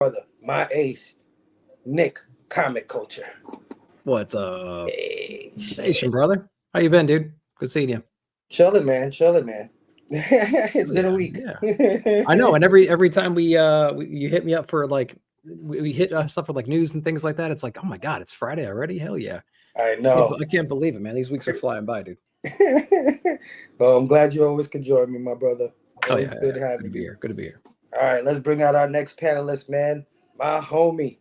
brother, my ace, Nick, comic culture. What's up? Hey, Station, brother. How you been, dude? Good seeing you. chilling, man, chilling, man. It's been a week. Yeah. I know, and every time you hit me up for like we hit stuff with like news and things like that, it's like, oh my god, it's Friday already. Hell yeah. I know. I can't believe it, man. These weeks are flying by, dude. Well, I'm glad you always can join me, my brother. Oh Always yeah, good good to having be you. here. Good to be here. All right, let's bring out our next panelist, man. My homie,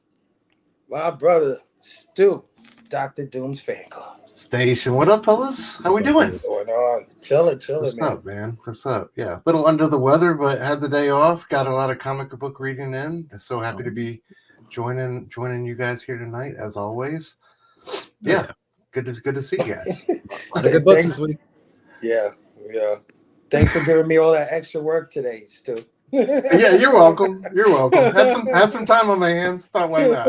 my brother, Stu, Dr. Doom's fan club. Station. What up, fellas? How we doing? What's going on? Chilling, What's man. up, man? What's up? Yeah, a little under the weather, but had the day off. Got a lot of comic book reading in. So happy to be joining you guys here tonight, as always. Yeah, good to see you guys. A lot of good books this week. Yeah. Thanks for giving me all that extra work today, Stu. Yeah, you're welcome. You're welcome. Had some time on my hands. Thought, why not?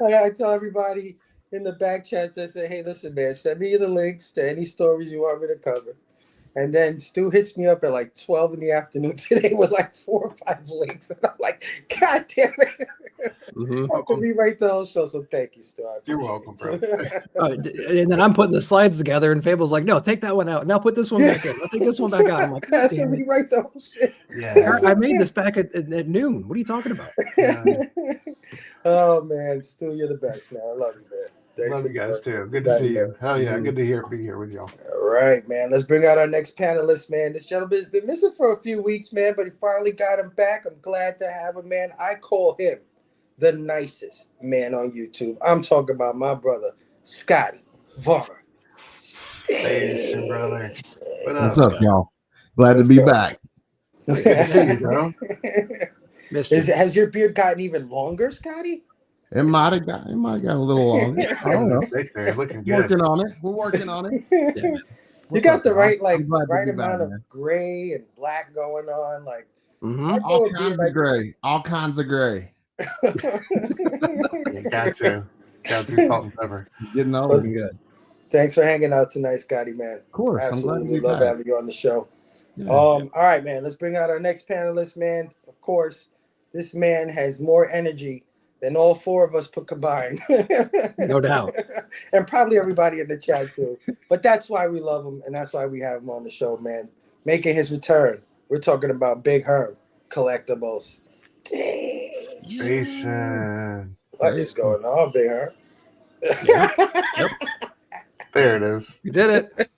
I tell everybody in the back chats, I say, hey, listen, man, send me the links to any stories you want me to cover. And then Stu hits me up at like 12 in the afternoon today with like 4 or 5 links. And I'm like, God damn it. I have to rewrite the whole show. So thank you, Stu. You're welcome, bro. And then I'm putting the slides together, and Fable's like, no, take that one out. Now put this one back in. I'll take this one back out. I'm like, I have to rewrite the whole shit. Yeah. I made this back at noon. What are you talking about? Oh, man. Stu, you're the best, man. I love you, man. Thanks. Love you guys too. Good to see you. Hell yeah, good to be here with y'all. All right, man. Let's bring out our next panelist, man. This gentleman has been missing for a few weeks, man, but he finally got him back. I'm glad to have him, man. I call him the nicest man on YouTube. I'm talking about my brother, Scotty Varner. Station, brother. What's up, y'all? Glad to be back. Good to see you, bro. Has your beard gotten even longer, Scotty? It might have got a little longer. I don't know. Right there, looking good. Working on it. We're working on it. Yeah, you got the right amount of gray and black going on, like all kinds of gray. All kinds of gray. You got to salt and pepper. Getting old. Good. Thanks for hanging out tonight, Scotty, man. Of course, absolutely. I'm glad to be love back. having you on the show. Yeah. All right, man. Let's bring out our next panelist, man. Of course, this man has more energy than all 4 of us put combined. No doubt. And probably everybody in the chat too. But that's why we love him, and that's why we have him on the show, man. Making his return. We're talking about Big Herb Collectibles. Station. What is going on, Big Herb? Yeah. Yep. There it is. You did it.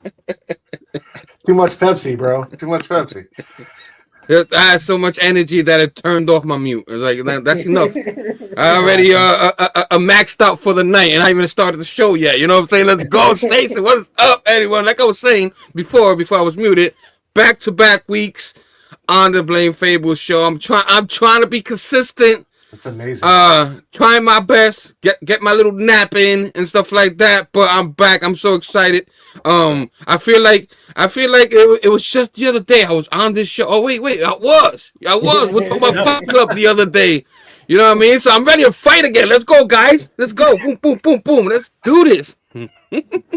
Too much Pepsi, bro. Too much Pepsi. I had so much energy that it turned off my mute. It was like, that's enough. I already maxed out for the night, and I haven't even started the show yet. You know what I'm saying? Let's go, Stacey. What's up, everyone? Like I was saying before I was muted, back-to-back weeks on the blamephable show. I'm trying to be consistent. That's amazing. Trying my best, get my little nap in and stuff like that. But I'm back. I'm so excited. I feel like it was just the other day I was on this show. Oh wait, I was. We're talking about Fight Club the other day. You know what I mean? So I'm ready to fight again. Let's go, guys. Let's go. Boom, boom, boom, boom. Let's do this.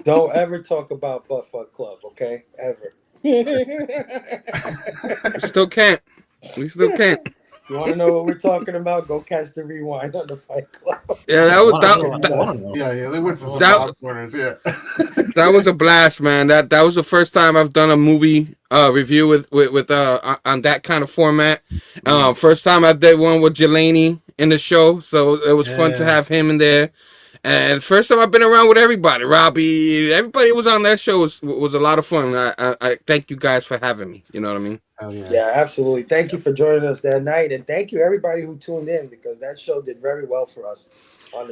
Don't ever talk about Butt Fuck Club, okay? Ever. We still can't. You want to know what we're talking about? Go catch the rewind on the Fight Club. Yeah, that was they went to some wild corners. Yeah, that was a blast, man. That was the first time I've done a movie review with on that kind of format. First time I did one with Jelani in the show, so it was fun to have him in there. And first time I've been around with everybody, Robbie, everybody was on that show. Was a lot of fun. I thank you guys for having me. You know what I mean? Yeah, absolutely. Thank you for joining us that night, and thank you everybody who tuned in because that show did very well for us.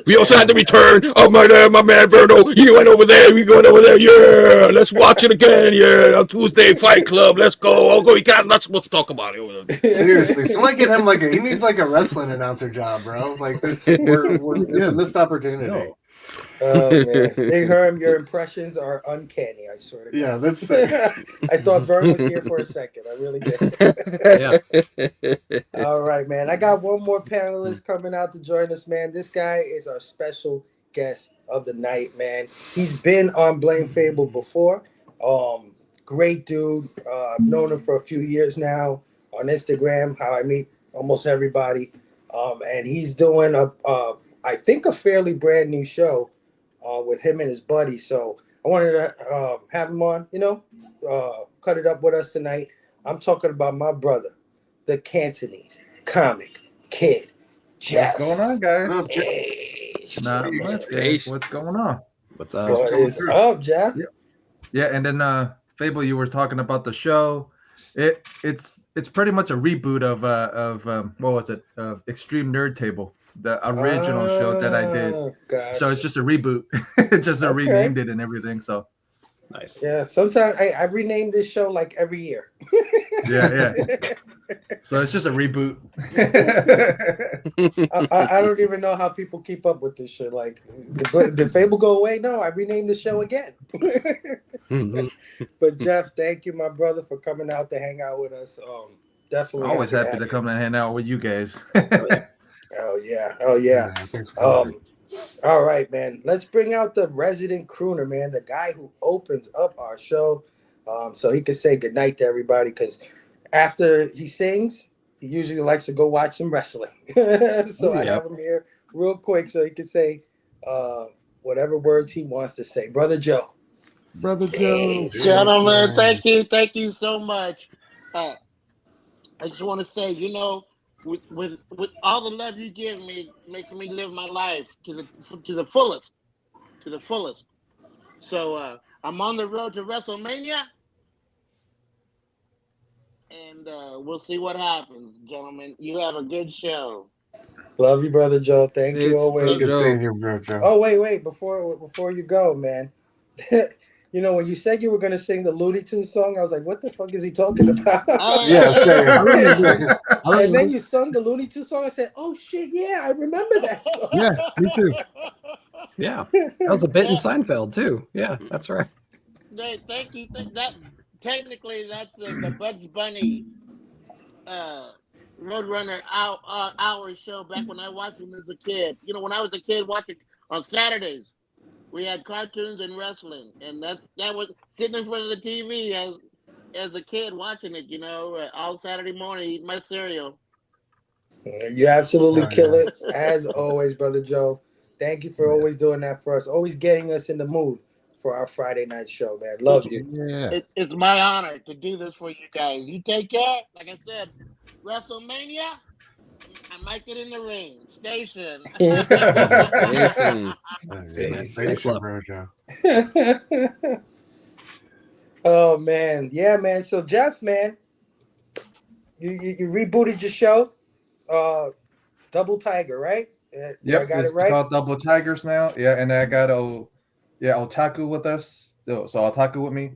We also had the return of my man Verno. He went over there. We going over there. Yeah, let's watch it again. Yeah, on Tuesday Fight Club. Let's go. Oh, we got not supposed to talk about it. Seriously, someone get him he needs like a wrestling announcer job, bro. Like it's a missed opportunity. No. Oh man, Big Herm, your impressions are uncanny. I swear to God. Yeah, that's. I thought Vern was here for a second. I really did. Yeah. All right, man. I got one more panelist coming out to join us, man. This guy is our special guest of the night, man. He's been on blamephable before. Great dude. I've known him for a few years now on Instagram. How I meet almost everybody. And he's doing I think a fairly brand new show with him and his buddy. So I wanted to have him on, cut it up with us tonight. I'm talking about my brother, the Cantonese comic kid, Jeff. What's going on, guys? Well, Hey, Not much. Hey. What's going on? What's up? what coming is through. up, Jeff? Yeah, and then Fable, you were talking about the show. It's pretty much a reboot of what was it? Extreme Nerd Table, the original show that I did. Gotcha. So it's just a reboot. Just Okay. renamed it and everything. So Nice. Yeah, sometimes I renamed this show like every year. yeah. So it's just a reboot. I don't even know how people keep up with this shit. Like, did Fable go away? No, I renamed the show again. But Jeff, thank you, my brother, for coming out to hang out with us. Definitely Always happy have to you. come and hang out with you guys. Oh yeah. Thanks for coming. All right, man. Let's bring out the resident crooner, man, the guy who opens up our show, so he can say goodnight to everybody. Because after he sings, he usually likes to go watch some wrestling. So I have him here real quick so he can say whatever words he wants to say. Brother Joe. Brother Joe. Gentlemen, thank you so much. I just want to say, with all the love you give me, making me live my life to the fullest, So I'm on the road to WrestleMania, and we'll see what happens, gentlemen. You have a good show. Love you, Brother Joe. Thank you It's always. Good Joe. seeing you, bro, Joe. Oh, wait. Before you go, man. When you said you were going to sing the Looney Tunes song, I was like, what the fuck is he talking about? Yeah, same. And then you sung the Looney Tunes song. I said, oh, shit, yeah, I remember that song. Yeah, me too. Yeah, that was a bit in Seinfeld too. Yeah, that's right. Thank you. That technically that's the Bugs Bunny Roadrunner hour show back when I watched them as a kid. When I was a kid watching on Saturdays, we had cartoons and wrestling, and that was sitting in front of the TV as a kid watching it. All Saturday morning eating my cereal. You absolutely kill it, as always, Brother Joe. Thank you for always doing that for us, always getting us in the mood for our Friday night show, man. Love you. Yeah. It's my honor to do this for you guys. You take care. Like I said, WrestleMania, I might get in the ring. Station. Listen. Thanks, bro, Joe. Oh, man. Yeah, man. So, Jeff, man, you rebooted your show, Double Tiger, right? Yep, I got it's it right? called Double Tigers now. Yeah, and I got Otaku with us. So Otaku with me.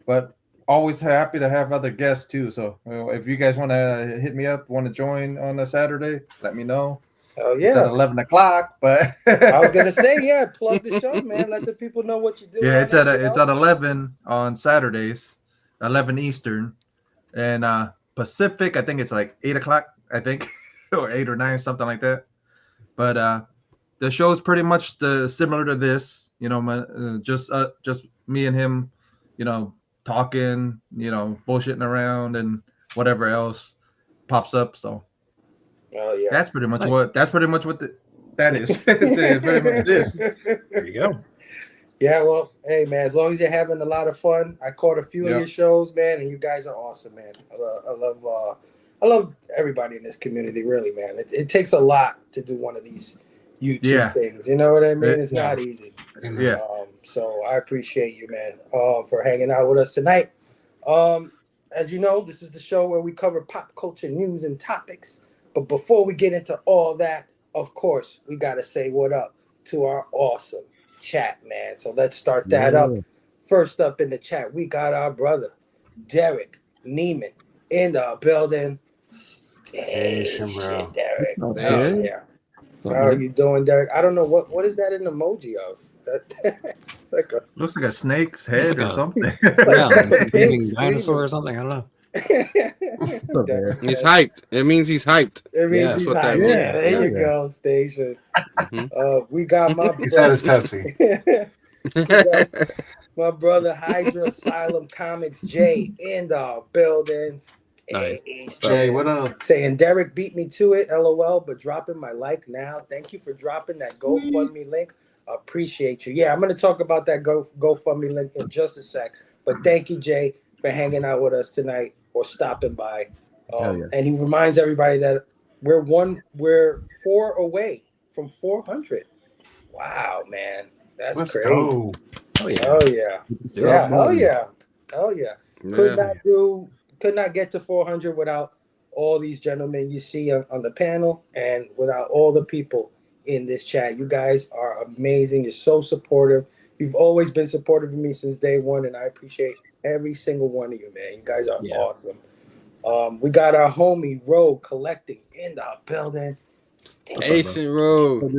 But always happy to have other guests too. So if you guys want to hit me up, want to join on a Saturday, let me know. Oh, It's at yeah. 11 o'clock, but I was going to say, yeah, plug the show, man. Let the people know what you do. yeah, it's at 11 on Saturdays, 11 Eastern, and Pacific. I think it's like 8 o'clock. I think or 8 or 9, something like that. But the show is pretty much similar to this, just me and him, talking, bullshitting around and whatever else pops up. So Oh, yeah. that's pretty much Nice. what that is. Pretty much this. There you go. Yeah, well, hey, man, as long as you're having a lot of fun. I caught a few of Yep. your shows, man, and you guys are awesome, man. I love everybody in this community, really, man. It takes a lot to do one of these YouTube things. You know what I mean? It's not easy. Yeah. So I appreciate you, man, for hanging out with us tonight. As you know, this is the show where we cover pop culture news and topics. But before we get into all that, of course, we got to say what up to our awesome chat, man. So let's start that up. First up in the chat, we got our brother, Derek Neiman, in the building. Hey, bro. Derek. Okay. Yeah. How are you doing, Derek? I don't know what is that an emoji of? It's like a Looks like a snake's head or something. Yeah, like it's a a pig moving screaming. dinosaur or something. I don't know. Derek, He's hyped. It means he's hyped. it means Yeah, he's that's what high. that Yeah, means. there you Yeah. go, Station. Mhm. We got my He's had his Pepsi. my brother Hydra Asylum Comics J in the building. Nice. Jay, what up? Saying Derek beat me to it, LOL, but dropping my like now. Thank you for dropping that GoFundMe link. Appreciate you. Yeah, I'm going to talk about that GoFundMe link in just a sec. But thank you, Jay, for hanging out with us tonight or stopping by. And he reminds everybody that we're 4 away from 400. Wow, man. That's Let's crazy. go. Oh yeah. Oh yeah. Yeah, hell yeah. Hell yeah. Could not get to 400 without all these gentlemen you see on the panel and without all the people in this chat. You guys are amazing. You're so supportive. You've always been supportive of me since day one, and I appreciate every single one of you, man. You guys are awesome. We got our homie Rogue collecting in the building. Station Rogue.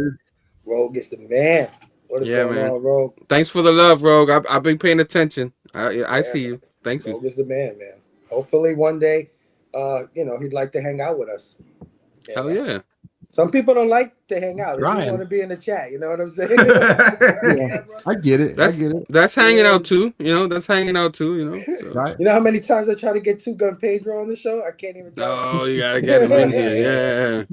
Rogue is the man. What is going on, Rogue? Thanks for the love, Rogue. I've been paying attention. I see you. Thank you. Rogue is the man. Hopefully one day, he'd like to hang out with us. Hell yeah. Some people don't like to hang out. They just want to be in the chat. You know what I'm saying? I get it. That's hanging out too. That's hanging out too. So. Right. You know how many times I try to get Two Gun Pedro on the show? I can't even tell. Oh, you gotta get him in here. Yeah.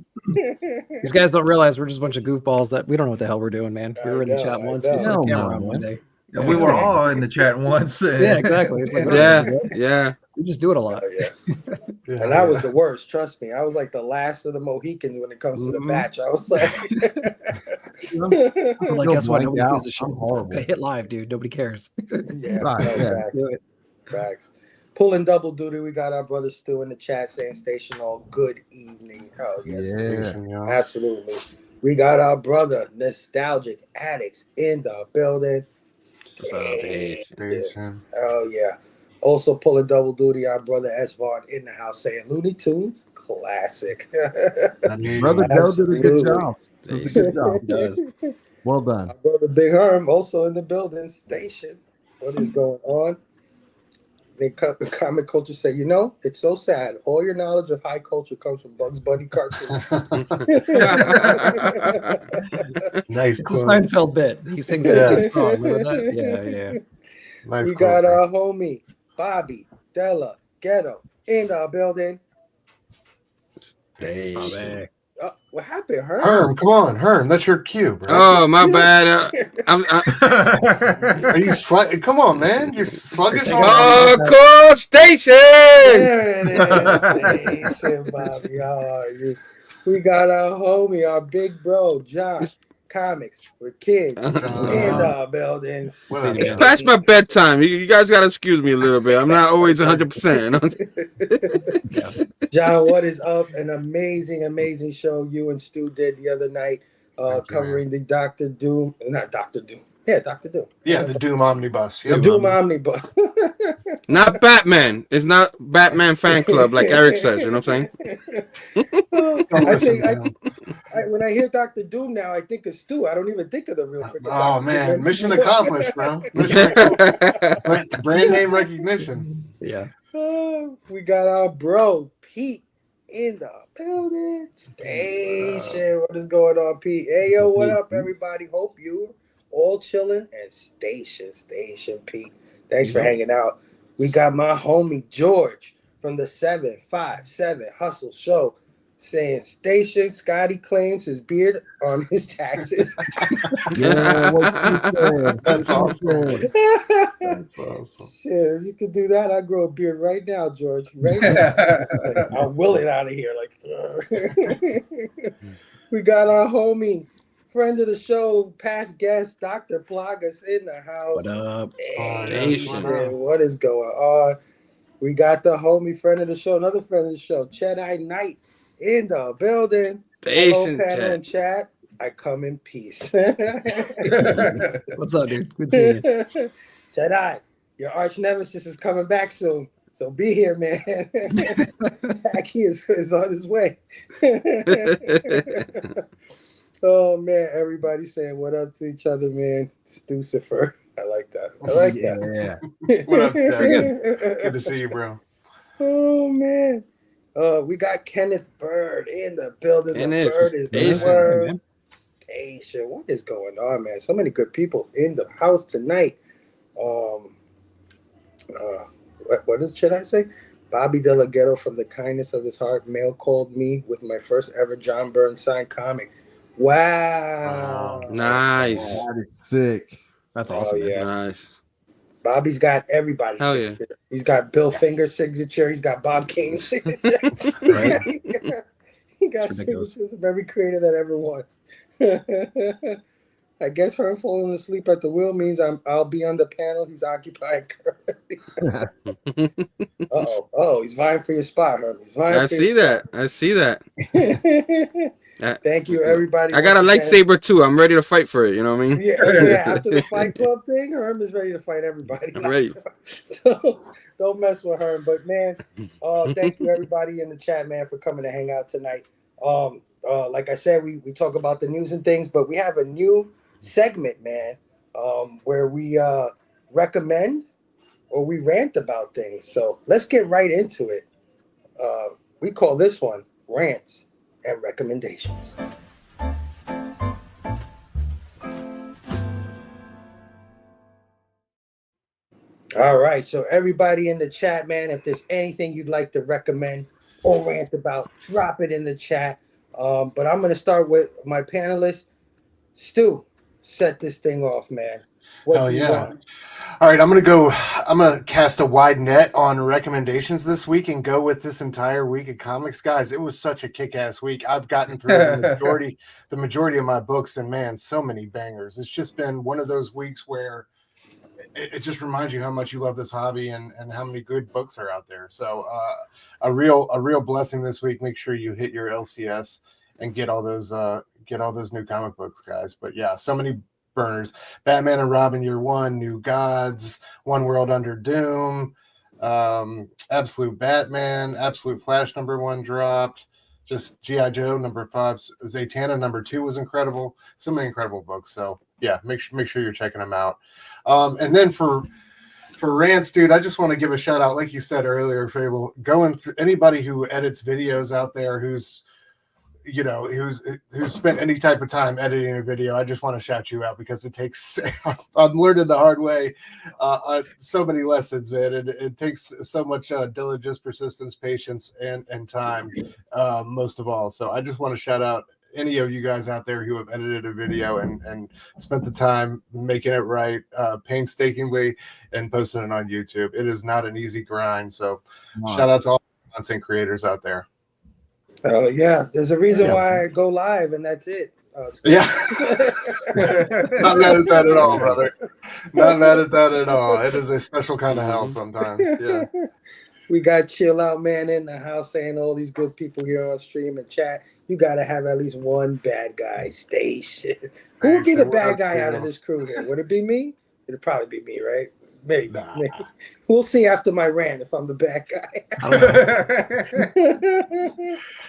These guys don't realize we're just a bunch of goofballs that we don't know what the hell we're doing, man. We were in the chat once. We put the camera on one day. Yeah, we were all in the chat once. Yeah, exactly. It's like yeah. We just do it a lot. And I was the worst. Trust me. I was like the last of the Mohicans when it comes to the batch. I was like, guess what? Nobody gives a shit. Okay, hit live, dude. Nobody cares. Facts. Pulling double duty. We got our brother Stu in the chat saying station all good evening. Oh yes, absolutely. We got our brother Nostalgic Addicts in the building. Station. Oh yeah. Also pulling double duty, our brother Esvon in the house saying Looney Tunes classic. Brother Joe did a good job. It was a good job. Well done. Our brother Big Herm also in the building. Station. What is going on? The comic culture say, it's so sad. All your knowledge of high culture comes from Bugs Bunny cartoons. Nice. It's a Seinfeld bit. He sings that song. Remember that? Yeah. Nice. We got our homie Bobby Della Ghetto in the building. Hey. What happened, Herm? Herm, come on, Herm. That's your cue, bro. Oh, my bad. Are you come on, man. You're sluggish. Cool station. There it is. Station, Bobby. How are you? We got our homie, our big bro, John. Comics with kids in the buildings. It's past my bedtime. You guys got to excuse me a little bit. I'm not always 100%. John, what is up? An amazing show you and Stu did the other night, covering the Doctor Doom. Not Doctor Doom. Yeah, Dr. Doom. Yeah, the Doom Omnibus. The Doom Omnibus. Not Batman. It's not Batman fan club like Eric says. You know what I'm saying? When I hear Dr. Doom now, I think of Stu. I don't even think of the real freaking Oh, man. Mission accomplished, bro. Brand name recognition. Yeah. We got our bro, Pete, in the building. Station. What is going on, Pete? Hey, yo, what up, everybody? Hope you all chilling and station, Pete. Thanks for hanging out. We got my homie George from the 757 Hustle Show saying station. Scotty claims his beard on his taxes. Yeah, that's awesome. That's awesome. Shit, if you could do that, I'd grow a beard right now, George. Right now. I'll will it out of here. We got our homie, friend of the show, past guest, Dr. Plagas in the house. What up? Hey, what is going on? We got the homie, friend of the show, another friend of the show, Chedai Knight in the building. Hello, panel and chat. I come in peace. What's up, dude? Good seeing you. Chedai, your arch nemesis is coming back soon. So be here, man. Tacky is on his way. Oh man, everybody saying what up to each other, man. Stucifer. I like that. Yeah. What up, Doug? Good to see you, bro. Oh man. We got Kenneth Bird in the building. The Bird is the word. Station. What is going on, man? So many good people in the house tonight. What should I say? Bobby Delgado, from the kindness of his heart, mail called me with my first ever John Byrne signed comic. Wow. Nice. That is sick. That's Oh, awesome, man. yeah. Nice. Bobby's got everybody's Hell yeah. signature. He's got Bill Finger's signature. He's got Bob Kane's signature. Right. He got It's ridiculous. signatures of every creator that ever was. I guess her falling asleep at the wheel means I'll be on the panel he's occupying currently. Oh, he's vying for your spot, Herb. He's vying I for see your that. I see that. spot. Thank you, everybody. I got a once again. lightsaber too. I'm ready to fight for it. You know what I mean? Yeah. After the Fight Club thing, Herm is ready to fight everybody. I'm ready. So, don't mess with Herm. But man, thank you everybody in the chat, man, for coming to hang out tonight. Like I said, we talk about the news and things, but we have a new segment, man, where we recommend or we rant about things. So let's get right into it. We call this one Rants and Recommendations. All right, so everybody in the chat, man, if there's anything you'd like to recommend or rant about, drop it in the chat. But I'm going to start with my panelists. Stu, set this thing off, man. What Hell do you yeah. want? All right, I'm gonna cast a wide net on recommendations this week and go with this entire week of comics. Guys, it was such a kick-ass week. I've gotten through the majority of my books, and man, so many bangers. It's just been one of those weeks where it just reminds you how much you love this hobby and how many good books are out there. So a real blessing this week. Make sure you hit your LCS and get all those new comic books, guys. But yeah, so many burners. Batman and Robin Year One, New Gods, One World Under Doom, Absolute Batman, Absolute Flash #1 dropped. Just G.I. Joe #5, Zatanna #2 was incredible. So many incredible books. So yeah, make sure you're checking them out. And then for rants, dude, I just want to give a shout out, like you said earlier, Fable, going to anybody who edits videos out there who's spent any type of time editing a video. I just want to shout you out because it takes, I'm learning the hard way, so many lessons, man. And it takes so much diligence, persistence, patience, and time, most of all. So I just want to shout out any of you guys out there who have edited a video and spent the time making it right, painstakingly, and posting it on YouTube. It is not an easy grind. So shout out to all the content creators out there. Oh yeah, there's a reason why I go live, and that's it. Yeah, not mad at that at all, brother. Not mad at that at all. It is a special kind of hell sometimes. Yeah, we got Chill Out Man in the house saying all these good people here on stream and chat. You got to have at least one bad guy station. Who would be the bad guy out of this crew here? Would it be me? It'd probably be me, right? Maybe. We'll see after my rant if I'm the bad guy.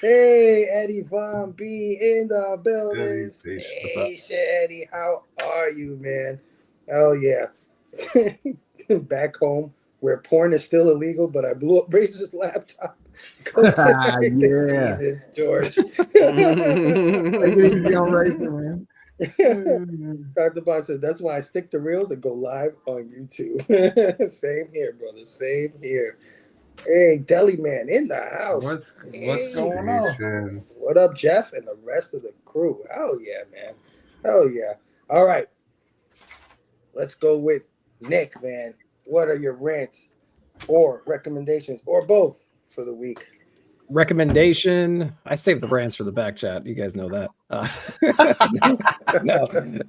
Hey, Eddie Von B in the building. Hey, Eddie, how are you, man? Oh yeah. Back home where porn is still illegal, but I blew up Razor's laptop. Yeah. Jesus, George. Take it easy on Razor, man. Dr. Bond said, that's why I stick to reels and go live on YouTube. Same here, brother. Same here. Hey, Deli Man in the house. What's going on? What up, Jeff and the rest of the crew? Hell yeah, man. Hell yeah. All right. Let's go with Nick, man. What are your rants or recommendations or both for the week? Recommendation. I saved the rants for the back chat. You guys know that.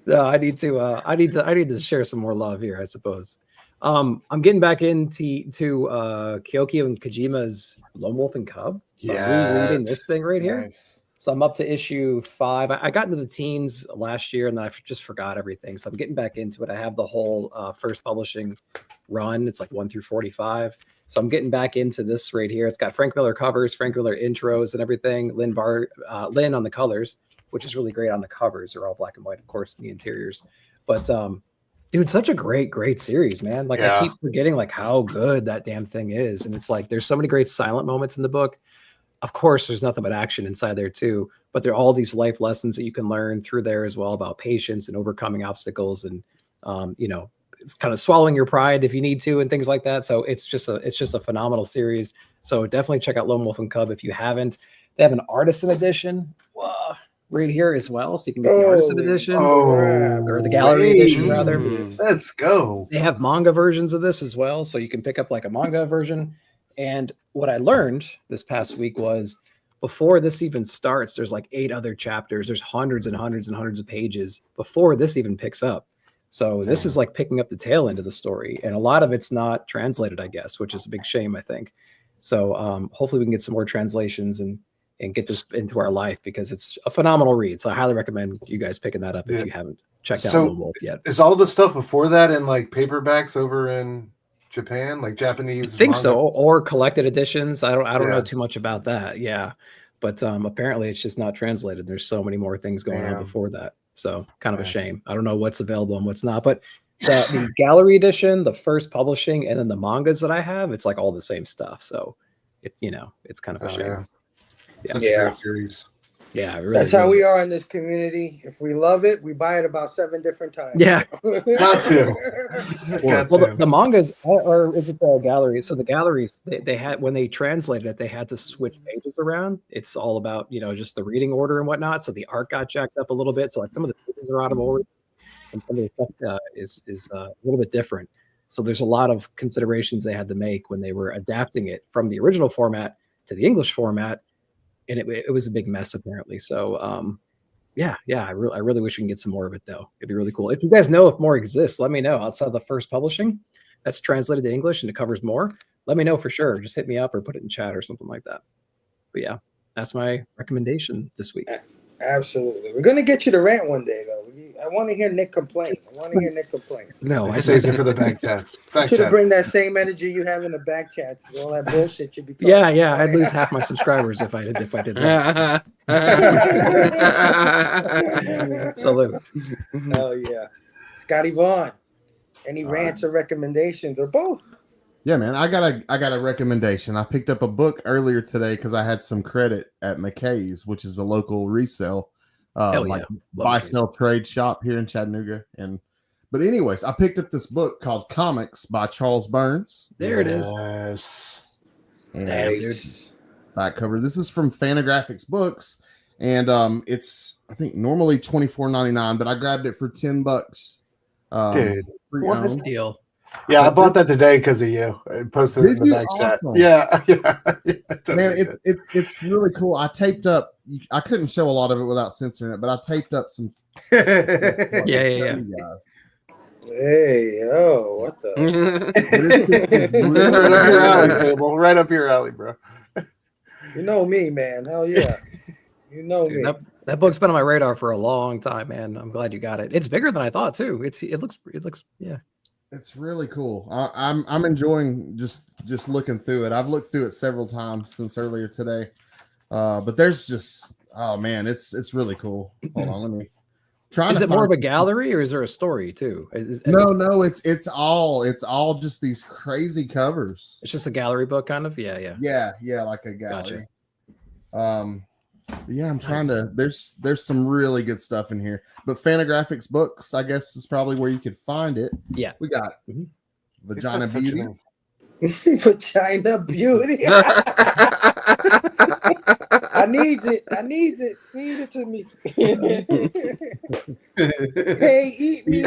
No, I need to share some more love here, I suppose. I'm getting back into Kyoki and Kojima's Lone Wolf and Cub. So I'm rereading this thing right here. Nice. So I'm up to issue 5. I got into the teens last year and then I just forgot everything. So I'm getting back into it. I have the whole first publishing run. It's like 1 through 45. So I'm getting back into this right here. It's got Frank Miller covers, Frank Miller intros and everything. Lynn on the colors, which is really great on the covers. They're all black and white, of course, in the interiors. But dude, such a great series, man. Like I keep forgetting like how good that damn thing is. And it's like there's so many great silent moments in the book. Of course, there's nothing but action inside there too, but there are all these life lessons that you can learn through there as well about patience and overcoming obstacles and it's kind of swallowing your pride if you need to and things like that. So it's just a phenomenal series. So definitely check out Lone Wolf and Cub if you haven't. They have an artisan edition right here as well, so you can get the artisan edition or the gallery edition rather. Let's go. They have manga versions of this as well, so you can pick up like a manga version. And what I learned this past week was before this even starts, there's like 8 other chapters. There's hundreds and hundreds and hundreds of pages before this even picks up. So this is like picking up the tail end of the story, and a lot of it's not translated, I guess, which is a big shame, I think. So hopefully we can get some more translations and get this into our life, because it's a phenomenal read. So I highly recommend you guys picking that up if you haven't checked out Lone Wolf yet. Is all the stuff before that in like paperbacks over in Japan, like Japanese? I think so, or collected editions. I don't know too much about that. Yeah, but apparently it's just not translated. There's so many more things going on before that. So kind of a shame. I don't know what's available and what's not, but the gallery edition, the first publishing, and then the mangas that I have, it's like all the same stuff. So it's kind of a shame. Yeah. Series. Yeah, really, that's how we are in this community. If we love it, we buy it about 7 different times. Yeah, got to. Well, the mangas, or is it the gallery? So the galleries, they had, when they translated it, they had to switch pages around. It's all about just the reading order and whatnot. So the art got jacked up a little bit. So like some of the pages are out of order, and some of the stuff is a little bit different. So there's a lot of considerations they had to make when they were adapting it from the original format to the English format. And it was a big mess apparently. So I really wish we can get some more of it though. It'd be really cool. If you guys know if more exists, let me know. Outside of the first publishing that's translated to English and it covers more, let me know for sure. Just hit me up or put it in chat or something like that. But yeah, that's my recommendation this week. Absolutely. We're gonna get you to rant one day though. I want to hear Nick complain. No, I say it for the back chats. Should bring that same energy you have in the back chats. All that bullshit you be talking. Yeah, I'd lose half my subscribers if I did that. Salute. Oh yeah, Scotty Vaughn. Any rants or recommendations or both? Yeah, man, I got a recommendation. I picked up a book earlier today because I had some credit at McKay's, which is a local resale, buy sell trade shop here in Chattanooga. But anyways, I picked up this book called Comics by Charles Burns. There it is. And damn, dude. Back cover. This is from Fantagraphics Books, and it's I think normally $24.99, but I grabbed it for $10. Dude, what a steal! Yeah, I bought that today because of you. I posted it in the back chat. Yeah. Man, it's really cool. I taped up. I couldn't show a lot of it without censoring it, but I taped up some. Yeah. Hey, yo, what the? Right up your alley, Fable. Right up your alley, bro. You know me, man. Hell yeah. You know Dude, me. That book's been on my radar for a long time, man. I'm glad you got it. It's bigger than I thought too. It looks yeah. It's really cool. I'm enjoying just looking through it. I've looked through it several times since earlier today. But there's just it's really cool. Hold on, let me try. Is it more of a gallery or is there a story too? No, it's all just these crazy covers. It's just a gallery book, kind of. Yeah, like a gallery. Gotcha. I'm trying to. There's some really good stuff in here, but Fantagraphics Books, I guess, is probably where you could find it. Yeah, we got Vagina Beauty. Vagina Beauty. I need it. Feed it to me. Hey, eat me.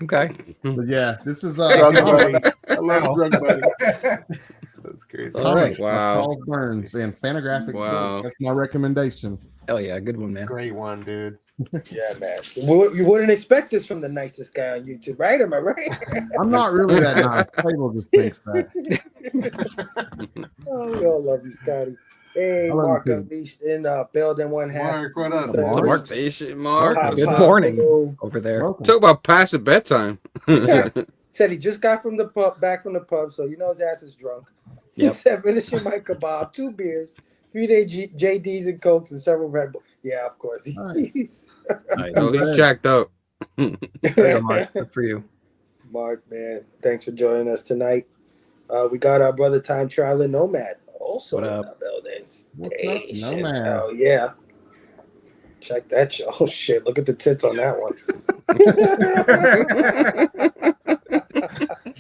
Okay. But yeah, this is Drug Buddy. I love Drug Buddy. That's crazy. All right. Wow. Charles Burns and Fantagraphics Books. That's my recommendation. Hell yeah, good one, man. Great one, dude. Yeah, man. You wouldn't expect this from the nicest guy on YouTube, right? Am I right? I'm not really that nice. Cable just thinks that. Oh, we all love you, Scotty. Hey, Mark Unleashed in building one half. Mark, what up, Mark? Mark. Good morning over there. Welcome. Talk about past the bedtime. Said he just got back from the pub, so you know his ass is drunk. He Yep. said, finishing my kebab, 2 beers, 3-day JDs and Cokes, and several Red Bulls. Yeah, of course. Nice. Nice. So he's jacked up. Yeah, Mark, good for you. Mark, man, thanks for joining us tonight. We got our brother Time Traveling Nomad also What in up? our buildings. What's up, Hey, Nomad? shit. Oh, yeah. Check that show. Oh, shit. Look at the tits on that one.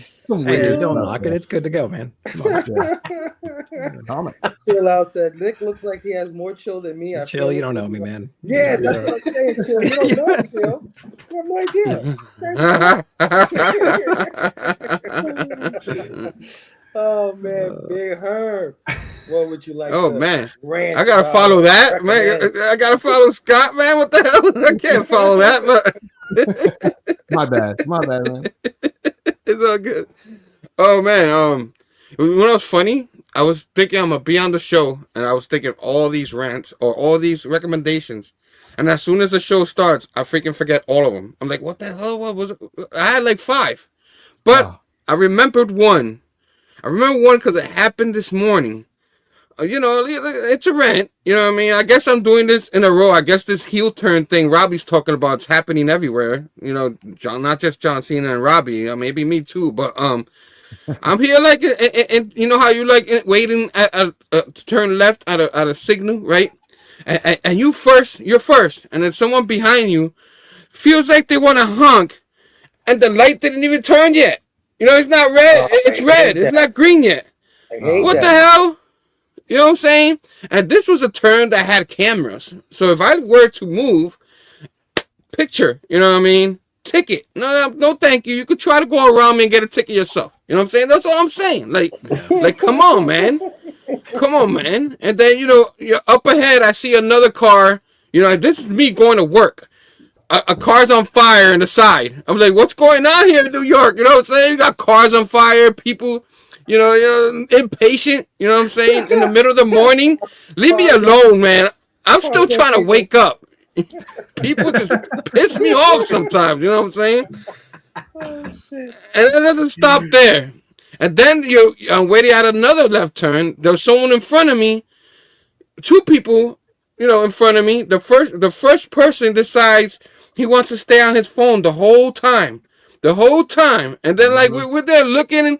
Some Hey, weird dude, don't stuff, knock it. man. It's good to go, man. Come on. Comic. Chill out said, Nick looks like he has more chill than me. I Chill, feel you it don't know could me, be- man. Yeah, that's what I'm saying, Chill. You don't know Chill. You have no idea. Oh man, Big Herb. What would you like Oh to man, rant I gotta about follow or that, man. recommend? I gotta follow Scott, man. What the hell? I can't follow that, but My bad, man. it's all good. Oh man, you know what's funny? I was thinking I'm gonna be on the show, and I was thinking all these rants or all these recommendations, and as soon as the show starts, I freaking forget all of them. I'm like, what the hell? What was it? I had like 5, but Wow. I remembered one. I remember one because it happened this morning. You know, it's a rant. You know what I mean? I guess I'm doing this in a row. I guess this heel turn thing Robbie's talking about is happening everywhere. You know, John, not just John Cena and Robbie. Maybe me too. But I'm here like, and you know how you like waiting to turn left at a signal, right? And you're first, and then someone behind you feels like they want to honk, and the light didn't even turn yet. You know, it's not red. It's red. It's not green yet. I hate What that. the hell? You know what I'm saying? And this was a turn that had cameras. So if I were to move, picture, you know what I mean? Ticket. No, thank you. You could try to go around me and get a ticket yourself. You know what I'm saying? That's all I'm saying. Like, come on, man. Come on, man. And then, you know, you're up ahead, I see another car. You know, this is me going to work. A car's on fire in the side. I'm like, what's going on here in New York? You know what I'm saying? You got cars on fire, people, you know, impatient, you know what I'm saying? In the middle of the morning. Leave me alone, man. I'm still trying to wake up. People just piss me off sometimes, you know what I'm saying? Oh, shit. And it doesn't stop there. And then I'm waiting at another left turn. There's someone in front of me. 2 people, you know, in front of me. The first person decides he wants to stay on his phone the whole time. And then, like, we're there looking,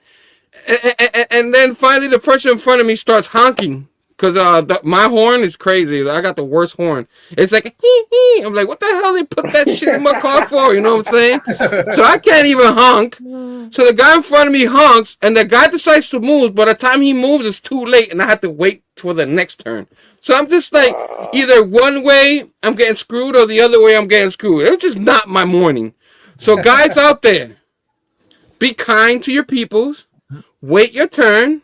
and then finally the person in front of me starts honking. Because my horn is crazy. I got the worst horn. It's like, hee hee. I'm like, what the hell they put that shit in my car for? You know what I'm saying? So I can't even honk. So the guy in front of me honks, and the guy decides to move. By the time he moves, it's too late, and I have to wait for the next turn. So I'm just like, either one way I'm getting screwed, or the other way I'm getting screwed. It was just not my morning. So guys out there, be kind to your peoples. Wait your turn,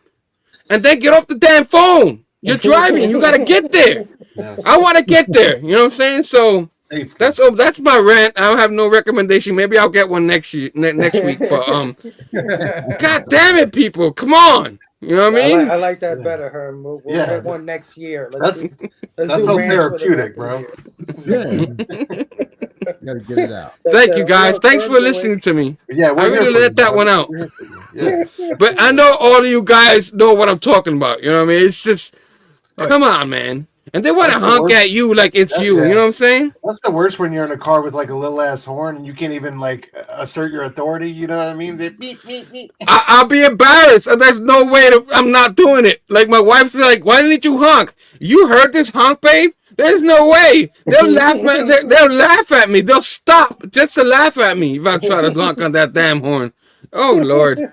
and then get off the damn phone. You're driving. You got to get there. Yes. I want to get there. You know what I'm saying? So that's my rant. I don't have no recommendation. Maybe I'll get one next week. But God damn it, people, come on. You know what I mean? I like that better, Herm. We'll get one next year. Let's do so rants therapeutic, for the bro. year. Yeah. Gotta get it out. Thank you, guys. Thanks for listening to me. Yeah, I really let that one out. Yeah. But I know all of you guys know what I'm talking about. You know what I mean? It's just, come on, man. And they want to honk at you like it's you. You know what I'm saying? That's the worst when you're in a car with like a little ass horn and you can't even like assert your authority. You know what I mean? They beep, beep, beep. I'll be embarrassed. And there's no way I'm not doing it. Like my wife's like, why didn't you honk? You heard this honk, babe? There's no way. They'll laugh at me. They'll stop just to laugh at me if I try to honk on that damn horn. Oh Lord.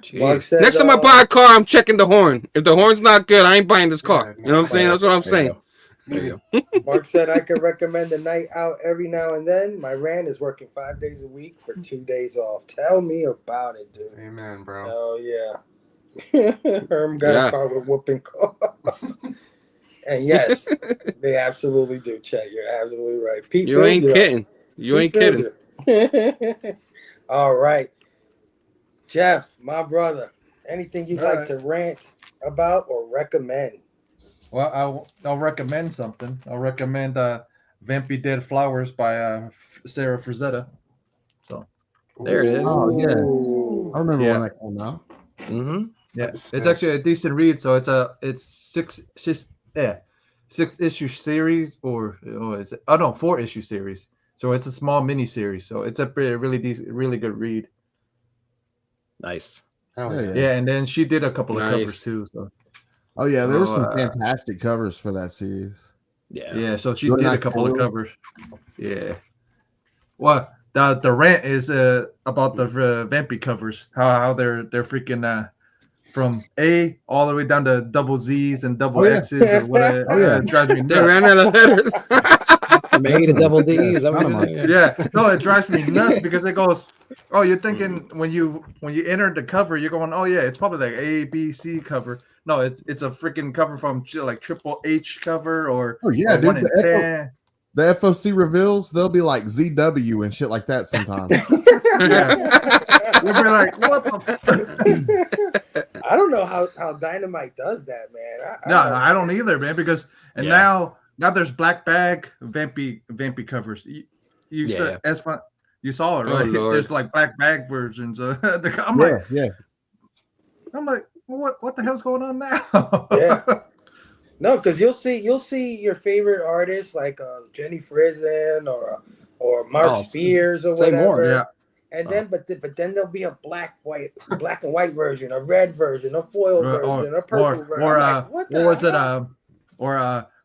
Said, next time I buy a car, I'm checking the horn. If the horn's not good, I ain't buying this car. You know what I'm saying? That's what I'm saying. There you go. Mark said I could recommend a night out every now and then. My rant is working 5 days a week for 2 days off. Tell me about it, dude. Amen, bro. Oh yeah. Herm got a car with whooping car. And yes, they absolutely do, Chet. You're absolutely right. Pete you ain't kidding. You ain't kidding. All right. Jeff, my brother, anything you'd like to rant about or recommend? Well, I'll recommend something. I'll recommend Vampy Dead Flowers by Sarah Frazetta. So there it is. Oh yeah, I remember when that came out. Mm-hmm. Yeah, it's actually a decent read. So it's six issue series, or is it? Oh no, 4 issue series. So it's a small mini series. So it's a really decent, really good read. Nice. Oh, yeah, and then she did a couple of covers too. So. Oh yeah, there were some fantastic covers for that series. Yeah. So she did a couple of covers. Yeah. Well, the rant is about the Vampy covers, how they're freaking from A all the way down to double Z's and double X's or whatever. It drives me They nuts. ran out of letters. From A to double D. Is that what Dynamite. you Yeah, no, it drives me nuts because it goes, oh, you're thinking when you enter the cover, you're going, oh yeah, it's probably like A, B, C cover. No, it's a freaking cover from like Triple H cover or Oh yeah, or dude. 1 in 10. The FOC reveals, they'll be like ZW and shit like that sometimes. You'll be like, what the I don't know how Dynamite does that, man. I don't either, man, because now there's black bag Vampy covers. You saw it, right? Lord. There's like black bag versions of the I'm like, what the hell's going on now? Yeah. No, because you'll see your favorite artists like Jenny Frizen or Mark Spears or whatever. More. Yeah. And then but then there'll be a black and white version, a red version, a foil version, a purple version. Or what was it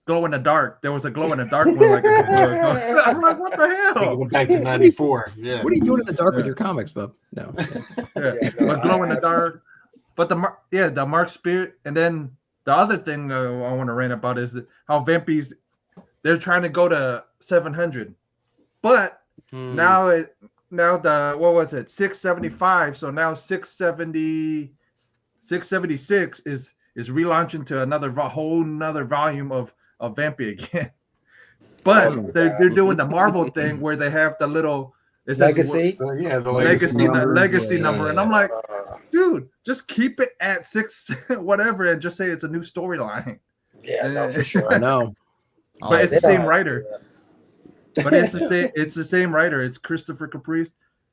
glow in the dark? There was a glow in the dark one like a couple of ago. I'm like, what the hell? Back to '94. Yeah. What are you doing in the dark with your comics, bub? No. But glow in the dark. But the Mark Spears, and then the other thing I want to rant about is how Vampy's they're trying to go to 700, but now the what was it 675? So now 676 is relaunching to another whole nother volume of Vampy again. But they're doing the Marvel thing where they have the little legacy. The legacy number, and I'm like, dude, just keep it at 6 whatever and just say it's a new storyline. Yeah, no, for sure. I know. But it's the same writer. But it's the same writer. It's Christopher Caprice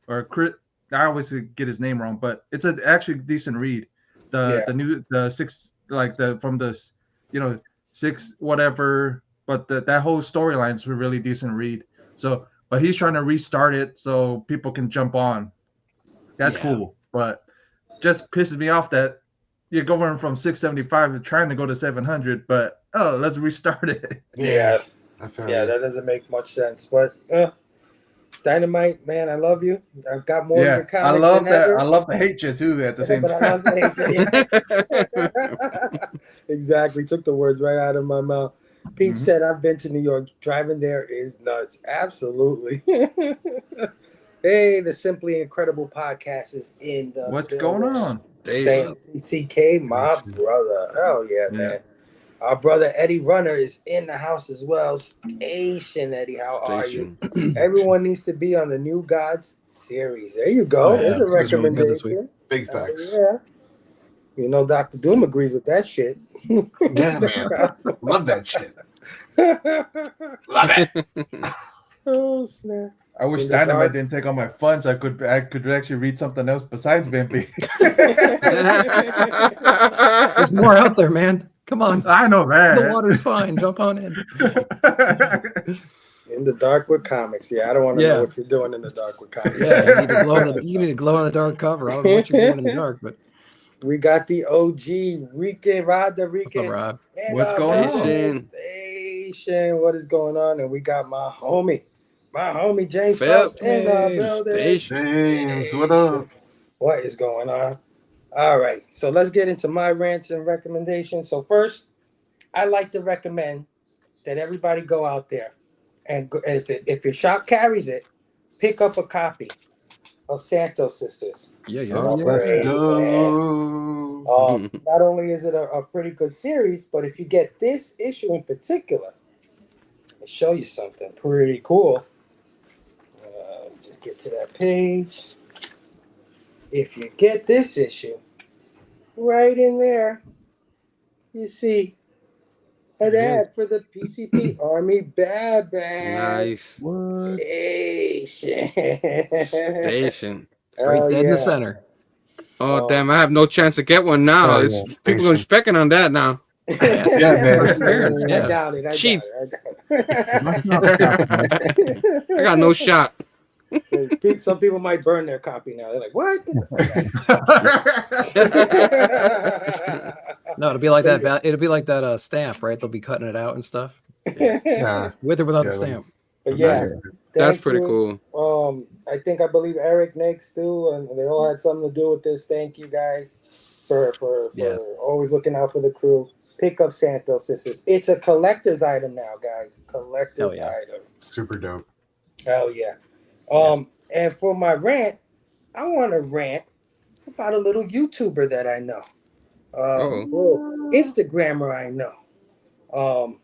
or Chris. I always get his name wrong, but it's an actually decent read. The 6 like the from the 6 whatever, but that whole storyline's a really decent read. So, but he's trying to restart it so people can jump on. That's cool, but just pisses me off that you're going from 675 to trying to go to 700, but let's restart it. Yeah, that doesn't make much sense. But Dynamite, man, I love you. I've got more of your comics. I love than that. ever. I love to hate you too at the same time. I love to hate you. Exactly. Took the words right out of my mouth. Pete said, I've been to New York. Driving there is nuts. Absolutely. Hey, the Simply Incredible podcast is in the What's building. going on? CK, my brother. Hell yeah, man. Our brother Eddie Runner is in the house as well. Station Eddie, how are you? Everyone needs to be on the New Gods series. There you go. There's a recommendation. Big facts. Yeah. You know, Dr. Doom agrees with that shit. Yeah, man. Love that shit. Love it. Oh, snap. I wish Dynamite didn't take all my funds. I could actually read something else besides Vampy. There's more out there, man. Come on. I know that. The water's fine. Jump on in. In the dark with comics. Yeah, I don't want to know what you're doing in the dark with comics. Yeah, you need to glow in the dark cover. I don't know what you're doing in the dark, but we got the OG Rod the Rican. Rob? What's going on? Station. What is going on? And we got my homie James Phelps in the building. James, what up? What is going on? All right, so let's get into my rants and recommendations. So first, I like to recommend that everybody go out there and if your shop carries it, pick up a copy of Santos Sisters. Let's go. Not only is it a pretty good series, but if you get this issue in particular, I'll show you something pretty cool. Just get to that page. If you get this issue, right in there, you see an ad for the PCP Army Bad Band. Nice. What? Station. Right dead in the center. Oh, damn. I have no chance to get one now. People are specking on that now. Yeah, man. Experience, I doubt it. Cheap. I got no shot. Some people might burn their copy now. They're like, "What?" No, it'll be like that. It'll be like that stamp, right? They'll be cutting it out and stuff. Yeah. With or without the stamp. But yeah, That's pretty cool. I believe Eric next too, and they all had something to do with this. Thank you guys for always looking out for the crew. Pick up Santos Sisters. It's a collector's item now, guys. Collector's item. Super dope. Hell yeah. And for my rant, I want to rant about a little YouTuber that I know. Little Instagrammer I know.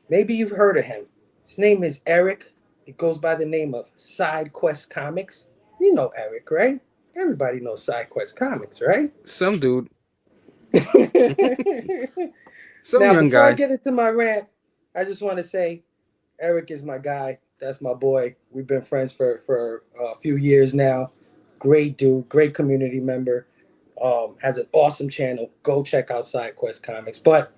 Maybe you've heard of him. His name is Eric. He goes by the name of Side Quest Comics. You know Eric, right? Everybody knows Side Quest Comics, right? Some dude. Some young before guy. I get into my rant, I just want to say Eric is my guy. That's my boy. We've been friends for a few years now. Great dude, great community member. Has an awesome channel. Go check out Side Quest Comics. But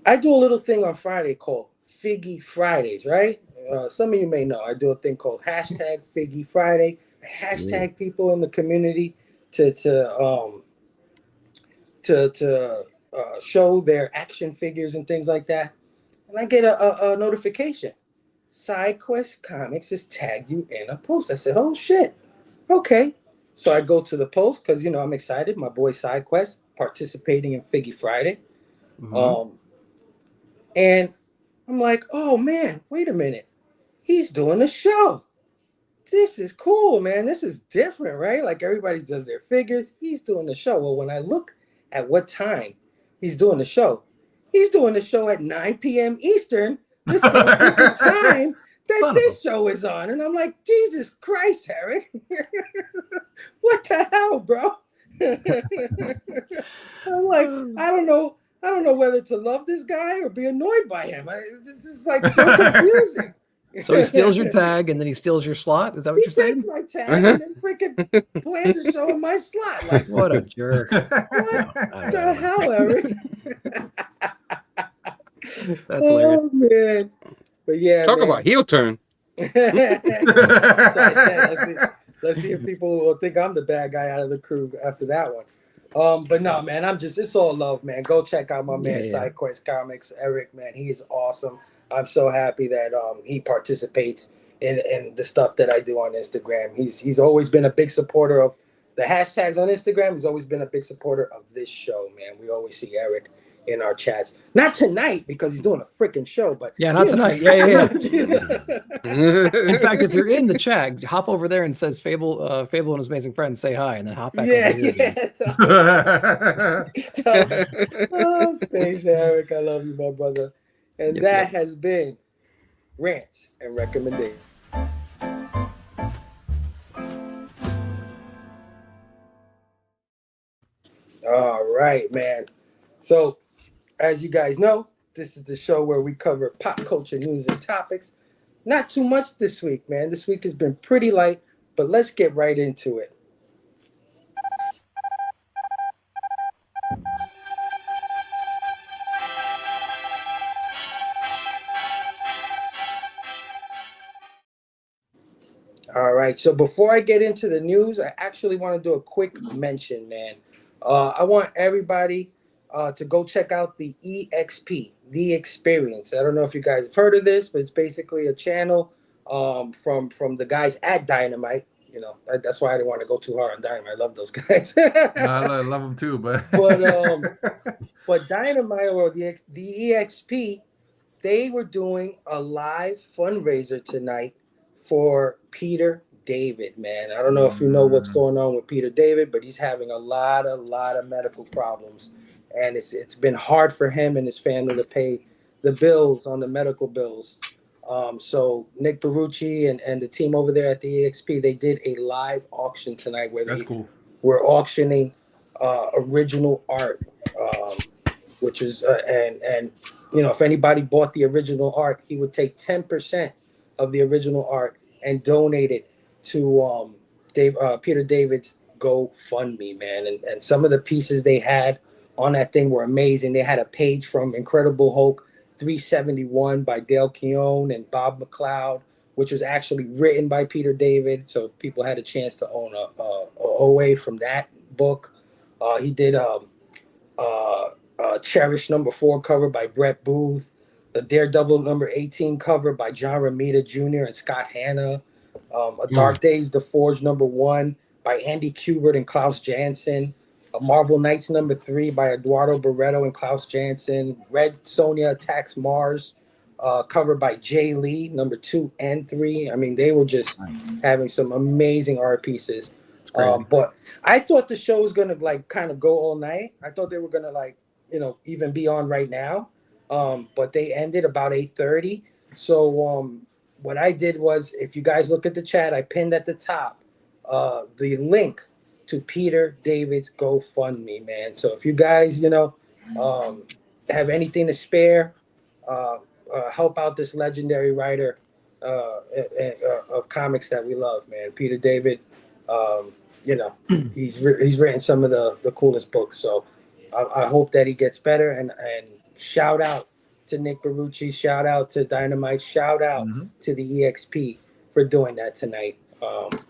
I do a little thing on Friday called Figgy Fridays, right? Some of you may know I do a thing called hashtag Figgy Friday. I hashtag people in the community to show their action figures and things like that. And I get a notification. Side Quest Comics has tagged you in a post. I said, oh shit. Okay. So I go to the post because, you know, I'm excited. My boy Side Quest participating in Figgy Friday. Mm-hmm. And I'm like, oh man, wait a minute. He's doing a show. This is cool, man. This is different, right? Like everybody does their figures. He's doing the show. Well, when I look at what time he's doing the show at 9 p.m. Eastern, the same freaking time that this show is on. And I'm like, Jesus Christ, Eric. What the hell, bro? I'm like, I don't know whether to love this guy or be annoyed by him. This is like so confusing. So he steals your tag and then he steals your slot? Is that what you're saying? He takes my tag and then freaking plans a show in my slot. Like, what a jerk. What the hell, Eric? That's hilarious. Oh, man. But yeah, Talk about heel turn. So I said, let's see if people will think I'm the bad guy out of the crew after that one. But no, man, it's all love, man. Go check out my man Side Quest Comics, Eric, man. He is awesome. I'm so happy that he participates in the stuff that I do on Instagram. He's always been a big supporter of the hashtags on Instagram. He's always been a big supporter of this show, man. We always see Eric in our chats. Not tonight because he's doing a freaking show, but not tonight. Yeah. In fact, if you're in the chat, hop over there and says Fable and his amazing friends say hi, and then hop back over here again. Oh, thanks, Eric. I love you, my brother. And that has been Rants and Recommendations. All right, man. So, as you guys know, this is the show where we cover pop culture news and topics. Not too much this week, man. This week has been pretty light, but let's get right into it. All right. So before I get into the news, I actually want to do a quick mention, man. I want everybody to go check out the EXP, The Experience. I don't know if you guys have heard of this, but it's basically a channel from the guys at Dynamite. You know, that's why I didn't want to go too hard on Dynamite. I love those guys. I love them too, but Dynamite or the EXP, they were doing a live fundraiser tonight for Peter David, man. I don't know if you know what's going on with Peter David, but he's having a lot of medical problems, and it's been hard for him and his family to pay the bills on the medical bills. So Nick Barucci and the team over there at the EXP, they did a live auction tonight where they were auctioning original art, which is and you know, if anybody bought the original art, he would take 10% of the original art and donate it to Peter David's GoFundMe, man. And some of the pieces they had on that thing were amazing. They had a page from Incredible Hulk 371 by Dale Keown and Bob McLeod, which was actually written by Peter David. So people had a chance to own a OA from that book. He did Cherish #4 cover by Brett Booth, the Daredevil #18 cover by John Romita Jr. and Scott Hanna, A Dark Days, The Forge #1 by Andy Kubert and Klaus Janson. A Marvel Knights #3 by Eduardo Barreto and Klaus Janson. Red Sonja Attacks Mars, covered by Jay Lee, #2 and 3. I mean, they were just having some amazing art pieces. But I thought the show was gonna like kind of go all night. I thought they were gonna like, even be on right now. But they ended about 8:30. So what I did was, if you guys look at the chat, I pinned at the top the link to Peter David's GoFundMe, man. So if you guys, have anything to spare, help out this legendary writer of comics that we love, man. Peter David, he's written some of the coolest books. So I hope that he gets better. And shout out to Nick Barucci, shout out to Dynamite, shout out to the EXP for doing that tonight.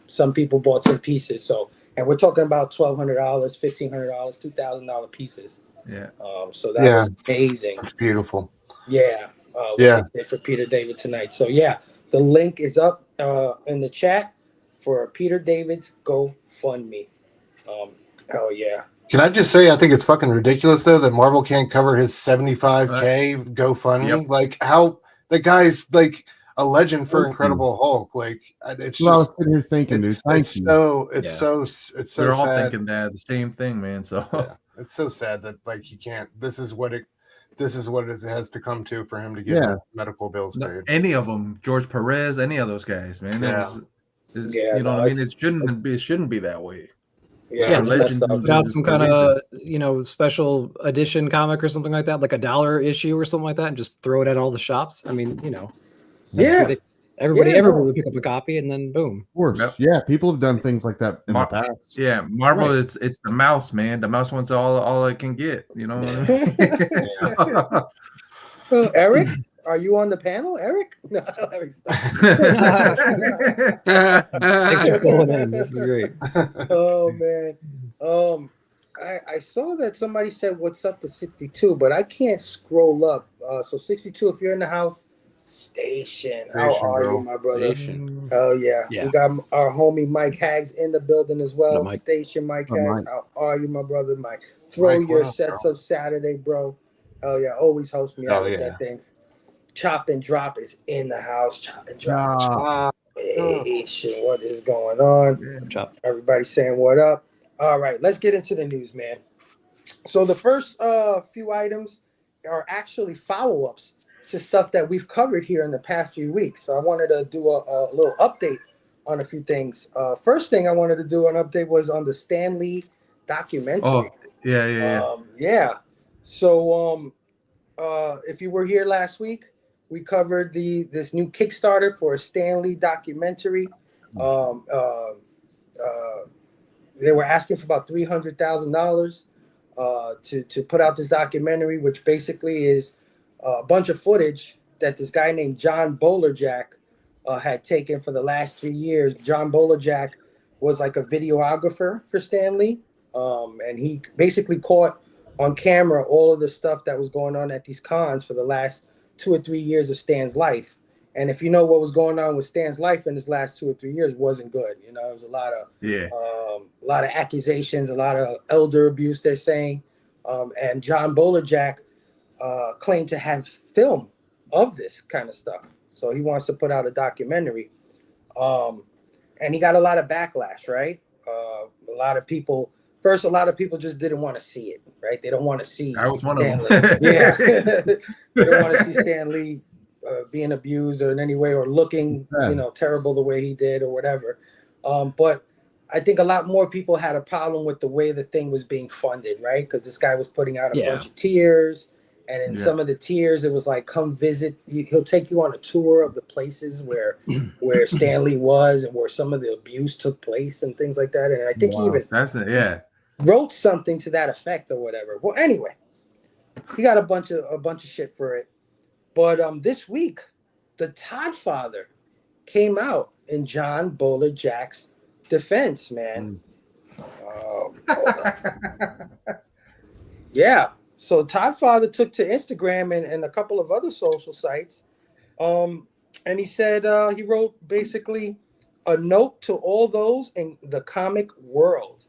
Some people bought some pieces, and we're talking about $1,200, $1,500, $2,000 pieces. Yeah. So that was amazing. That's beautiful. Yeah. What they did for Peter David tonight. So the link is up in the chat for Peter David's GoFundMe. Hell yeah. Can I just say, I think it's fucking ridiculous though that Marvel can't cover his 75K GoFundMe. Yep. Like, how the guy's like a legend for Incredible Hulk. Like, it's just. I was sitting here thinking, dude. It's so We're all sad. thinking that the same thing, man. So it's so sad that like he can't. This is what it has to come to for him to get medical bills paid. Any of them, George Perez, any of those guys, man. You know what I mean? It shouldn't be that way. Yeah, put out some kind of special edition comic or something like that, like a $1 issue or something like that, and just throw it at all the shops. I mean, ridiculous. Everybody would pick up a copy, and then boom. Of course, people have done things like that in the past. Yeah, Marvel, it's the mouse, man. The mouse wants all it can get. You know what I mean? Eric, are you on the panel, Eric? No, Eric. Thanks for calling in. This is great. Oh man, I saw that somebody said what's up to 62, but I can't scroll up. So 62, if you're in the house, Station. How are you, my brother? Oh yeah. We got our homie Mike Hags in the building as well. Mike. Station, Mike Hags. How are you, my brother? Mike, throw your sets up Saturday, bro. Oh yeah, always helps me out with that thing. Chop and Drop is in the house. Chop and Drop. Hey, shit, what is going on? Chop. Everybody saying what up. All right, let's get into the news, man. So the first few items are actually follow-ups to stuff that we've covered here in the past few weeks. So I wanted to do a little update on a few things. First thing I wanted to do an update was on the Stan Lee documentary. Oh, yeah. So if you were here last week, we covered this new Kickstarter for a Stan Lee documentary. They were asking for about $300,000 to put out this documentary, which basically is a bunch of footage that this guy named John Bolerjack had taken for the last 3 years. John Bolerjack was like a videographer for Stan Lee, and he basically caught on camera all of the stuff that was going on at these cons for the last 2 or 3 years of Stan's life. And if you know what was going on with Stan's life in his last 2 or 3 years, wasn't good. It was a lot of accusations, a lot of elder abuse, they're saying. And John Bolerjack claimed to have film of this kind of stuff. So he wants to put out a documentary. And he got a lot of backlash, right? A lot of people just didn't want to see it, right? They don't want to see Stan Lee. Yeah. They don't want to see Stan Lee being abused or in any way or looking, terrible the way he did or whatever. But I think a lot more people had a problem with the way the thing was being funded, right? Because this guy was putting out a bunch of tiers. And in some of the tiers, it was like, come visit. He'll take you on a tour of the places where Stan Lee was and where some of the abuse took place and things like that. And I think he even wrote something to that effect or whatever. Well, anyway, he got a bunch of shit for it. But this week, the Todd Father came out in John Bolerjack's defense, man. Yeah. So Todd Father took to Instagram and a couple of other social sites, and he said he wrote basically a note to all those in the comic world.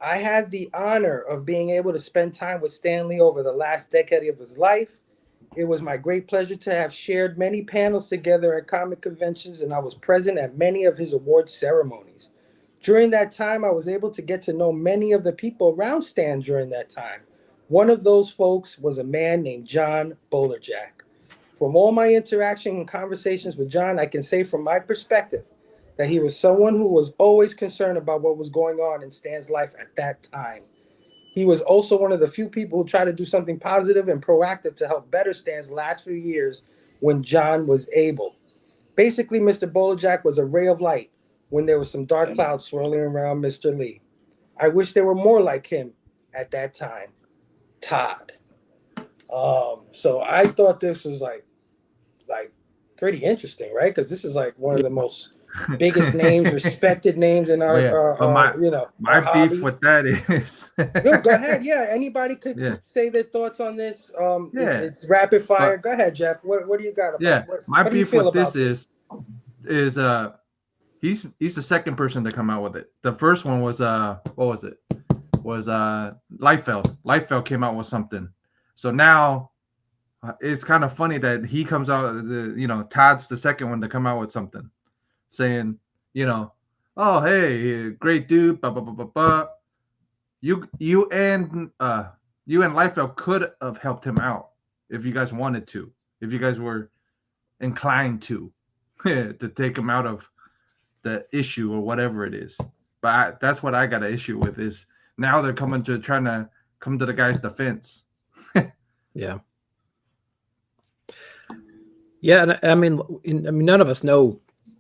I had the honor of being able to spend time with Stan Lee over the last decade of his life. It was my great pleasure to have shared many panels together at comic conventions, and I was present at many of his award ceremonies. During that time, I was able to get to know many of the people around Stan during that time. One of those folks was a man named John Bolerjack. From all my interaction and conversations with John, I can say from my perspective that he was someone who was always concerned about what was going on in Stan's life at that time. He was also one of the few people who tried to do something positive and proactive to help better Stan's last few years when John was able. Basically, Mr. Bolerjack was a ray of light when there was some dark clouds swirling around Mr. Lee. I wish there were more like him at that time. Todd. So I thought this was like pretty interesting, right? Because this is like one of the most biggest names, respected names in our, my our hobby. beef with that is. No, go ahead. Yeah, anybody could say their thoughts on this. It's rapid fire. Go ahead, Jeff. What do you got? My beef with this is he's the second person to come out with it. The first one was what was it? Was Liefeld. Liefeld came out with something. So now it's kind of funny that he comes out. Todd's the second one to come out with something, saying, oh hey, great dude. Blah blah blah blah blah. You and Liefeld could have helped him out if you guys wanted to. If you guys were inclined to take him out of the issue or whatever it is. But that's what I got an issue with is now they're trying to come to the guy's defense. Yeah. Yeah, and I mean, none of us know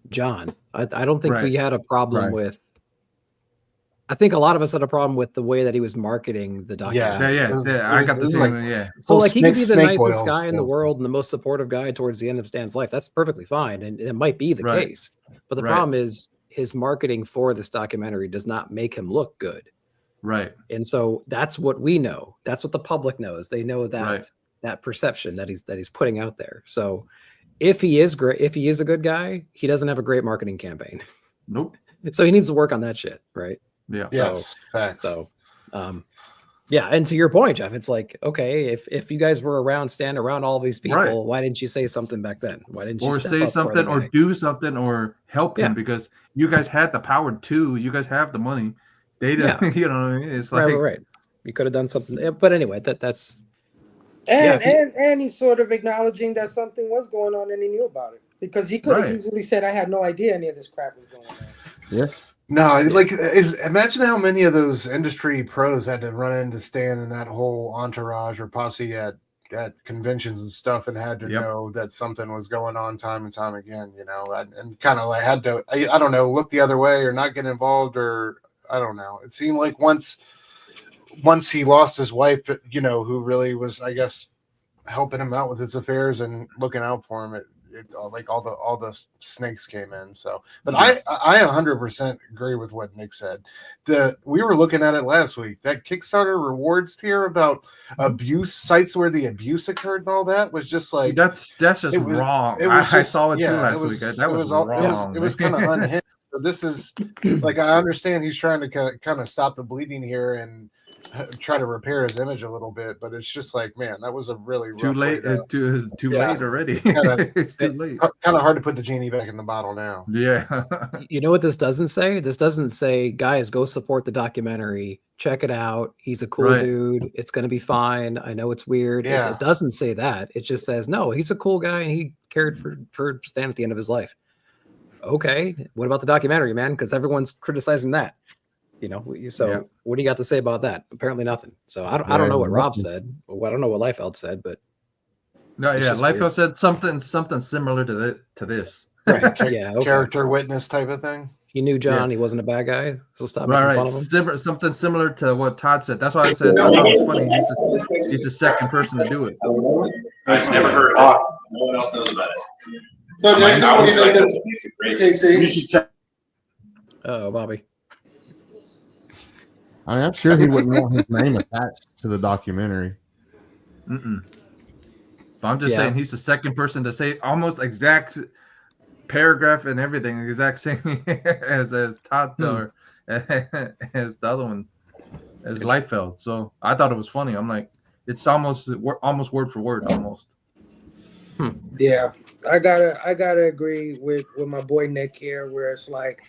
John. I don't think we had a problem with. I think a lot of us had a problem with the way that he was marketing the documentary. I got the same. So like he could be the nicest guy in the world and the most supportive guy towards the end of Stan's life. That's perfectly fine, and it might be the case. But the problem is his marketing for this documentary does not make him look good. Right. And so that's what we know. That's what the public knows. They know that that perception that he's putting out there. So if he is great, if he is a good guy, he doesn't have a great marketing campaign. Nope. So he needs to work on that shit, right? Yeah. Yes. Facts. So, yeah. And to your point, Jeff, it's like, okay, if you guys were around, stand around all these people, why didn't you say something back then? Why didn't you say something or do something or help him? Because you guys had the power too. You guys have the money. They didn't, you know what I mean? It's like right. You could have done something. But anyway, that's and he's sort of acknowledging that something was going on and he knew about it. Because he could have easily said, I had no idea any of this crap was going on. Yeah. No, imagine how many of those industry pros had to run into Stan and that whole entourage or posse at conventions and stuff and had to know that something was going on time and time again, and kind of like had to, I don't know, look the other way or not get involved or I don't know. It seemed like once he lost his wife, who really was, I guess, helping him out with his affairs and looking out for him, it like all the snakes came in. So, but I 100% agree with what Nick said. We were looking at it last week. That Kickstarter rewards tier about abuse sites where the abuse occurred and all that was just like that's just wrong. I saw it too last week. That was wrong. It was kind of unhinged. So this is like I understand he's trying to kind of stop the bleeding here and try to repair his image a little bit, but it's just like, man, that was a really too late. Too late already. It's too late. Kind of hard to put the genie back in the bottle now. Yeah. You know what this doesn't say? This doesn't say, guys, go support the documentary. Check it out. He's a cool dude. It's going to be fine. I know it's weird. It doesn't say that. It just says, no, he's a cool guy and he cared for Stan at the end of his life. Okay, what about the documentary, man? Because everyone's criticizing that. So what do you got to say about that? Apparently nothing. So I don't know what Rob said. I don't know what Liefeld said, but Liefeld said something similar to this. Right. Character witness type of thing. He knew John. He wasn't a bad guy. So stop making fun of him. Something similar to what Todd said. That's why I said I thought it was funny. He's the second person to do it. I've never heard of it. No one else knows about it. So next, how would you like to KC? Oh, Bobby. I'm sure he wouldn't want his name attached to the documentary. But I'm just saying he's the second person to say almost exact paragraph and everything, exact same as Todd or as the other one, as Liefeld. So I thought it was funny. I'm like, it's almost word for word, almost. Yeah, I gotta agree with my boy Nick here, where it's like,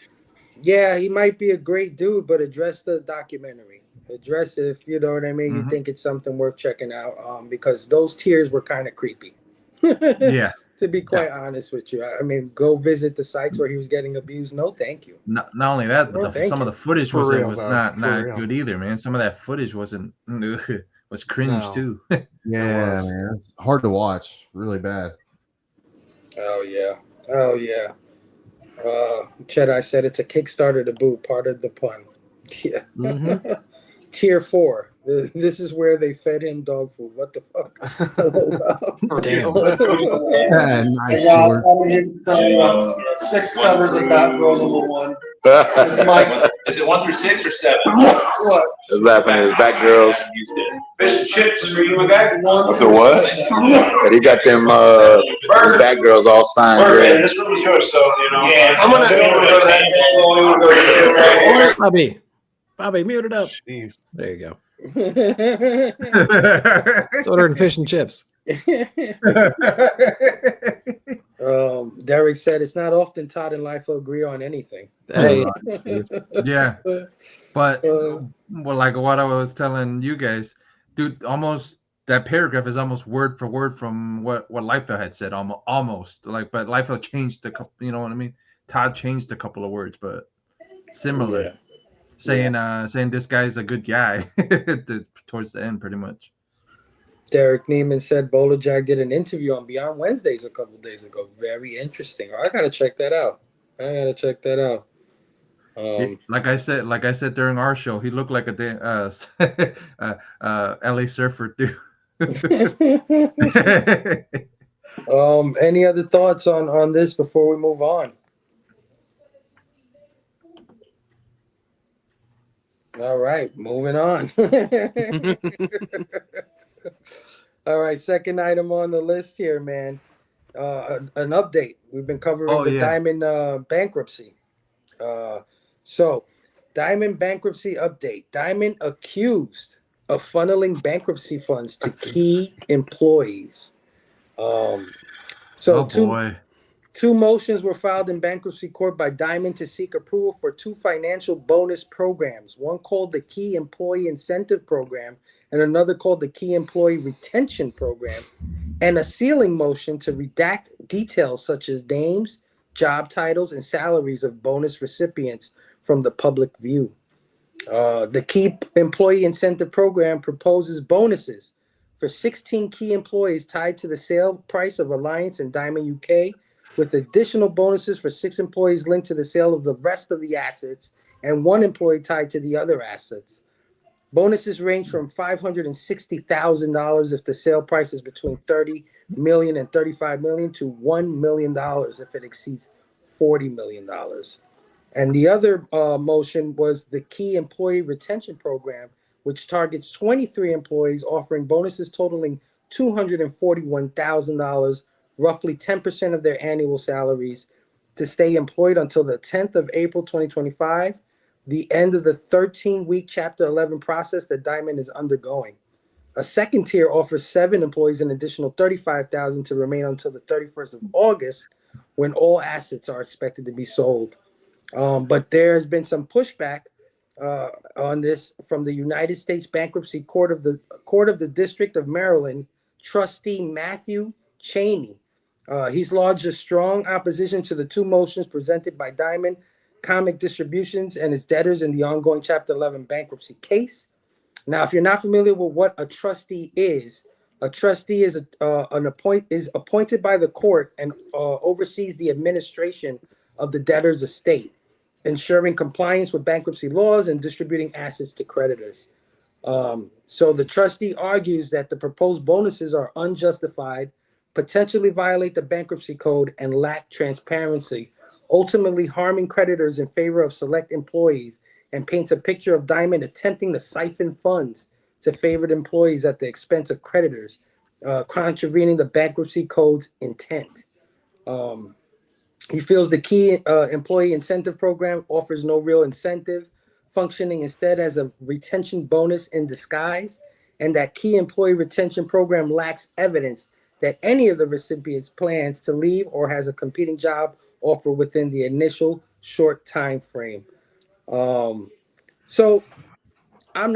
yeah, he might be a great dude, but address the documentary. Address it if you know what I mean. You think it's something worth checking out, because those tears were kind of creepy. Yeah. To be quite honest with you, I mean, go visit the sites where he was getting abused. No, thank you. Not only that, but some of the footage For was real, though. not For real. good either, man. Some of that footage wasn't was cringe No. too. Yeah, man, it's hard to watch. Really bad. Oh yeah. Chedai said it's a Kickstarter to boot. Part of the pun. Yeah. Tier 4. This is where they fed him dog food. What the fuck? Damn. Nice. I'm here to tell you about 6 covers of Batgirl #1. Is it 1 through 6 or 7? What? The laughing at his Batgirls. Fish and chips for you, my guy. With the what? And he got them Batgirls all signed. Hey, this room is yours, so you know. Yeah, I'm gonna go Bobby, mute it up. Jeez. There you go. It's ordering fish and chips. Derek said it's not often Todd and Liefeld agree on anything. Hey. Yeah, but well, like what I was telling you guys, dude, almost that paragraph is almost word for word from what Liefeld had said, almost like, but Liefeld changed a couple. You know what I mean? Todd changed a couple of words, but similar. Yeah. Saying this guy's a good guy towards the end, pretty much. Derek Neiman said Bowler Jack did an interview on Beyond Wednesdays a couple days ago. Very interesting. I gotta check that out. Like I said during our show, he looked like a LA Surfer dude. Any other thoughts on this before we move on? All right, moving on. All right, second item on the list here, man. An update. We've been covering Diamond bankruptcy. So, Diamond bankruptcy update. Diamond accused of funneling bankruptcy funds to key employees. Two motions were filed in bankruptcy court by Diamond to seek approval for 2 financial bonus programs, one called the Key Employee Incentive Program and another called the Key Employee Retention Program, and a sealing motion to redact details such as names, job titles, and salaries of bonus recipients from the public view. The Key Employee Incentive Program proposes bonuses for 16 key employees tied to the sale price of Alliance and Diamond UK, with additional bonuses for 6 employees linked to the sale of the rest of the assets and 1 employee tied to the other assets. Bonuses range from $560,000 if the sale price is between $30 million and $35 million to $1 million if it exceeds $40 million. And the other motion was the Key Employee Retention Program, which targets 23 employees, offering bonuses totaling $241,000, roughly 10% of their annual salaries, to stay employed until the 10th of April 2025, the end of the 13-week Chapter 11 process that Diamond is undergoing. A second tier offers 7 employees an additional $35,000 to remain until the 31st of August, when all assets are expected to be sold. But there has been some pushback on this from the United States Bankruptcy Court of the District of Maryland, Trustee Matthew Cheney. He's lodged a strong opposition to the 2 motions presented by Diamond Comic Distributions and its debtors in the ongoing Chapter 11 bankruptcy case. Now, if you're not familiar with what a trustee is appointed by the court and oversees the administration of the debtor's estate, ensuring compliance with bankruptcy laws and distributing assets to creditors. So the trustee argues that the proposed bonuses are unjustified, potentially violate the bankruptcy code, and lack transparency, ultimately harming creditors in favor of select employees, and paints a picture of Diamond attempting to siphon funds to favored employees at the expense of creditors, contravening the bankruptcy code's intent. He feels the key employee incentive program offers no real incentive, functioning instead as a retention bonus in disguise, and that key employee retention program lacks evidence that any of the recipients plans to leave or has a competing job offer within the initial short time frame. So I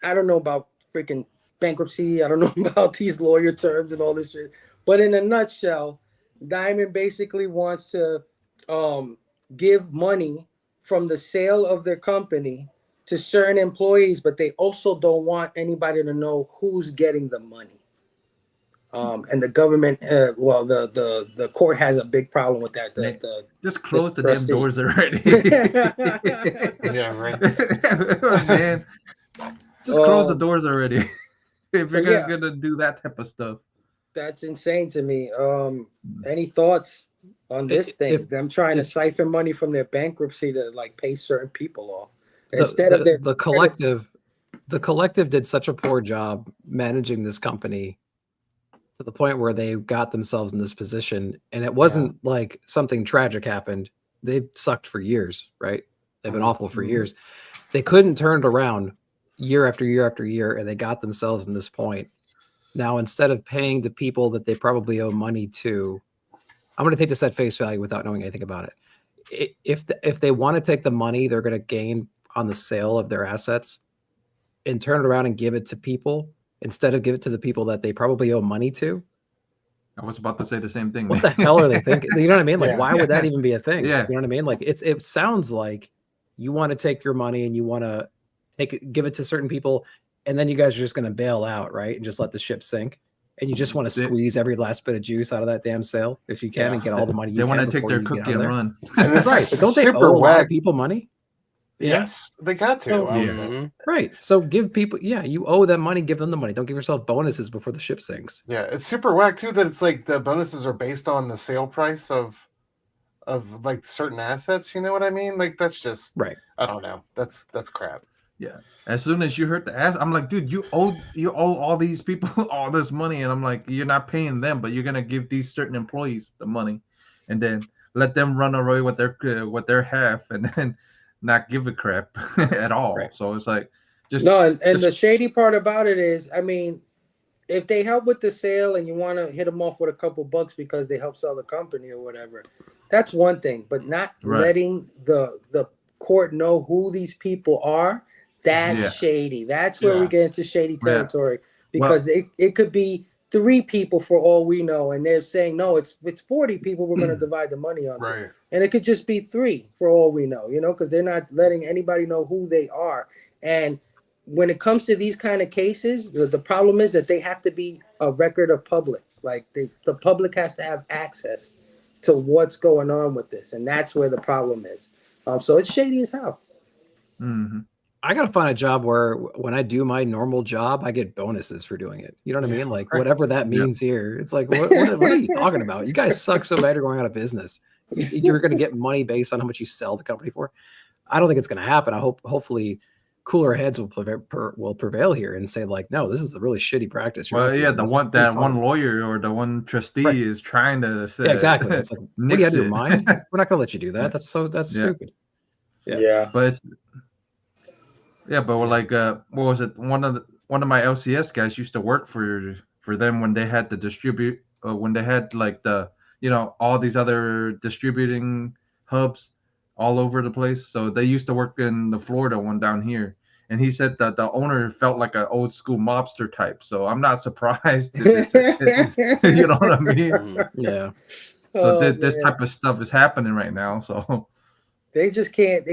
don't know about freaking bankruptcy. I don't know about these lawyer terms and all this shit. But in a nutshell, Diamond basically wants to give money from the sale of their company to certain employees, but they also don't want anybody to know who's getting the money. And the government, the court has a big problem with that. Just close the damn doors already. Yeah, right. Man, just close the doors already. If you're gonna do that type of stuff. That's insane to me. Any thoughts on this thing? Them trying to siphon money from their bankruptcy to like pay certain people off instead of the collective. The collective did such a poor job managing this company to the point where they got themselves in this position, and it wasn't like something tragic happened. They sucked for years, right? They've been awful for years. They couldn't turn it around year after year after year, and they got themselves in this point. Now, instead of paying the people that they probably owe money to, I'm going to take this at face value without knowing anything about it. If they want to take the money they're going to gain on the sale of their assets and turn it around and give it to people instead of give it to the people that they probably owe money to. I was about to say the same thing. What the hell are they thinking? You know what I mean? Like, why would that even be a thing? Yeah. You know what I mean? Like, it sounds like you want to take your money and you want to give it to certain people, and then you guys are just going to bail out, right? And just let the ship sink. And you just want to squeeze every last bit of juice out of that damn sale if you can and get all the money you can. They want to take their cookie and run. And right. But don't they owe a lot of people money? Yes, they got to. Right. So give people, you owe them money, give them the money. Don't give yourself bonuses before the ship sinks. Yeah, it's super whack too that it's like the bonuses are based on the sale price of like certain assets. You know what I mean? Like that's just right. I don't know. That's crap. Yeah. As soon as you heard the ass, I'm like, dude, you owe all these people all this money, and I'm like, you're not paying them, but you're gonna give these certain employees the money, and then let them run away with their half, and then not give a crap at all. Right. So it's like just the shady part about it is, I mean, if they help with the sale and you want to hit them off with a couple bucks because they help sell the company or whatever, that's one thing. But not letting the court know who these people are, that's shady. That's where we get into shady territory because it could be 3 people for all we know, and they're saying no, it's 40 people we're going to divide the money on. Right. And it could just be 3 for all we know, because they're not letting anybody know who they are. And when it comes to these kind of cases, the problem is that they have to be a record of public. Like the public has to have access to what's going on with this, and that's where the problem is. So it's shady as hell. Mm-hmm. I got to find a job where when I do my normal job, I get bonuses for doing it. You know what I mean? Like whatever that means here. It's like, what are you talking about? You guys suck so bad you're going out of business. You're going to get money based on how much you sell the company for. I don't think it's going to happen. I hopefully cooler heads will prevail here and say like, no, this is a really shitty practice. Well, one lawyer or the one trustee is trying to say, exactly. It's like, what do you have in your mind? We're not going to let you do that. That's stupid. Yeah. But it's but we're like, what was it? One of my LCS guys used to work for them when they had to distribute, when they had like the, all these other distributing hubs all over the place. So they used to work in the Florida one down here. And he said that the owner felt like an old school mobster type. So I'm not surprised. You know what I mean? Yeah. So this type of stuff is happening right now. So they just can't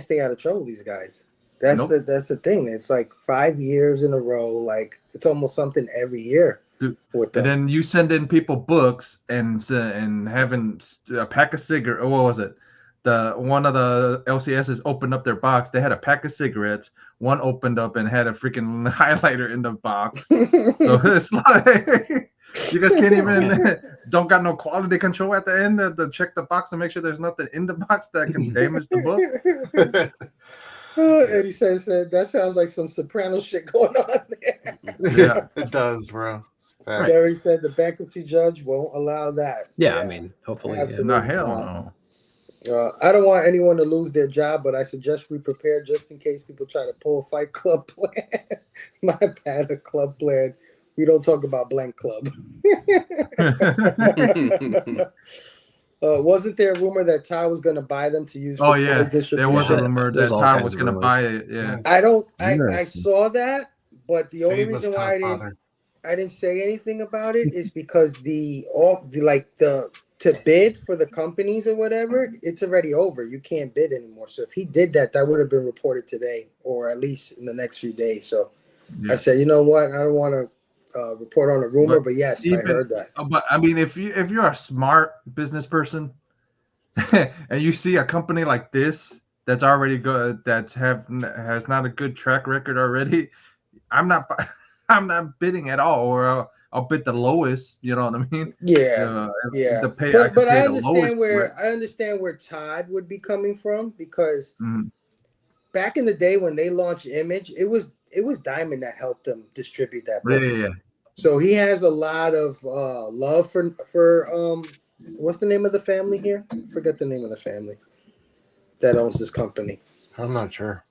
stay out of trouble, these guys. That's the thing. It's like 5 years in a row. Like it's almost something every year. Dude, and then you send in people books and having a pack of cigarettes. What was it? One of the LCSs opened up their box. They had a pack of cigarettes. One opened up and had a freaking highlighter in the box. So it's like you guys can't even don't got no quality control at the end to check the box and make sure there's nothing in the box that can damage the book. Eddie says that sounds like some Soprano shit going on there. Yeah, it does, bro. Gary said the bankruptcy judge won't allow that. Yeah, I mean, hopefully. No, hell no. I don't want anyone to lose their job, but I suggest we prepare just in case people try to pull a Fight Club plan. My bad, a club plan. We don't talk about blank club. Wasn't there a rumor that Ty was going to buy them to use for toy distribution? There was a rumor There's that all Ty kinds was of going to rumors. buy it. Yeah. I saw that, but the only Famous reason why Godfather. I didn't say anything about it is because the to bid for the companies or whatever, it's already over. You can't bid anymore. So if he did that, that would have been reported today, or at least in the next few days. So I said, you know what? I don't want to report on a rumor, but yes, I heard that. But I mean, if you're a smart business person and you see a company like this that's already good, has not a good track record already, I'm not bidding at all, or I'll bid the lowest. You know what I mean? Yeah. But I understand where Todd would be coming from, because back in the day when they launched Image, it was Diamond that helped them distribute that book. Yeah. So he has a lot of love for what's the name of the family here? I forget the name of the family that owns this company. I'm not sure.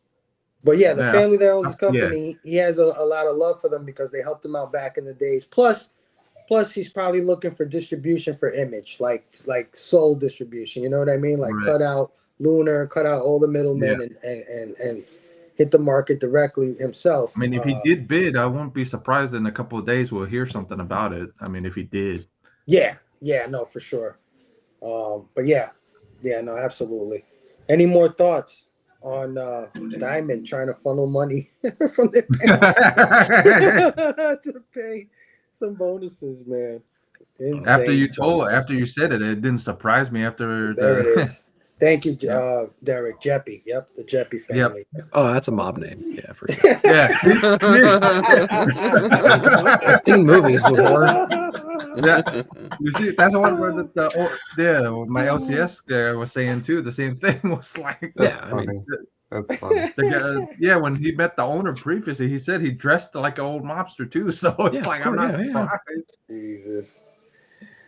But yeah, the family that owns this company, he has a lot of love for them because they helped him out back in the days. Plus he's probably looking for distribution for Image, like sole distribution. You know what I mean? Like cut out Lunar, cut out all the middlemen, and hit the market directly himself. I mean, if he did bid, I won't be surprised in a couple of days we'll hear something about it. I mean, if he did. Yeah, no, for sure. But yeah, no, absolutely. Any more thoughts on Diamond trying to funnel money from their to pay some bonuses, man? Insane after you said it, it didn't surprise me. There it is. Thank you, Derek. Jeppy. Yep, the Jeppy family. Yep. Oh, that's a mob name. Yeah, for sure. I've seen movies before. Yeah, you see, that's one where my LCS guy was saying too. The same thing was like, that's funny. That's funny. When he met the owner previously, he said he dressed like an old mobster too. So it's I'm not surprised. Jesus.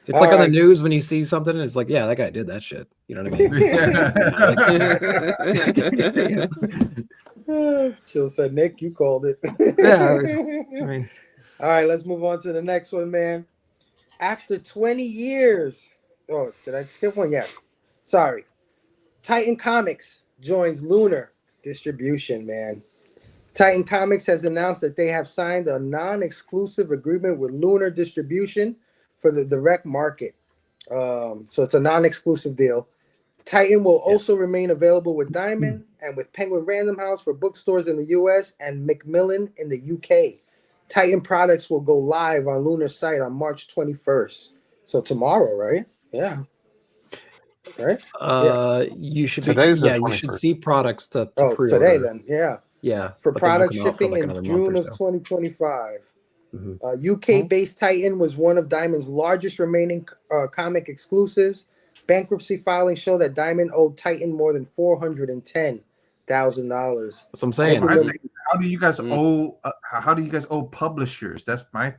It's like on the news when you see something, and it's like, yeah, that guy did that shit. You know what I mean? Chill said, Nick, you called it. I mean, all right, let's move on to the next one, man. After 20 years, did I skip one? Yeah, sorry. Titan Comics joins Lunar distribution, man. Titan Comics has announced that they have signed a non-exclusive agreement with Lunar Distribution for the direct market. So it's a non-exclusive deal. Titan will also remain available with Diamond and with Penguin Random House for bookstores in the US and Macmillan in the UK. Titan products will go live on Lunar's site on March 21st. So tomorrow, right? Yeah. Right? You should you should see products to pre-order. Today then. Yeah. Yeah. For product shipping in June of 2025. UK-based Titan was one of Diamond's largest remaining comic exclusives. Bankruptcy filings show that Diamond owed Titan more than $410,000. That's what I'm saying. How do you guys owe? How do you guys owe publishers? That's my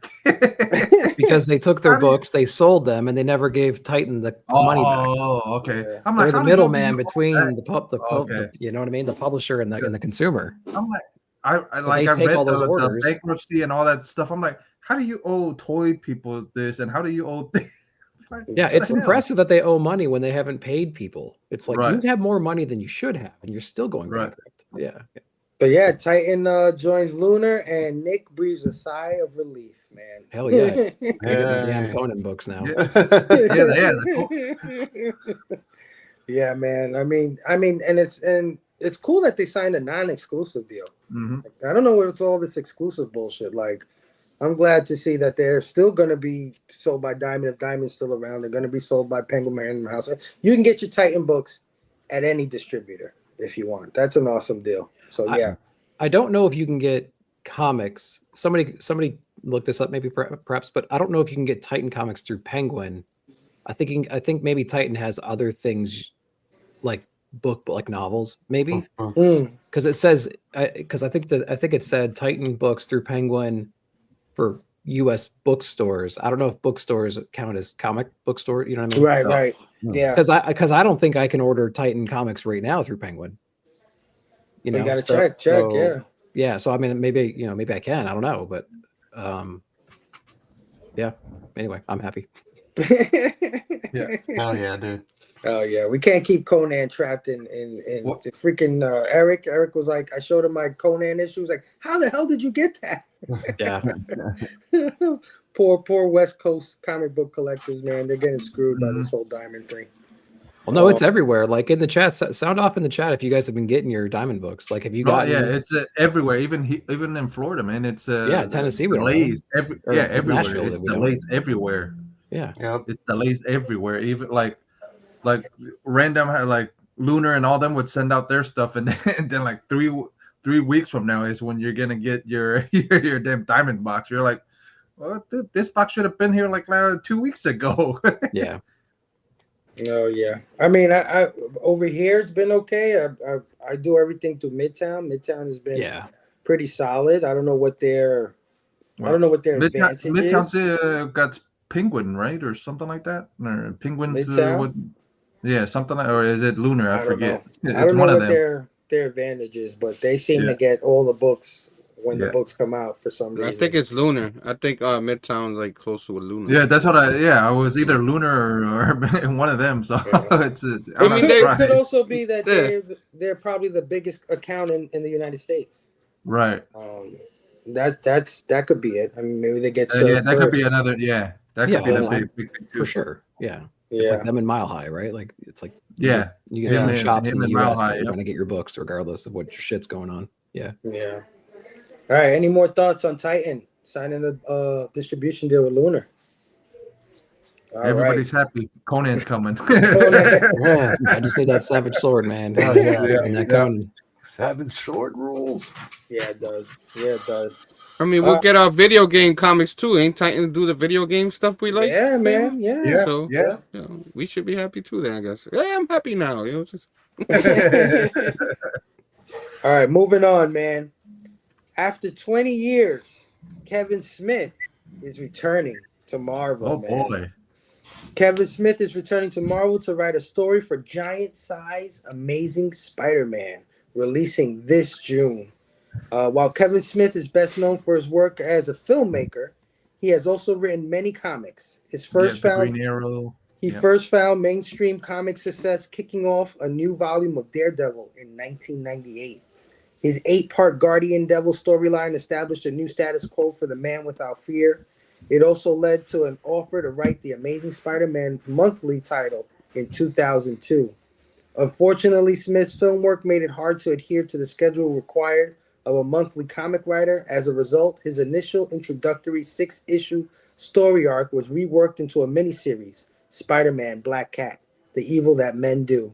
because they took their books, they sold them, and they never gave Titan the money back. Oh, okay. I'm They're the middleman between the you know what I mean, the publisher and the consumer. I'm like, I read all those the bankruptcy and all that stuff. I'm like, how do you owe toy people this, and how do you owe? Yeah, it's impressive that they owe money when they haven't paid people. It's like you have more money than you should have, and you're still going bankrupt. Yeah. But yeah, Titan joins Lunar, and Nick breathes a sigh of relief, man. Hell yeah. Damn Conan books now. Yeah, man. I mean, and it's cool that they signed a non-exclusive deal. Like, I don't know what's all this exclusive bullshit. Like, I'm glad to see that they're still going to be sold by Diamond. If Diamond's still around, they're going to be sold by Penguin Random House. You can get your Titan books at any distributor if you want. That's an awesome deal. So yeah, I don't know if you can get comics. Somebody look this up, maybe perhaps, but I don't know if you can get Titan comics through Penguin. I think maybe Titan has other things like like novels, maybe because it says I think it said Titan books through Penguin for U.S. bookstores. I don't know if bookstores count as comic bookstore. You know what I mean? Right, right. Yeah. Because I don't think I can order Titan comics right now through Penguin. You know, you got to check. Yeah. Yeah. So I mean, maybe I can. I don't know, but yeah. Anyway, I'm happy. Yeah. Hell yeah, dude. Oh yeah, we can't keep Conan trapped in the freaking Eric. Eric was like, I showed him my Conan issue. He was like, how the hell did you get that? Yeah. poor West Coast comic book collectors, man. They're getting screwed by this whole diamond thing. Well, no, it's everywhere. Like in the chat, sound off in the chat if you guys have been getting your diamond books. Like, have you got? Yeah, it's everywhere. Even in Florida, man. It's Tennessee. We delays. Everywhere. It's delays everywhere. Yeah, it's delays everywhere. Even like random like Lunar and all them would send out their stuff, and then like three weeks from now is when you're gonna get your damn diamond box. You're like, well, dude, this box should have been here like 2 weeks ago. Yeah. Oh yeah, I mean, I over here it's been okay. I do everything through Midtown. Midtown has been pretty solid. I don't know what their advantage is. Midtown's got Penguin, right, or something like that, or Penguins. Something like, or is it Lunar? I forget. I don't know what their advantage is, but they seem to get all the books when the books come out for some reason. I think it's Lunar. I think Midtown's like close to a Lunar. Yeah, that's what I was either Lunar or one of them. So it could also be that they're probably the biggest account in the United States. Right. That could be it. I mean, maybe they get that could be another. Yeah, that could be the big thing too. For sure. Yeah. It's like them in Mile High, right? Like it's like you get some shops in the US that you're gonna get your books regardless of what shit's going on. Yeah. Yeah. All right. Any more thoughts on Titan signing a distribution deal with Lunar? Everybody's happy. Conan's coming. I just need that Savage Sword, man. And that Conan. Savage Sword rules. Yeah, it does. Yeah, it does. I mean, we'll get our video game comics too. Ain't Titan do the video game stuff we like? Yeah, man. Yeah. So we should be happy too. Then I guess. Yeah, I'm happy now. Just. All right, moving on, man. After 20 years, Kevin Smith is returning to Marvel. Oh boy. Kevin Smith is returning to Marvel to write a story for Giant Size Amazing Spider-Man, releasing this June. While Kevin Smith is best known for his work as a filmmaker, he has also written many comics. His first Green Arrow. He first found mainstream comic success kicking off a new volume of Daredevil in 1998. His 8-part Guardian Devil storyline established a new status quo for the Man Without Fear. It also led to an offer to write the Amazing Spider-Man monthly title in 2002. Unfortunately, Smith's film work made it hard to adhere to the schedule required of a monthly comic writer. As a result, his initial introductory 6-issue story arc was reworked into a miniseries, Spider-Man Black Cat, The Evil That Men Do.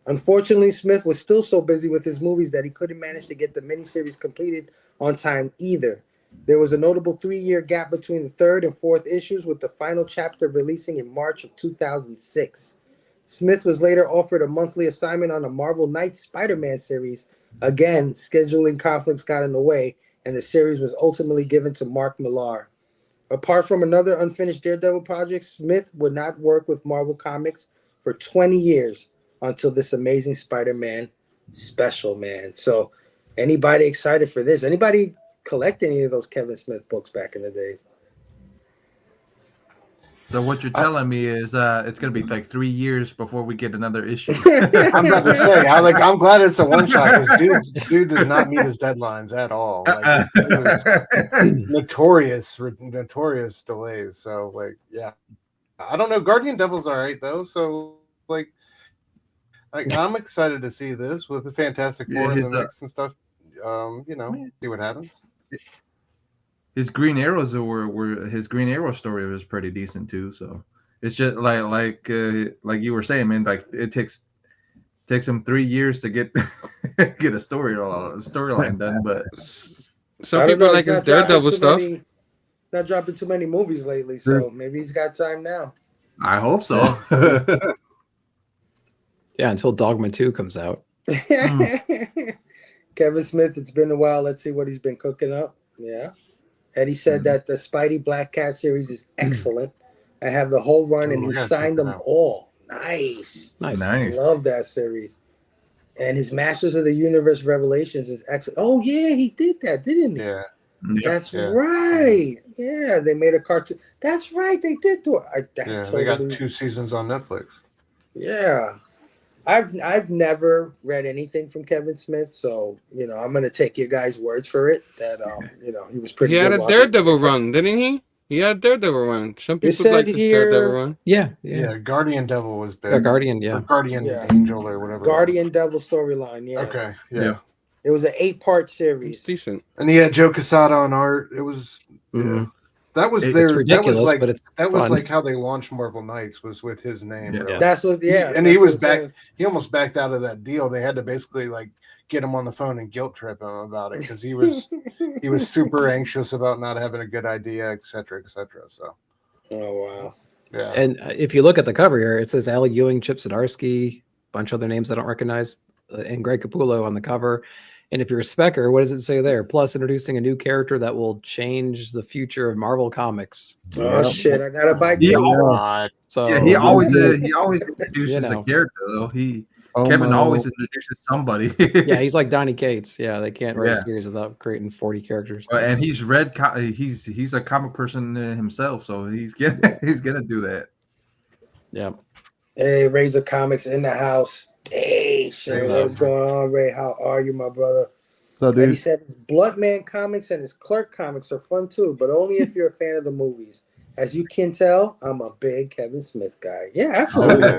Unfortunately, Smith was still so busy with his movies that he couldn't manage to get the miniseries completed on time either. There was a notable 3-year gap between the 3rd and 4th issues, with the final chapter releasing in March of 2006. Smith was later offered a monthly assignment on a Marvel Knights Spider-Man series. Again, scheduling conflicts got in the way, and the series was ultimately given to Mark Millar. Apart from another unfinished Daredevil project, Smith would not work with Marvel Comics for 20 years until this Amazing Spider-Man special, man. So anybody excited for this? Anybody collect any of those Kevin Smith books back in the days? So what you're telling me is it's gonna be like 3 years before we get another issue. I'm about to say, I'm glad it's a one shot because dude does not meet his deadlines at all. Like, notorious delays. So like, yeah, I don't know. Guardian Devil's all right though. So like I'm excited to see this with the Fantastic Four in the mix and stuff. See what happens. His Green Arrows were his Green Arrow story was pretty decent too. So it's just like you were saying, man. Like it takes him 3 years to get get a storyline done. But some people like his Daredevil stuff. Not dropping too many movies lately, so maybe he's got time now. I hope so. Yeah, until Dogma 2 comes out. Kevin Smith, it's been a while. Let's see what he's been cooking up. Yeah. Eddie said that the Spidey Black Cat series is excellent. I have the whole run, and he signed them all. Nice. Love that series. And his Masters of the Universe Revelations is excellent. Oh yeah, he did that, didn't he? Yeah. That's right. Yeah, they made a cartoon. That's right. They did do it. They got 2 seasons on Netflix. Yeah. I've never read anything from Kevin Smith, so I'm gonna take your guys' words for it that he was pretty. He had good a Daredevil run, didn't he? He had a Daredevil run. Some people like this Daredevil run. Yeah. Guardian Devil was big. Guardian, or Guardian Angel or whatever. Guardian Devil storyline. Yeah. Okay. Yeah. It was an 8-part series. It's decent. And he had Joe Quesada on art. It was. Yeah. That was that was like was like how they launched Marvel Knights was with his name. Yeah. Really. That's what. Yeah. And he was back. He almost backed out of that deal. They had to basically get him on the phone and guilt trip him about it because he was super anxious about not having a good idea, et cetera, et cetera. So. Oh wow. Yeah. And if you look at the cover here, it says Alec Ewing, Chip Zdarsky, a bunch of other names I don't recognize, and Greg Capullo on the cover. And if you're a specker, what does it say there? Plus, introducing a new character that will change the future of Marvel Comics. Oh shit! I gotta buy. So he always introduces a character though. Kevin always introduces somebody. Yeah, he's like Donny Cates. Yeah, they can't write a series without creating 40 characters. And he's he's a comic person himself, so he's gonna do that. Yeah. Hey, Razor Comics in the house. Hey, sure. What's going on, Ray? How are you, my brother? So, dude, and he said his Bloodman comics and his Clerk comics are fun too, but only if you're a fan of the movies. As you can tell, I'm a big Kevin Smith guy. Yeah, absolutely.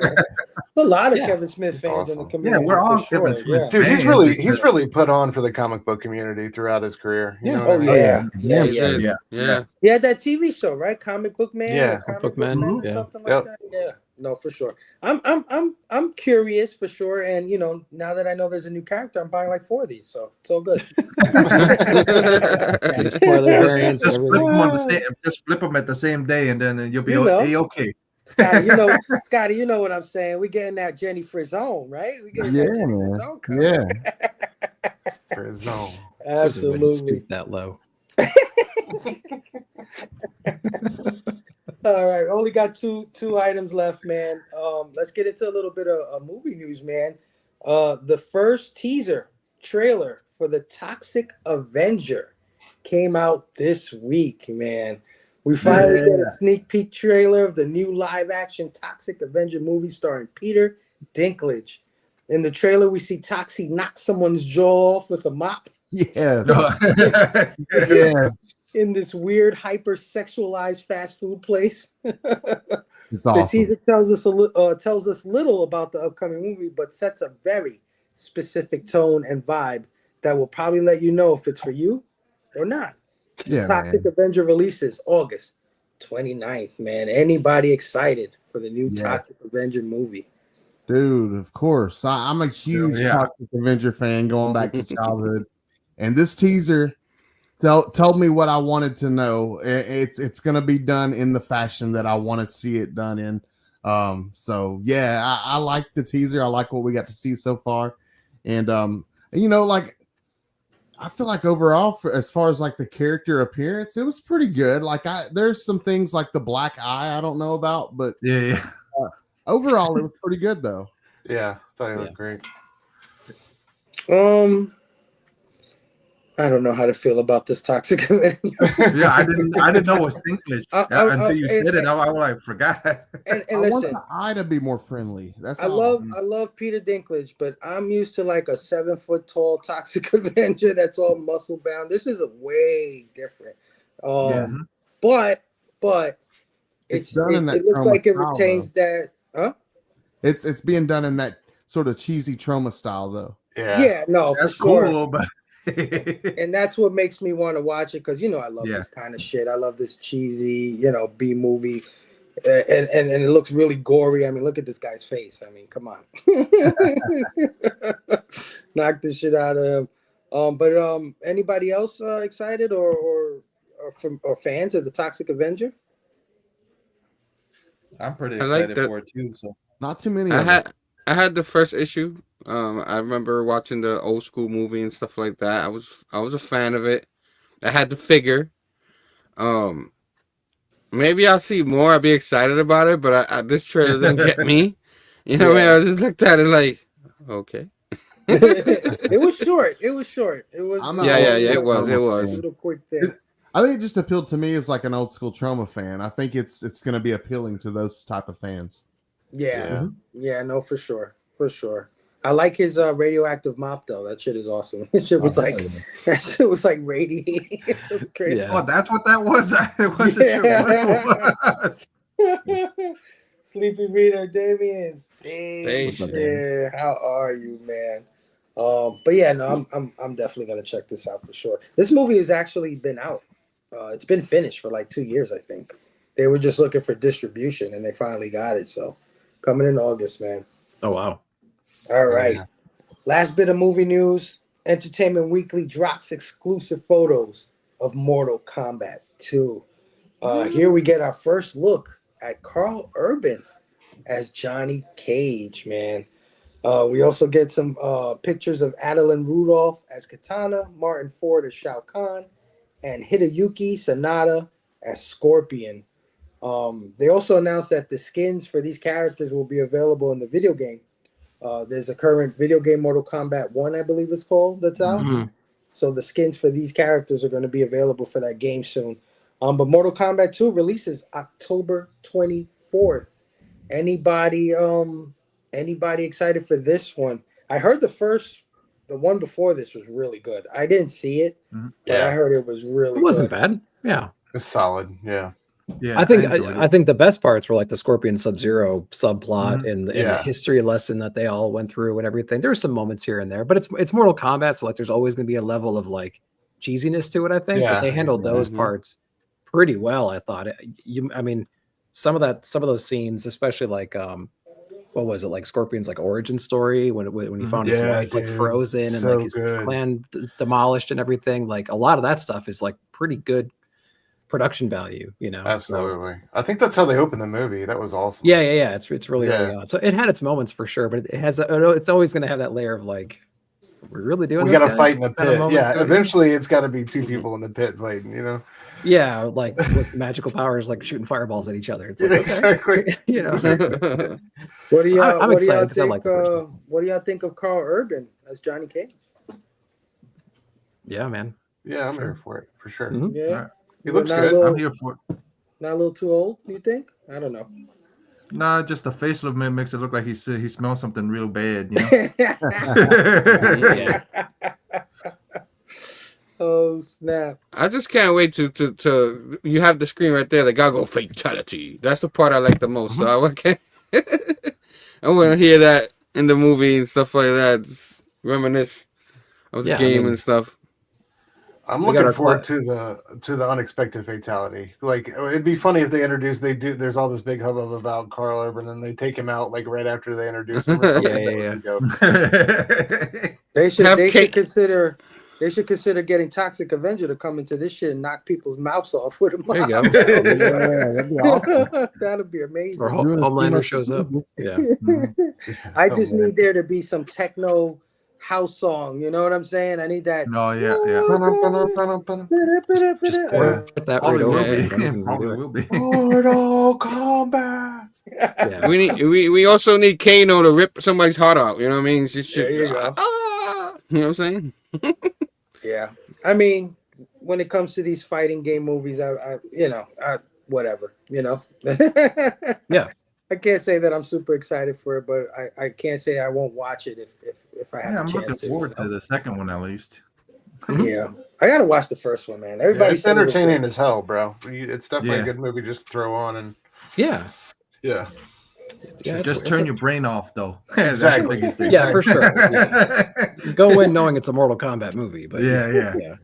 A lot of Kevin Smith fans in the community. Yeah, we're all Kevin Smith. Dude, he's really put on for the comic book community throughout his career. You know what I mean? Yeah. He had that TV show, right? Comic Book Man. Yeah, Comic Book Man, or something like that. Yeah. No, for sure. I'm curious for sure, and now that I know there's a new character, I'm buying like 4 of these, so it's all good. Spoiler variants. Just flip them at the same day, and then you'll be okay. Scotty, Scotty, you know what I'm saying. We getting that Jenny Frizzone, right? We getting that Jenny Frizzone coming. Frizzone. Absolutely. That low. All right, only got two items left, man. Let's get into a little bit of movie news, man. The first teaser trailer for the Toxic Avenger came out this week, man. We finally get a sneak peek trailer of the new live-action Toxic Avenger movie starring Peter Dinklage. In the trailer, we see Toxie knock someone's jaw off with a mop. Yeah. In this weird, hyper-sexualized fast food place. It's awesome. The teaser tells us little about the upcoming movie, but sets a very specific tone and vibe that will probably let you know if it's for you or not. Yeah, Toxic Avenger releases August 29th, man. Anybody excited for the new Toxic Avenger movie? Dude, of course. I'm a huge Toxic Avenger fan going back to childhood. And this teaser told me what I wanted to know. It's going to be done in the fashion that I want to see it done in. So, yeah, I like the teaser. I like what we got to see so far. And, I feel like overall, as far as like the character appearance, it was pretty good. Like there's some things like the black eye I don't know about, but overall it was pretty good though. Yeah, I thought it looked great. I don't know how to feel about this Toxic Avenger. I didn't know it was Dinklage until you said it. I was like, forgot. And I listen, want the eye to be more friendly. I love Peter Dinklage, but I'm used to like a 7-foot tall Toxic Avenger that's all muscle bound. This is a way different. But it's done in that it looks like it retains that. It's being done in that sort of cheesy trauma style though. Yeah, no, that's for sure. Cool, but and that's what makes me want to watch it because I love this kind of shit. I love this cheesy, B movie, and it looks really gory. I mean, look at this guy's face. I mean, come on, knock this shit out of him. But anybody else excited or fans of the Toxic Avenger? I'm pretty excited for it too. So not too many. I had the first issue. I remember watching the old school movie and stuff like that. I was a fan of it. I had the figure. Maybe I'll see more. I'll be excited about it, but this trailer didn't get me. You know what I mean? I just looked at it like, okay. It was short. It was. It was. A little quick thing. I think it just appealed to me as like an old school Trauma fan. I think it's going to be appealing to those type of fans. Yeah. No, for sure. I like his radioactive mop though. That shit is awesome. That shit was like radiating. It's crazy. Yeah. Oh, that's what that was. It wasn't sure what it was. Sleepy Reader, Damien. Yeah, how are you, man? But yeah, no, I'm definitely gonna check this out for sure. This movie has actually been out. It's been finished for like 2 years, I think. They were just looking for distribution, and they finally got it. So, coming in August, man. Oh wow! All right. Last bit of movie news. Entertainment Weekly drops exclusive photos of Mortal Kombat 2. Here we get our first look at Carl Urban as Johnny Cage, man. We also get some pictures of Adeline Rudolph as Katana, Martin Ford as Shao Kahn, and Hideyuki Sanada as Scorpion. They also announced that the skins for these characters will be available in the video game. There's a current video game, Mortal Kombat 1, I believe it's called, that's out. Mm-hmm. So the skins for these characters are going to be available for that game soon. But Mortal Kombat 2 releases October 24th. Anybody excited for this one? I heard the one before this was really good. I didn't see it, but I heard it was really good. It wasn't bad. Yeah. It's solid. Yeah. Yeah, I think the best parts were like the Scorpion Sub-Zero subplot and the history lesson that they all went through and everything. There were some moments here and there, but it's Mortal Kombat, so like there's always going to be a level of like cheesiness to it, I think. But they handled those parts pretty well, I thought. I mean, some of those scenes, especially like what was it, like Scorpion's like origin story when he found his wife like frozen and like his clan demolished and everything. Like a lot of that stuff is like pretty good production value, you know. Absolutely. I think that's how they opened the movie. That was awesome. Yeah. It's really early on. So it had its moments for sure, but it's always going to have that layer of like, we're really doing. We got to fight in the pit. Yeah, eventually it's got to be two people in the pit fighting, you know. Yeah, like with magical powers, like shooting fireballs at each other. It's like, exactly. Okay. You know. What do y'all think of Carl Urban as Johnny Cage? Yeah, man. Yeah, I'm here for it for sure. Mm-hmm. Yeah. He looks good. I'm here for it. Not a little too old, you think? I don't know. Nah, just the facial makes it look like he smells something real bad, you know? Oh snap! I just can't wait to you have the screen right there. They gotta go fatality. That's the part I like the most. So I want to hear that in the movie and stuff like that. Just reminisce of the game and stuff. I'm looking forward to the unexpected fatality. Like it'd be funny if they there's all this big hubbub about Carl Urban and they take him out like right after they introduce him. They should consider getting Toxic Avenger to come into this shit and knock people's mouths off with him. There you go. That'd be awesome. That'd be amazing. Or Homelander shows up. Yeah. I just need there to be some techno house song, you know what I'm saying? I need that. No, yeah. Just put that right over. Will be. Mortal Kombat. Yeah. We also need Kano to rip somebody's heart out. You know what I mean? It's just you go. You know what I'm saying? Yeah. I mean, when it comes to these fighting game movies, I whatever, you know. Yeah. I can't say that I'm super excited for it, but I can't say I won't watch it if I have a chance to. I'm looking forward to the second one at least. Yeah, I gotta watch the first one, man. It's entertaining as hell, bro. It's definitely a good movie just to throw on and yeah. Just turn your brain off, though. Exactly. Yeah, for sure. Yeah. Go in knowing it's a Mortal Kombat movie, but yeah.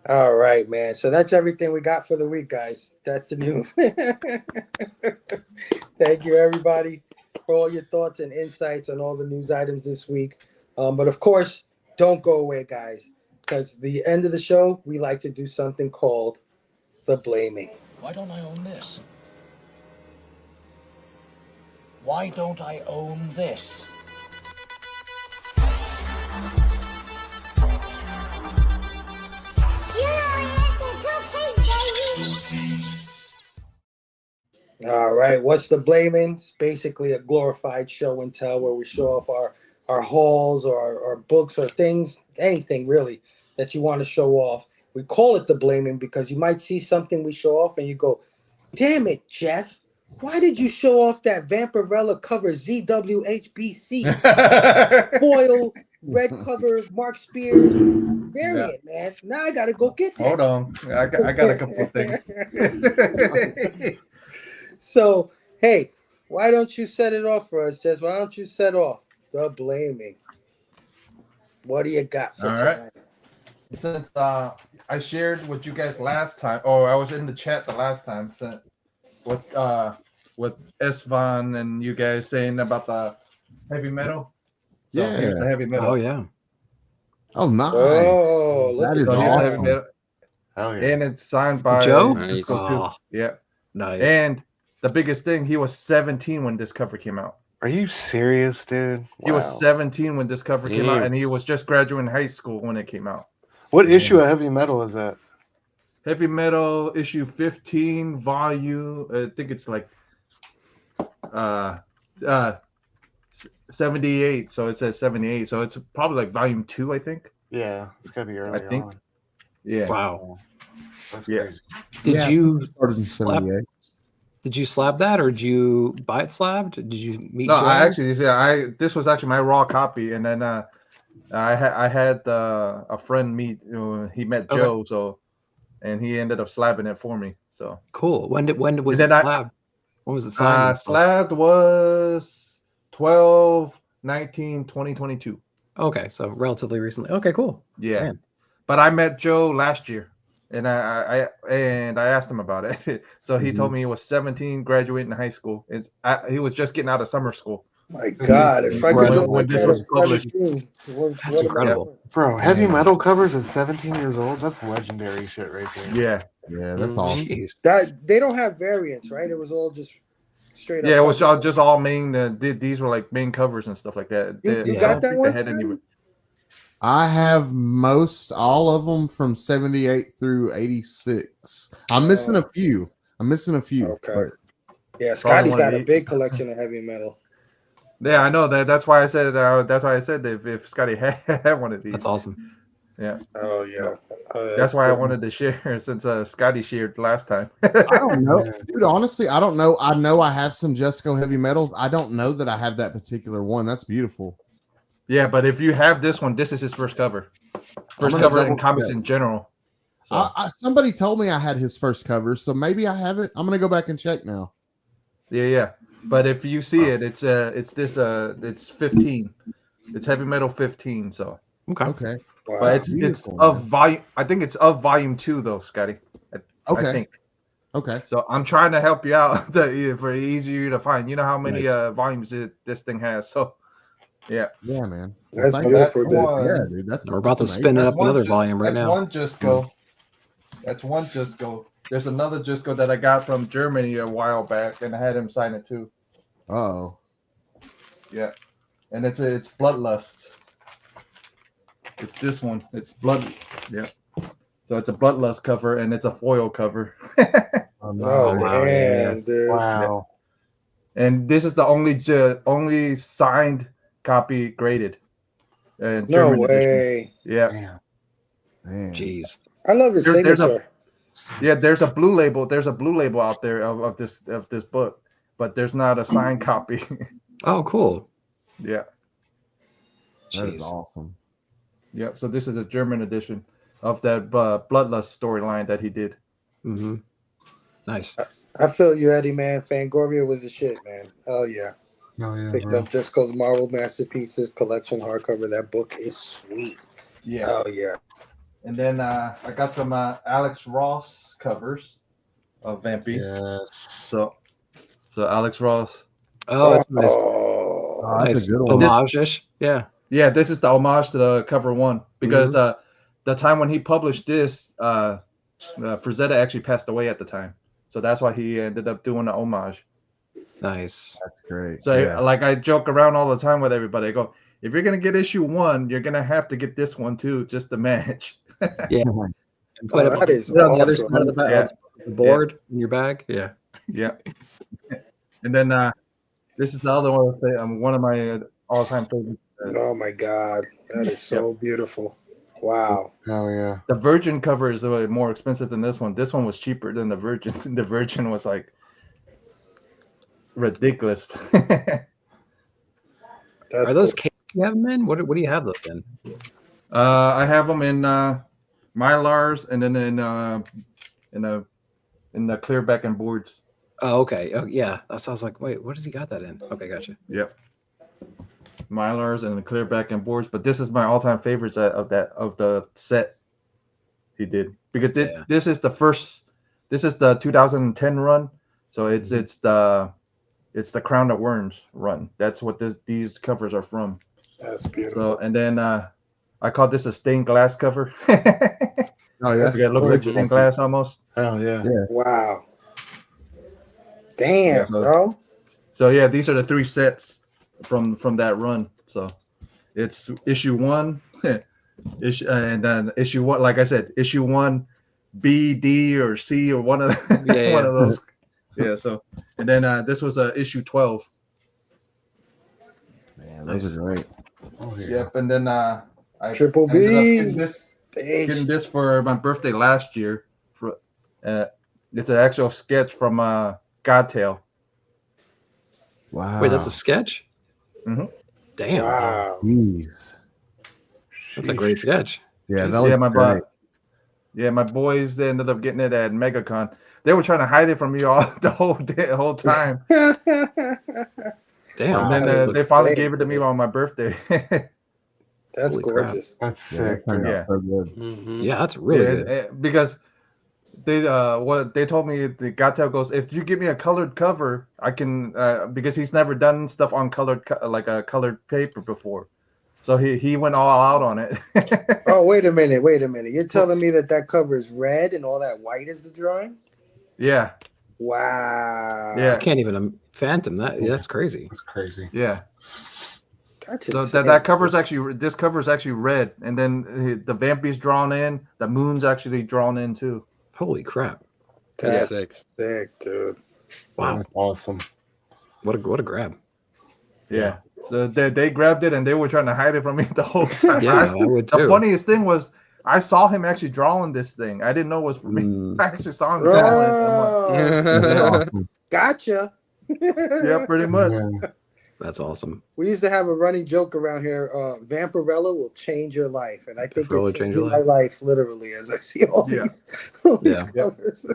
All right, man. So that's everything we got for the week, guys. That's the news. Thank you, everybody, for all your thoughts and insights on all the news items this week. But of course, don't go away, guys, because the end of the show, we like to do something called the blaming. Why don't I own this? Why don't I own this? You know, it's okay, baby. right. What's the blaming? It's basically a glorified show and tell where we show off our hauls or our books or things, anything really that you want to show off. We call it the blaming because you might see something we show off and you go, damn it, Jeff. Why did you show off that Vampirella cover ZWHBC foil red cover Mark Spears variant, man? Now I gotta go get that. Hold on, I got a couple of things. So hey, why don't you set it off for us, Jess? Why don't you set off the blaming? What do you got for tonight? Since I shared with you guys last time, or I was in the chat the last time, with Esvan and you guys saying about the heavy metal. So here's the heavy metal. Oh yeah. Oh nice. Oh, that is awesome. Oh, yeah. And it's signed by Joe. Disco too. Yeah. Nice. And the biggest thing, he was 17 when this cover came out. Are you serious, dude? He was 17 when this cover came out, and he was just graduating high school when it came out. What issue of Heavy Metal is that? Heavy Metal issue 15, volume. I think it's like 78. So it says 78. So it's probably like volume 2, I think. Yeah, it's gotta be early on. Yeah. Wow. That's crazy. Did you started in slap? 78. Did you slab that, or did you buy it slabbed? Did you meet? No, Joe? I actually, this was actually my raw copy, and then I had a friend meet. He met Joe, so, and he ended up slabbing it for me. So cool. When was it slabbed? When was it signed? Slabbed was 12/19/2022. Okay, so relatively recently. Okay, cool. Yeah, Man. but I met Joe last year, and I asked him about it. So he told me he was 17, graduating high school. He was just getting out of summer school. My God, if I could when this was published, that's incredible, bro. Heavy Metal covers at 17 years old. That's legendary shit right there. Yeah, yeah, that's awesome. That they don't have variants, right? It was all just straight up. Yeah, it was just all main. These were like main covers and stuff like that. You got that one? I have all of them from 78 through 86. I'm missing a few. Okay. Yeah, Scotty's got a big collection of heavy metal. Yeah, I know that. That's why I said. That if Scotty had one of these. That's awesome. Yeah. Oh yeah. That's why I wanted to share since Scotty shared last time. I don't know, dude. Honestly, I don't know. I know I have some Jesco heavy metals. I don't know that I have that particular one. That's beautiful. Yeah, but if you have this one, this is his first cover. First cover in comics in general. So. Somebody told me I had his first cover, so maybe I have it. I'm gonna go back and check now. Yeah. But if you see it, it's 15. It's Heavy Metal 15. So okay. Wow. But it's of volume. I think it's of volume 2 though, Scotty. I think. Okay. So I'm trying to help you out for easier to find. You know how many volumes this thing has. So yeah. Yeah, man. That's beautiful, dude. Yeah, dude. We're about to spin up another volume right now. That's one Just Go. There's another Just Go that I got from Germany a while back, and I had him sign it too. Oh. Yeah, and it's Bloodlust. It's this one. It's Blood. Yeah. So it's a Bloodlust cover, and it's a foil cover. Oh man, dude. Wow. Yeah. And this is the only signed copy graded. No German way. Edition. Yeah. Man. Jeez. I love his signature. There's a blue label. There's a blue label out there of this book, but there's not a signed copy. Oh, cool. Yeah. That is awesome. Yeah. So this is a German edition of that Bloodlust storyline that he did. Mm-hmm. Nice. I feel you, Eddie, man. Fangoria was the shit, man. Oh yeah. Oh yeah. Picked up Jesco's Marvel Masterpieces collection hardcover. That book is sweet. Yeah. Oh yeah. And then I got some Alex Ross covers of Vampy. Yes. So Alex Ross. Oh, that's nice. That's Nice. a good one. Homage-ish. Yeah. Yeah, this is the homage to the cover one because the time when he published this, Frazetta actually passed away at the time, so that's why he ended up doing the homage. Nice. That's great. So like I joke around all the time with everybody. I go, if you're gonna get issue 1, you're gonna have to get this one too, just to match. Yeah. And put that is it on the other awesome. side of the board in your bag. Yeah. Yeah. And then this is the other one of my all-time favorites. Oh my God, that is so beautiful. Wow. Oh yeah. The Virgin cover is more expensive than this one. This one was cheaper than the Virgin. The Virgin was like ridiculous. Are those cases you have them in? What do you have those in? I have them in Mylars and then in the clear back and boards. Oh, okay. Oh, yeah. So I was like, wait, what does he got that in? Okay, gotcha. Yep. Mylars and the clear back and boards, but this is my all-time favorites of the set he did, because this is the 2010 run, so it's the Crown of Worms run. That's what these covers are from. That's beautiful. So and then I call this a stained glass cover. Oh yeah, it looks like stained glass almost. Oh yeah. Wow. Damn, bro. So yeah, these are the 3 sets from that run. So it's issue 1, and then issue 1, like I said, issue 1, B, D, or C, or one of one of those. Yeah. So and then this was issue 12. Man, those are great. Oh yeah. Yep. And then I Triple ended up B. getting this for my birthday last year. It's an actual sketch from Godtail. Wow. Wait, that's a sketch? Mm-hmm. Damn. Wow. Jeez. That's a great sketch. Yeah, that was great. My boys ended up getting it at MegaCon. They were trying to hide it from me all the whole time. Damn. And then they finally gave it to me on my birthday. That's Holy gorgeous. Crap. That's sick. Yeah. So good. Mm-hmm. Yeah, that's really good. Because what they told me, the Godtail goes, if you give me a colored cover, I can because he's never done stuff on colored like a colored paper before, so he went all out on it. Oh, wait a minute. You're telling me that cover is red and all that white is the drawing? Yeah. Wow. Yeah. I can't even phantom that. Yeah, that's crazy. That's crazy. Yeah. That's so insane. that cover is actually, this cover is actually red, and then the Vampy's drawn in, the Moon's actually drawn in too. Holy crap. That's sick, dude. Wow. That's awesome. What a grab. Yeah. So they grabbed it and they were trying to hide it from me the whole time. Yeah, I would too. The funniest thing was I saw him actually drawing this thing. I didn't know it was for me. I actually saw him drawing it. Oh, gotcha. Yeah, pretty much. Yeah. That's awesome. We used to have a running joke around here. Vampirella will change your life, and I think it's changing my life literally as I see all these covers.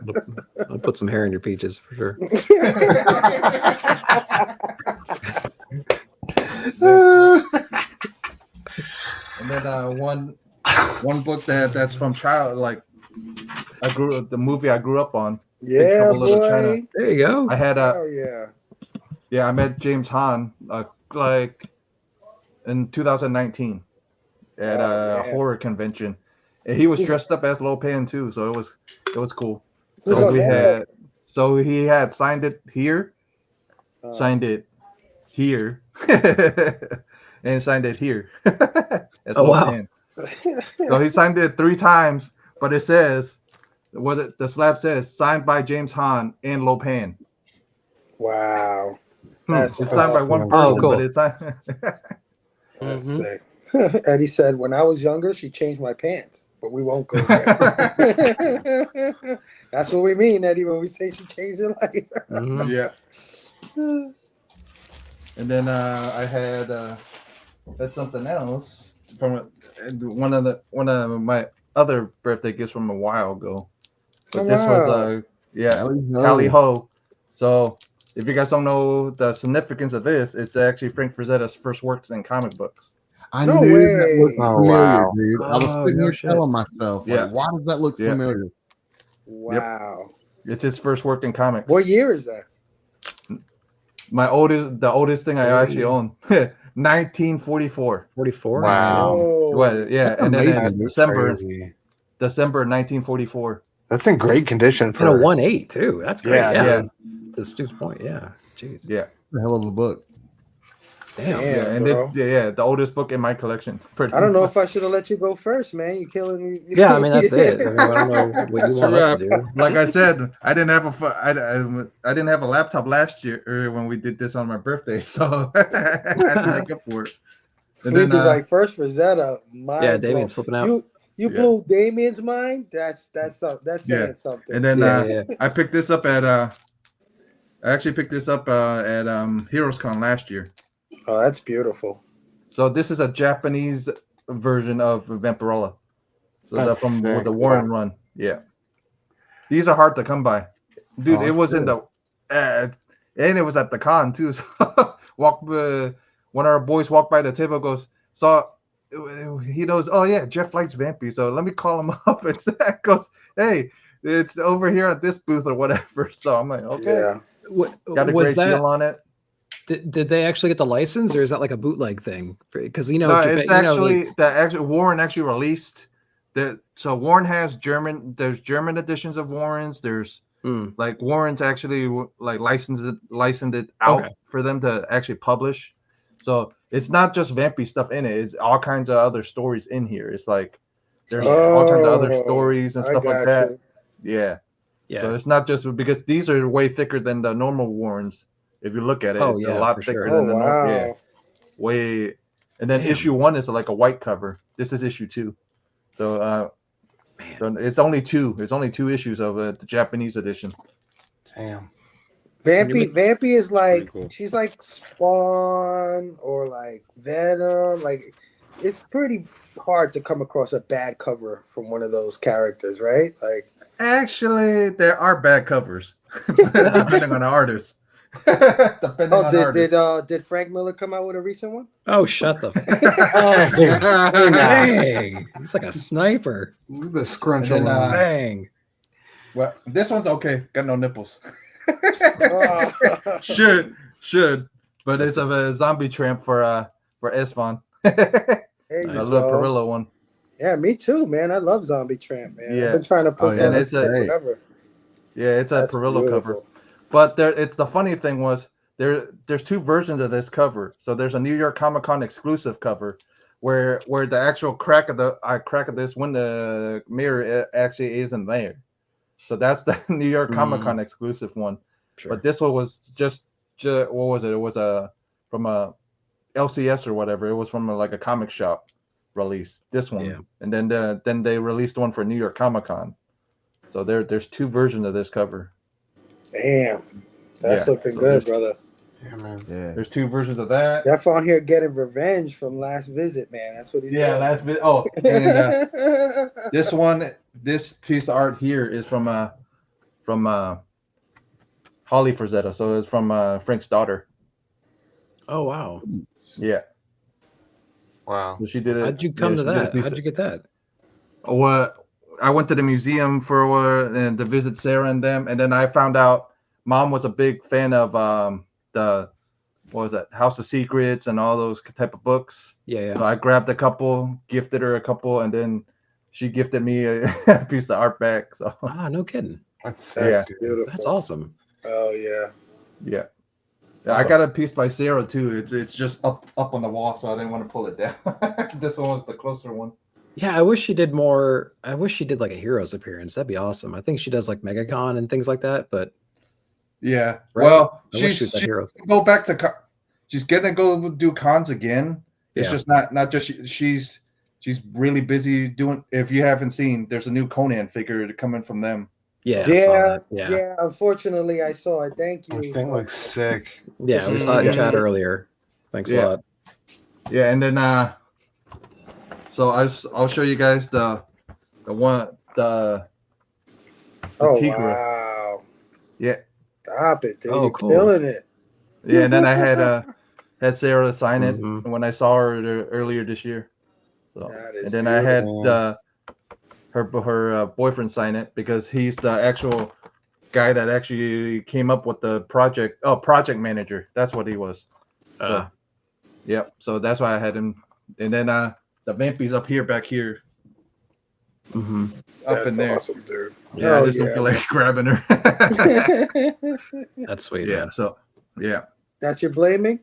I'll put some hair in your peaches for sure. And then one book that's from the movie I grew up on. Yeah, boy. There you go. I had yeah, I met James Hahn like in 2019 at a horror convention, and he was dressed up as Lopan too, so it was cool. So he had signed it here, signed it here, and signed it here. As Lopan. So he signed it 3 times, but it says the slab says signed by James Hahn and Lopan. Wow. It's signed by one person, cool. but it's signed. That's sick. Eddie said, when I was younger, she changed my pants, but we won't go there. That's what we mean, Eddie, when we say she changed your life. Yeah. And then I had something else from one of my other birthday gifts from a while ago. But this was Tally Ho. So if you guys don't know the significance of this, it's actually Frank Frazetta's first works in comic books. I knew that looked familiar, dude. I was sitting here telling myself, like, why does that look familiar? Wow. Yep. It's his first work in comics. What year is that? The oldest thing I actually own. 1944. 44. Wow. Well, yeah, That's and then amazing. December 1944. That's in great condition for a 1/8 too. That's great. Yeah. To Stu's point, yeah. Jeez. Yeah. A hell of a book. Damn. Yeah, and bro. the oldest book in my collection. I don't know if I should have let you go first, man. You're killing me. Yeah, I mean that's it. I mean, I don't know what you That's a want us to wrap. do. Like I said, I didn't have I didn't have a laptop last year when we did this on my birthday, so I had to make up for it. Sleep is like first Rosetta. Yeah, Damien's flipping out. You blew Damien's mind. That's saying something. And then I picked this up at I actually picked this up at Heroes Con last year. Oh, that's beautiful. So this is a Japanese version of Vampirella. So that's from the Warren run. Yeah. These are hard to come by. Dude, it was in the and it was at the con too. So one of our boys walked by the table, goes, he knows, oh yeah, Jeff likes Vampy, so let me call him up. And Zach goes, hey, it's over here at this booth or whatever. So I'm like, okay. Yeah. Got a great deal on it. Did they actually get the license, or is that like a bootleg thing? Because no, it's actually Warren actually released so Warren has there's German editions of Warren's. There's like Warren's actually like licensed it out for them to actually publish. So it's not just Vampy stuff in it. It's all kinds of other stories in here. It's like there's all kinds of other stories and stuff like that. Yeah. Yeah. So it's not just because these are way thicker than the normal Warrens. If you look at it, it's a lot thicker than the normal. Yeah. Way. And then issue 1 is like a white cover. This is issue 2. So so it's only 2. There's only 2 issues of the Japanese edition. Damn. Vampy is like she's like Spawn or like Venom. Like it's pretty hard to come across a bad cover from one of those characters, right? Like actually, there are bad covers depending on the artist. Did Frank Miller come out with a recent one? Oh, shut the dang. He's like a sniper. The scrunch bang. Well, this one's okay. Got no nipples. should, but it's a zombie tramp for Esfon. A little Perillo one. Yeah, me too, man. I love Zombie Tramp, man. Yeah. I've been trying to put and it's forever. Yeah, it's a Perillo cover. But it's the funny thing was there's 2 versions of this cover. So there's a New York Comic Con exclusive cover where the actual crack of this window mirror actually isn't there. So that's the New York Comic Con exclusive one. Sure. But this one was just what was it? It was from a LCS or whatever. It was from like a comic shop release. This one, and then they released one for New York Comic Con. So there's 2 versions of this cover. Damn, that's looking good, brother. Yeah, man. Yeah. There's 2 versions of that. Jeff on here getting revenge from last visit, man. That's what he's doing. Last visit. Oh, and this piece of art here is from Holly Frazetta. So it's from Frank's daughter. Oh wow. Yeah. Wow. So she did it. How'd you come to that? How'd you get that? Well, I went to the museum to visit Sarah and them, and then I found out Mom was a big fan of House of Secrets and all those type of books. Yeah. So I grabbed a couple, gifted her a couple, and then she gifted me a piece of art back. So no kidding. That's beautiful. That's awesome. Oh yeah. Yeah. I got a piece by Sarah too. It's just up on the wall, so I didn't want to pull it down. This one was the closer one. Yeah, I wish she did more. I wish she did like a Heroes appearance. That'd be awesome. I think she does like MegaCon and things like that. But yeah, right? Well, she's Heroes. Go back to. She's gonna go do cons again. It's just not just she's really busy doing. If you haven't seen, there's a new Conan figure coming from them. Yeah. Unfortunately, I saw it. Thank you. That thing looks sick. Yeah, we saw it in chat earlier. Thanks a lot. Yeah, and then so I'll show you guys the Tigra. Wow. Yeah. Stop it, dude. Oh, You're cool. killing it. Yeah, and then I had Sarah sign it when I saw her earlier this year. So and then beautiful. I had her boyfriend sign it because he's the actual guy that actually came up with the project. Oh, project manager. That's what he was. So, yep. So that's why I had him. And then the Vampy's back here. Up in there. Awesome, dude. Yeah, I just don't feel like grabbing her. That's sweet. Yeah. Man. So yeah. That's your blaming?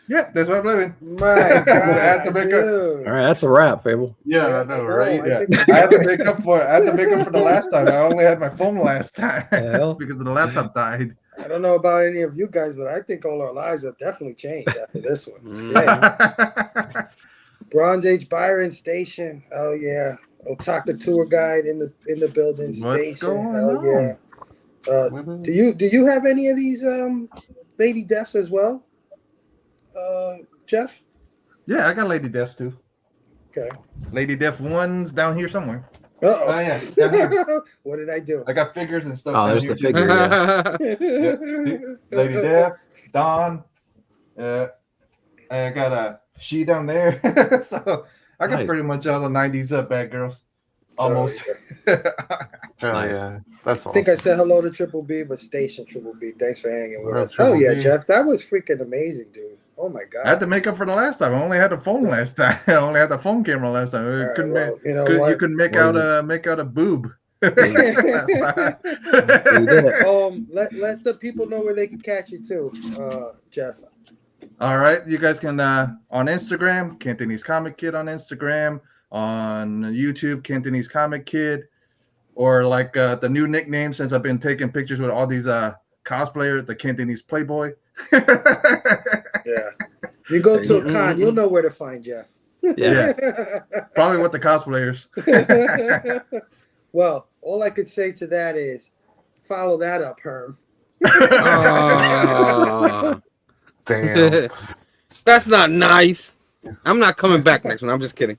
Yeah, that's what I'm blaming. My I had God, to make up. dude. All right, that's a wrap, Fable. Yeah, I know, right? I Yeah, think- I had to make up for it. I had to make up for the last time. I only had my phone last time Hell? because the laptop died. I don't know about any of you guys, but I think all our lives have definitely changed after this one. Mm. Yeah. Bronze Age Byron Station. Oh yeah. Otaka tour guide in the building. What's Station. going Hell on? yeah. Do you have any of these lady deaths as well? Jeff? Yeah, I got Lady Deaths too. Okay. Lady Death 1's down here somewhere. Uh-oh. Oh, yeah, down here. What did I do? I got figures and stuff. Oh, down there's here the too. figure. Yeah. Yeah. Lady Death, Dawn. I got a she down there. So I got Nice. pretty much all the 90s bad girls. Almost. Hell Nice. yeah, that's I awesome. think I said hello to Triple B, but Station Triple B. Thanks for hanging with What up, us. Oh Triple yeah, B? Jeff. That was freaking amazing, dude. Oh my I had to God. make up for the last time. I only had the phone last time. I only had the phone camera last time. All right, Couldn't well, you know you what? could make Well, out a boob. You did it. Let the people know where they can catch you too, Jeff. All right, you guys can on Instagram, Cantonese Comic Kid on Instagram, on YouTube, Cantonese Comic Kid, or like the new nickname since I've been taking pictures with all these cosplayers, the Cantonese Playboy. Yeah. You go to a con, you'll know where to find Jeff. Yeah. Probably with the cosplayers. Well, all I could say to that is follow that up, Herm. Oh, Damn. that's not nice. I'm not coming back next one. I'm just kidding.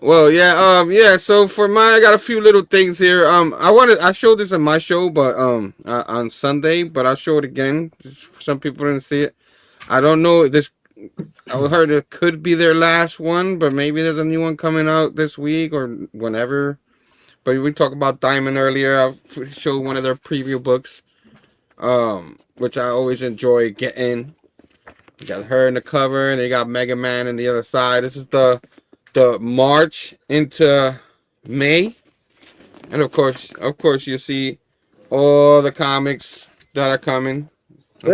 Well, yeah, so for I got a few little things here. I showed this in my show, but on Sunday, but I'll show it again. Just some people didn't see it. I don't know this. I heard it could be their last one, but maybe there's a new one coming out this week or whenever. But we talked about Diamond earlier. I showed one of their preview books, which I always enjoy getting. You got her in the cover, and they got Mega Man on the other side. This is the March into May, and of course you see all the comics that are coming. Of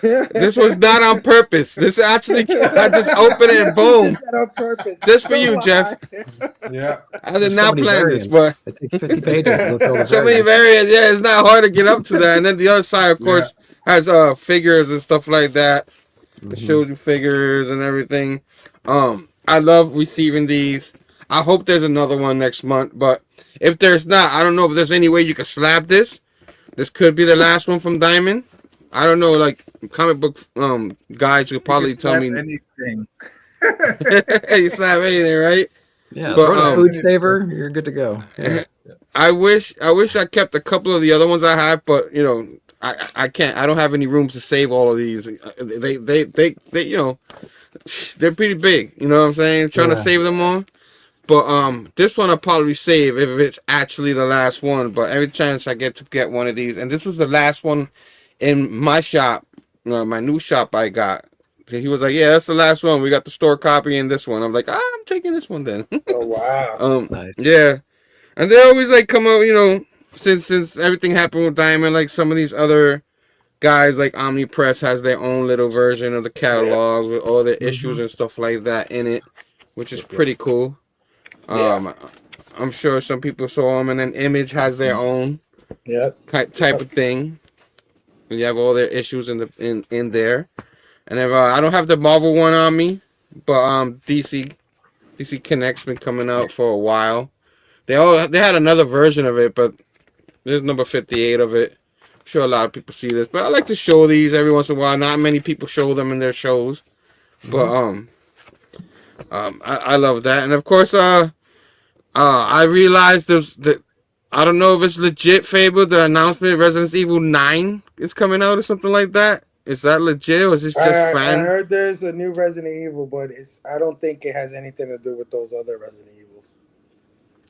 course, this was not on purpose. This actually, I just opened it and boom, on purpose. just for you, Jeff. Yeah. I did There's so not many plan this, variants. but It takes 50 pages to go through all the so many variants. variants. Yeah, it's not hard to get up to that. And then the other side, of course, has figures and stuff like that. It shows you figures and everything. I love receiving these. I hope there's another one next month, but if there's not, I don't know if there's any way you can slap this. This could be the last one from Diamond. I don't know, like comic book guys could probably tell me anything. you slap anything, right? Yeah, But, throw the food saver, you're good to go. Yeah. I wish I kept a couple of the other ones I have, but you know, I can't. I don't have any rooms to save all of these. They you know, they're pretty big. You know what I'm saying? Trying to save them all. But this one I'll probably save if it's actually the last one. But every chance I get to get one of these, and this was the last one in my shop, my new shop I got. He was like, "Yeah, that's the last one. We got the store copy and this one." I'm like, "I'm taking this one then." Oh wow. Nice. Yeah, and they always like come out, you know, since everything happened with Diamond, like some of these other guys like Omnipress has their own little version of the catalog with all the issues and stuff like that in it, which is pretty cool. I'm sure some people saw them, and then Image has their own type of thing. And you have all their issues in there. And if I don't have the Marvel one on me, but DC Connect's been coming out for a while. They had another version of it, but there's number 58 of it. I'm sure a lot of people see this, but I like to show these every once in a while. Not many people show them in their shows, but I love that. And of course, I realized that I don't know if it's legit, Fable. The announcement Resident Evil 9 is coming out or something like that. Is that legit or is this just I fan? heard there's a new Resident Evil, but I don't think it has anything to do with those other Resident Evils.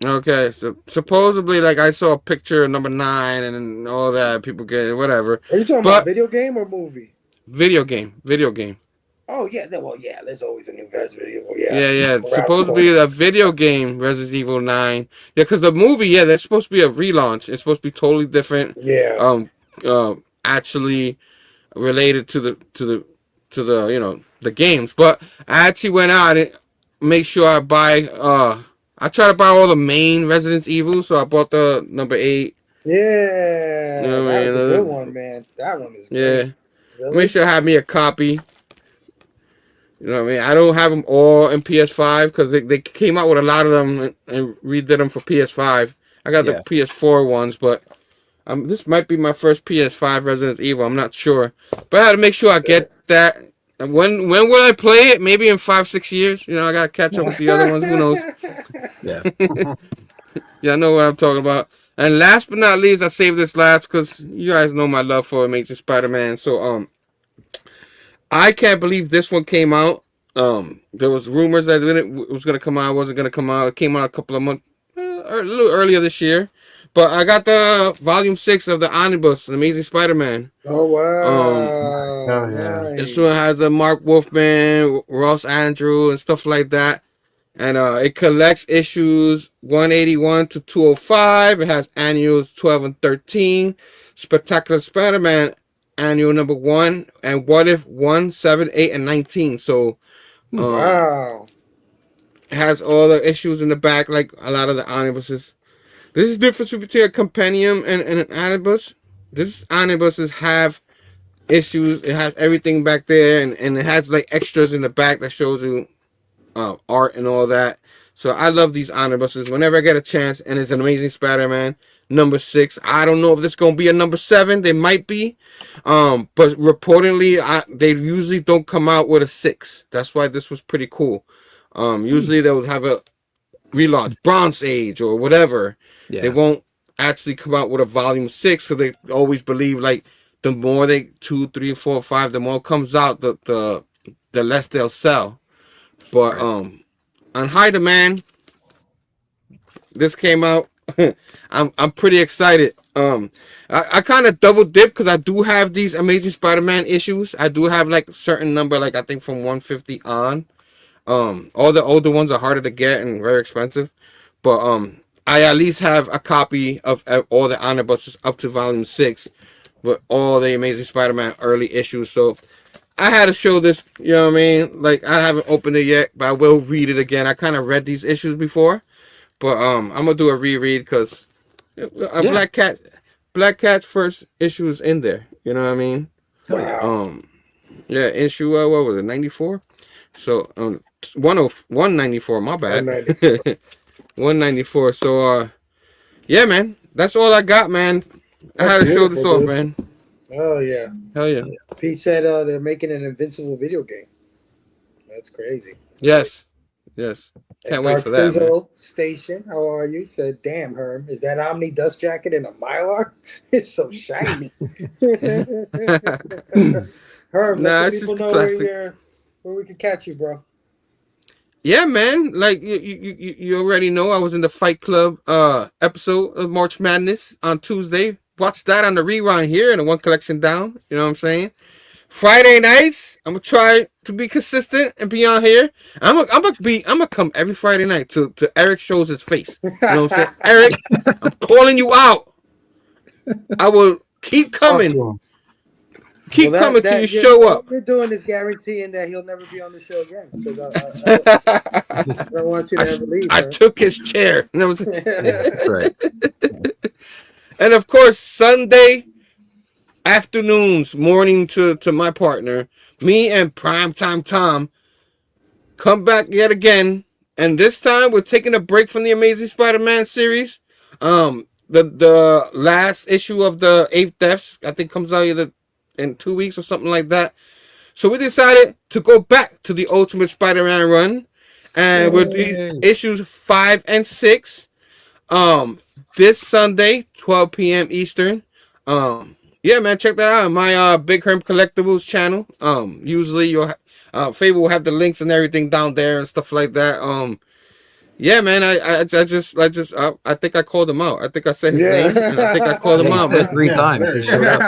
Okay, so supposedly, like I saw a picture of number 9 and all that. People get whatever. Are you talking about video game or movie? Video game. Oh yeah, there's always a new Resident Evil. Yeah. Yeah. Supposed to be a video game, Resident Evil 9. Yeah, because the movie, that's supposed to be a relaunch. It's supposed to be totally different. Yeah. Actually related to the to the the games. But I actually went out and make sure I buy. I try to buy all the main Resident Evil, so I bought the number 8. Yeah, You know what I that was a mean? good one, man. That one is Yeah. great. Really? Make sure I have me a copy. You know what I mean? I don't have them all in PS5 because they came out with a lot of them and redid them for PS5. I got the PS4 ones, but this might be my first PS5 Resident Evil. I'm not sure, but I had to make sure I get that. And when will I play it? Maybe in 5-6 years. You know, I gotta catch up with the other ones. Who knows? Yeah. Yeah, I know what I'm talking about. And last but not least, I saved this last because you guys know my love for Amazing Spider-Man. So I can't believe this one came out. There was rumors that it was gonna come out, wasn't gonna come out. It came out a couple of months, a little earlier this year. But I got the volume 6 of the omnibus, The Amazing Spider-Man. Oh wow! yeah. This one has the Mark Wolfman, Ross Andrew, and stuff like that. And it collects issues 181 to 205. It has annuals 12 and 13. Spectacular Spider-Man annual number 1, and What If 1, 7, 8, and 19. So wow. It has all the issues in the back, like a lot of the omnibuses. This is the difference between a compendium and an omnibus. This omnibuses have issues. It has everything back there, and it has like extras in the back that shows you art and all that. So I love these omnibuses whenever I get a chance, and it's an Amazing Spider-Man number 6. I don't know if this is gonna be a number 7. They might be, but reportedly, they usually don't come out with a 6. That's why this was pretty cool. Usually they'll have a relaunch, Bronze Age or whatever. Yeah. They won't actually come out with a volume 6, so they always believe like the more they 2, 3, 4, 5, the more it comes out, the less they'll sell. But on High Demand, this came out. I'm pretty excited. I kind of double dip because I do have these Amazing Spider-Man issues. I do have like a certain number, like I think from 150 on. All the older ones are harder to get and very expensive, but I at least have a copy of all the omnibuses up to volume 6 with all the Amazing Spider-Man early issues. So I had to show this, you know what I mean? Like, I haven't opened it yet, but I will read it again. I kind of read these issues before, but I'm gonna do a reread because Black Cat's first issue is in there. You know what I mean? Wow. Yeah, issue what was it, 94? So 194. My bad. 194. So yeah, man, that's all I got, man. I had to show this off, man. Oh yeah. Hell yeah. Pete said they're making an Invincible video game. That's crazy. Yes. Can't wait for that, man. Station, how are you? Said, damn, Herm, is that Omni dust jacket in a Mylar? It's so shiny. Herm, let the people know where we can catch you, bro. Yeah, man. Like you already know, I was in the Fight Club episode of March Madness on Tuesday. Watch that on the rerun here and the one collection down. You know what I'm saying? Friday nights, I'm gonna try to be consistent and be on here. I'm gonna come every Friday night to Eric shows his face. You know what I'm saying? Eric, I'm calling you out. I will keep coming. Keep coming till you show up. What we're doing is guaranteeing that he'll never be on the show again. Because I don't want you to ever leave. I took his chair. You know what I'm saying? That's right. And of course, Sunday afternoons, morning to my partner, me and Primetime Tom come back yet again. And this time we're taking a break from the Amazing Spider-Man series. The last issue of the 8th Deaths, I think, comes out either in 2 weeks or something like that. So we decided to go back to the Ultimate Spider-Man run, and we're issues 5 and 6. This Sunday, 12 p.m. Eastern. Yeah, man, check that out on my Big Herm Collectibles channel. Usually your Fable will have the links and everything down there and stuff like that. Yeah, man, I think I called him out. I think I said his name, and I think I called him out, man. 3 times. He showed up.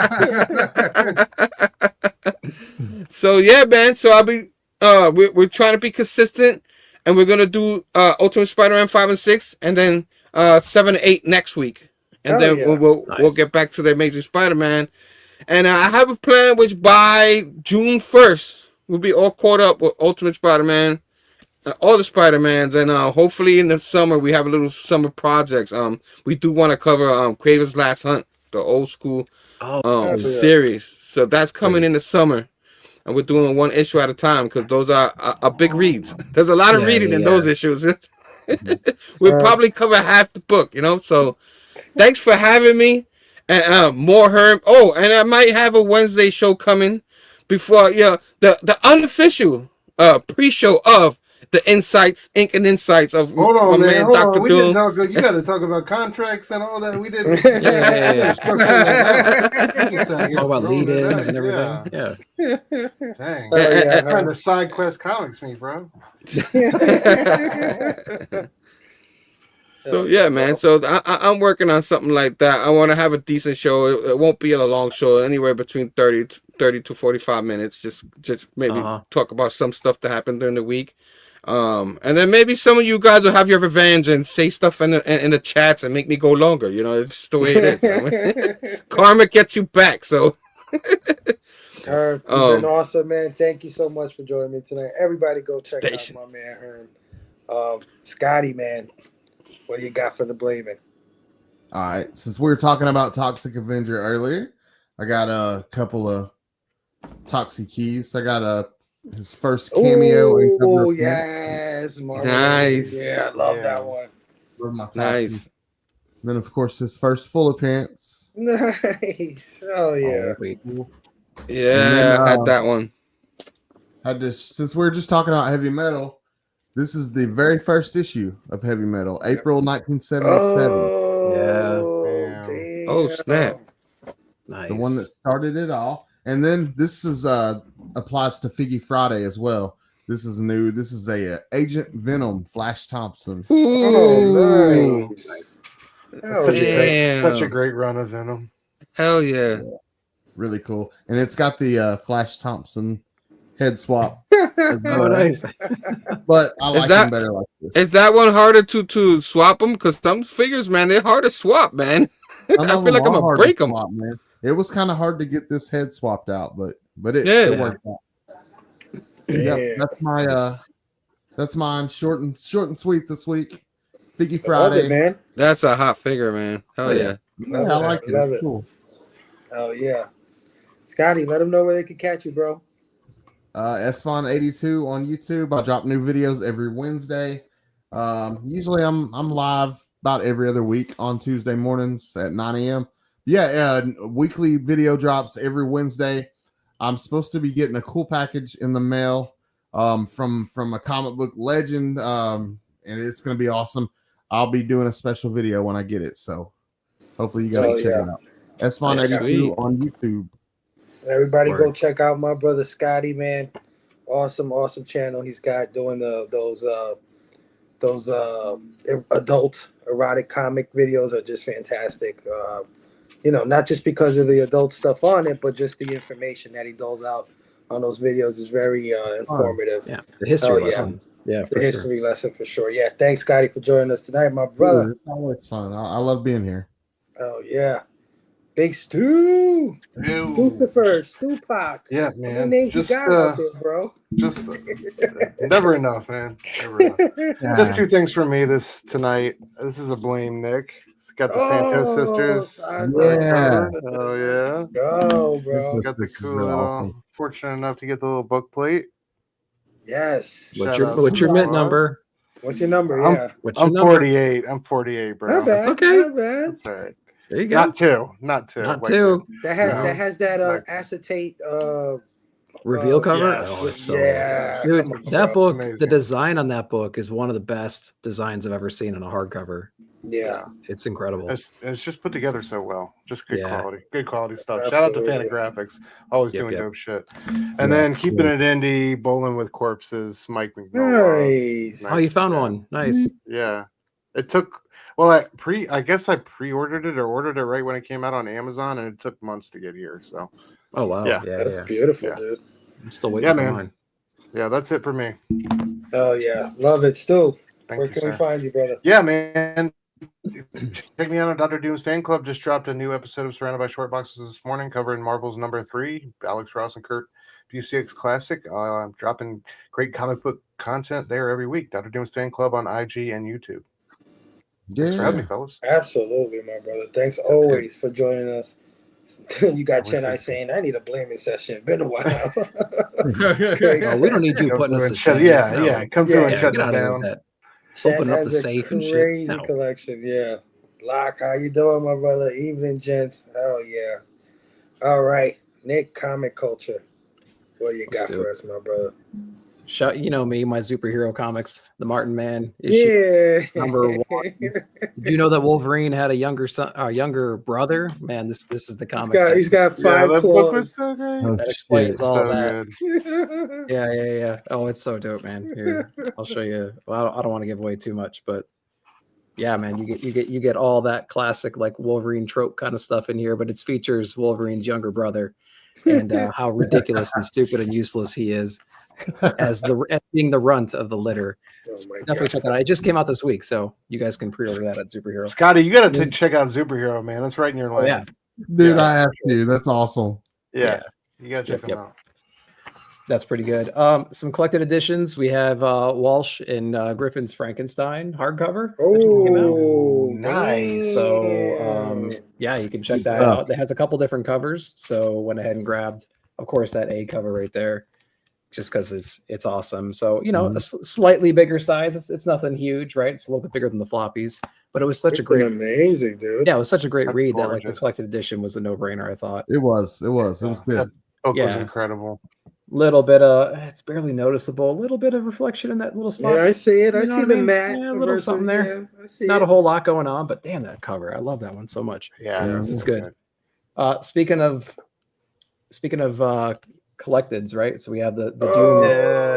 So yeah, man. So I'll be we're trying to be consistent, and we're gonna do Ultimate Spider-Man 5 and 6, and then 7 and 8 next week, and then we'll get back to the Amazing Spider-Man. And I have a plan which by June 1st, we'll be all caught up with Ultimate Spider-Man, all the Spider-Mans, and hopefully in the summer we have a little summer projects. We do want to cover Kraven's Last Hunt, the old school series. So that's coming in the summer. And we're doing one issue at a time because those are big reads. There's a lot of reading in those issues. We'll probably cover half the book, So thanks for having me. And more Herm. Oh, and I might have a Wednesday show coming before the unofficial pre-show of the Insights, Ink and Insights of Hold on, my man. man Hold Dr. on. We Doom. didn't talk. You got to talk about contracts and all that. We didn't. Yeah. Structure that out. Just out here Talk about throwing it lead-ins out. and everything. Yeah. Dang. Oh, yeah. Trying to side quest comics me, bro. So yeah, man. So I'm working on something like that. I want to have a decent show. It won't be a long show, anywhere between 30 to 45 minutes. Just maybe talk about some stuff that happened during the week. And then maybe some of you guys will have your revenge and say stuff in the chats and make me go longer. It's just the way it is. Karma gets you back. So Herm, you've been awesome, man. Thank you so much for joining me tonight. Everybody go check out my man Herm. Scotty, man, what do you got for the blaming? All right. Since we were talking about Toxic Avenger earlier, I got a couple of Toxic keys. I got his first cameo. Oh, yes. Nice. Yeah, I love that one. Love my nice. Then, of course, his first full appearance. Nice. Oh, yeah. Yeah, I had that one. Since we're just talking about heavy metal, this is the very first issue of Heavy Metal, April 1977. Oh, snap. Nice. The one that started it all. And then this is applies to Figgy Friday as well. This is new. This is a Agent Venom, Flash Thompson. Oh, nice. Such a great run of Venom. Hell yeah. Really cool. And it's got the Flash Thompson head swap. Oh, nice. But I like him better like this. Is that one harder to swap them? Because some figures, man, they're hard to swap, man. I feel like I'm gonna break them. Swap, man. It was kind of hard to get this head swapped out, but it worked out. Yep, that's mine. Short and sweet this week. Figgy Friday, love it, man. That's a hot figure, man. Hell yeah. I like it. Love it. Cool. Oh yeah, Scotty, let them know where they can catch you, bro. Sfon82 on YouTube. I drop new videos every Wednesday. Usually I'm live about every other week on Tuesday mornings at 9 a.m. Weekly video drops every Wednesday. I'm supposed to be getting a cool package in the mail from a comic book legend, and it's going to be awesome. I'll be doing a special video when I get it, so hopefully you guys check it out. Sfon82 on YouTube. Everybody go check out my brother Scotty, man. Awesome channel he's got doing those adult erotic comic videos are just fantastic. Not just because of the adult stuff on it, but just the information that he doles out on those videos is very informative. Yeah, it's a history lesson. Yeah, it's a history lesson for sure. Yeah, thanks, Scotty, for joining us tonight, my brother. It's always fun. I love being here. Oh yeah, Big Stu, Lucifer, Stupac. Yeah, man. What names you got out there, bro? Just never enough, man. Never enough. Just two things for me tonight. This is a blame, Nick. It's got the Santos sisters. Yeah. Oh yeah. Go, bro. Got the cool little. Fortunate enough to get the little book plate. Yes. What's your mint number? What's your number? I'm 48. I'm 48, bro. Not bad. That's okay. Not bad. That's all right. There you go. Not two. Not two. That has that acetate reveal cover. Yes. Oh, it's so Dude, that book, amazing. the design on that book is one of the best designs I've ever seen on a hardcover. Yeah, it's incredible. It's just put together so well. Just good quality stuff. Absolutely. Shout out to Fantagraphics, always doing dope shit. And then keeping it indie, bowling with corpses. Mike McNulty. Nice. Oh, you found one. Nice. Yeah, it took. Well, I guess I pre-ordered it or ordered it right when it came out on Amazon, and it took months to get here. So. Oh wow. Yeah, that's beautiful, dude. I'm still waiting for man. mine. Yeah, that's it for me. Oh yeah, love it, Stu. Thank Where you, can we sir. find you, brother? Yeah, man. Check me out on Dr. Doom's fan club. Just dropped a new episode of Surrounded by Short Boxes this morning, covering Marvel's #3, Alex Ross and Kurt Busiek's classic. I'm dropping great comic book content there every week. Dr. Doom's fan club on IG and YouTube. Thanks for having me, fellas. Absolutely, my brother. Thanks always for joining us. You got Chennai saying, I need a blaming session. Been a while. Oh, we don't need you putting us to shame. Yeah. Come through and shut get it out of here down. with that. Chet Open up has the a safe and shit. crazy No. collection. Yeah. Locke, how you doing, my brother? Evening, gents. Hell yeah. All right. Nick, comic culture. What do you got for us, my brother? You know me, my superhero comics, the Martin Man issue number 1. Do you know that Wolverine had a younger brother? Man, this is the comic. He's got 5 that claws. book was so great. That explains all so that. good. Yeah. Oh, it's so dope, man. Here, I'll show you. Well, I don't want to give away too much, but yeah, man, you get all that classic like Wolverine trope kind of stuff in here, but it features Wolverine's younger brother and how ridiculous and stupid and useless he is as being the runt of the litter. Definitely check it out. It just came out this week, so you guys can pre-order that at Superhero. Scotty, you got to check out Superhero, man. That's right in your lane. Yeah, dude, I have to. That's awesome. Yeah. You got to check them out. That's pretty good. Some collected editions. We have Walsh and Griffin's Frankenstein hardcover. Oh, nice. So yeah, you can check that out. It has a couple different covers. So went ahead and grabbed, of course, that A cover right there, just because it's awesome. So a slightly bigger size. It's nothing huge, right? It's a little bit bigger than the floppies, but it was such a great, amazing, dude. Yeah, it was such a great read gorgeous. that like the collected edition was a no-brainer. I thought it was good. That book was incredible. Little bit of it's barely noticeable. A little bit of reflection in that little spot. Yeah, I see it. I see the matte. matte. A little something there. Yeah, I see Not it. a whole lot going on, but damn that cover. I love that one so much. Yeah, it's good. Speaking of collecteds, right? So we have the Doom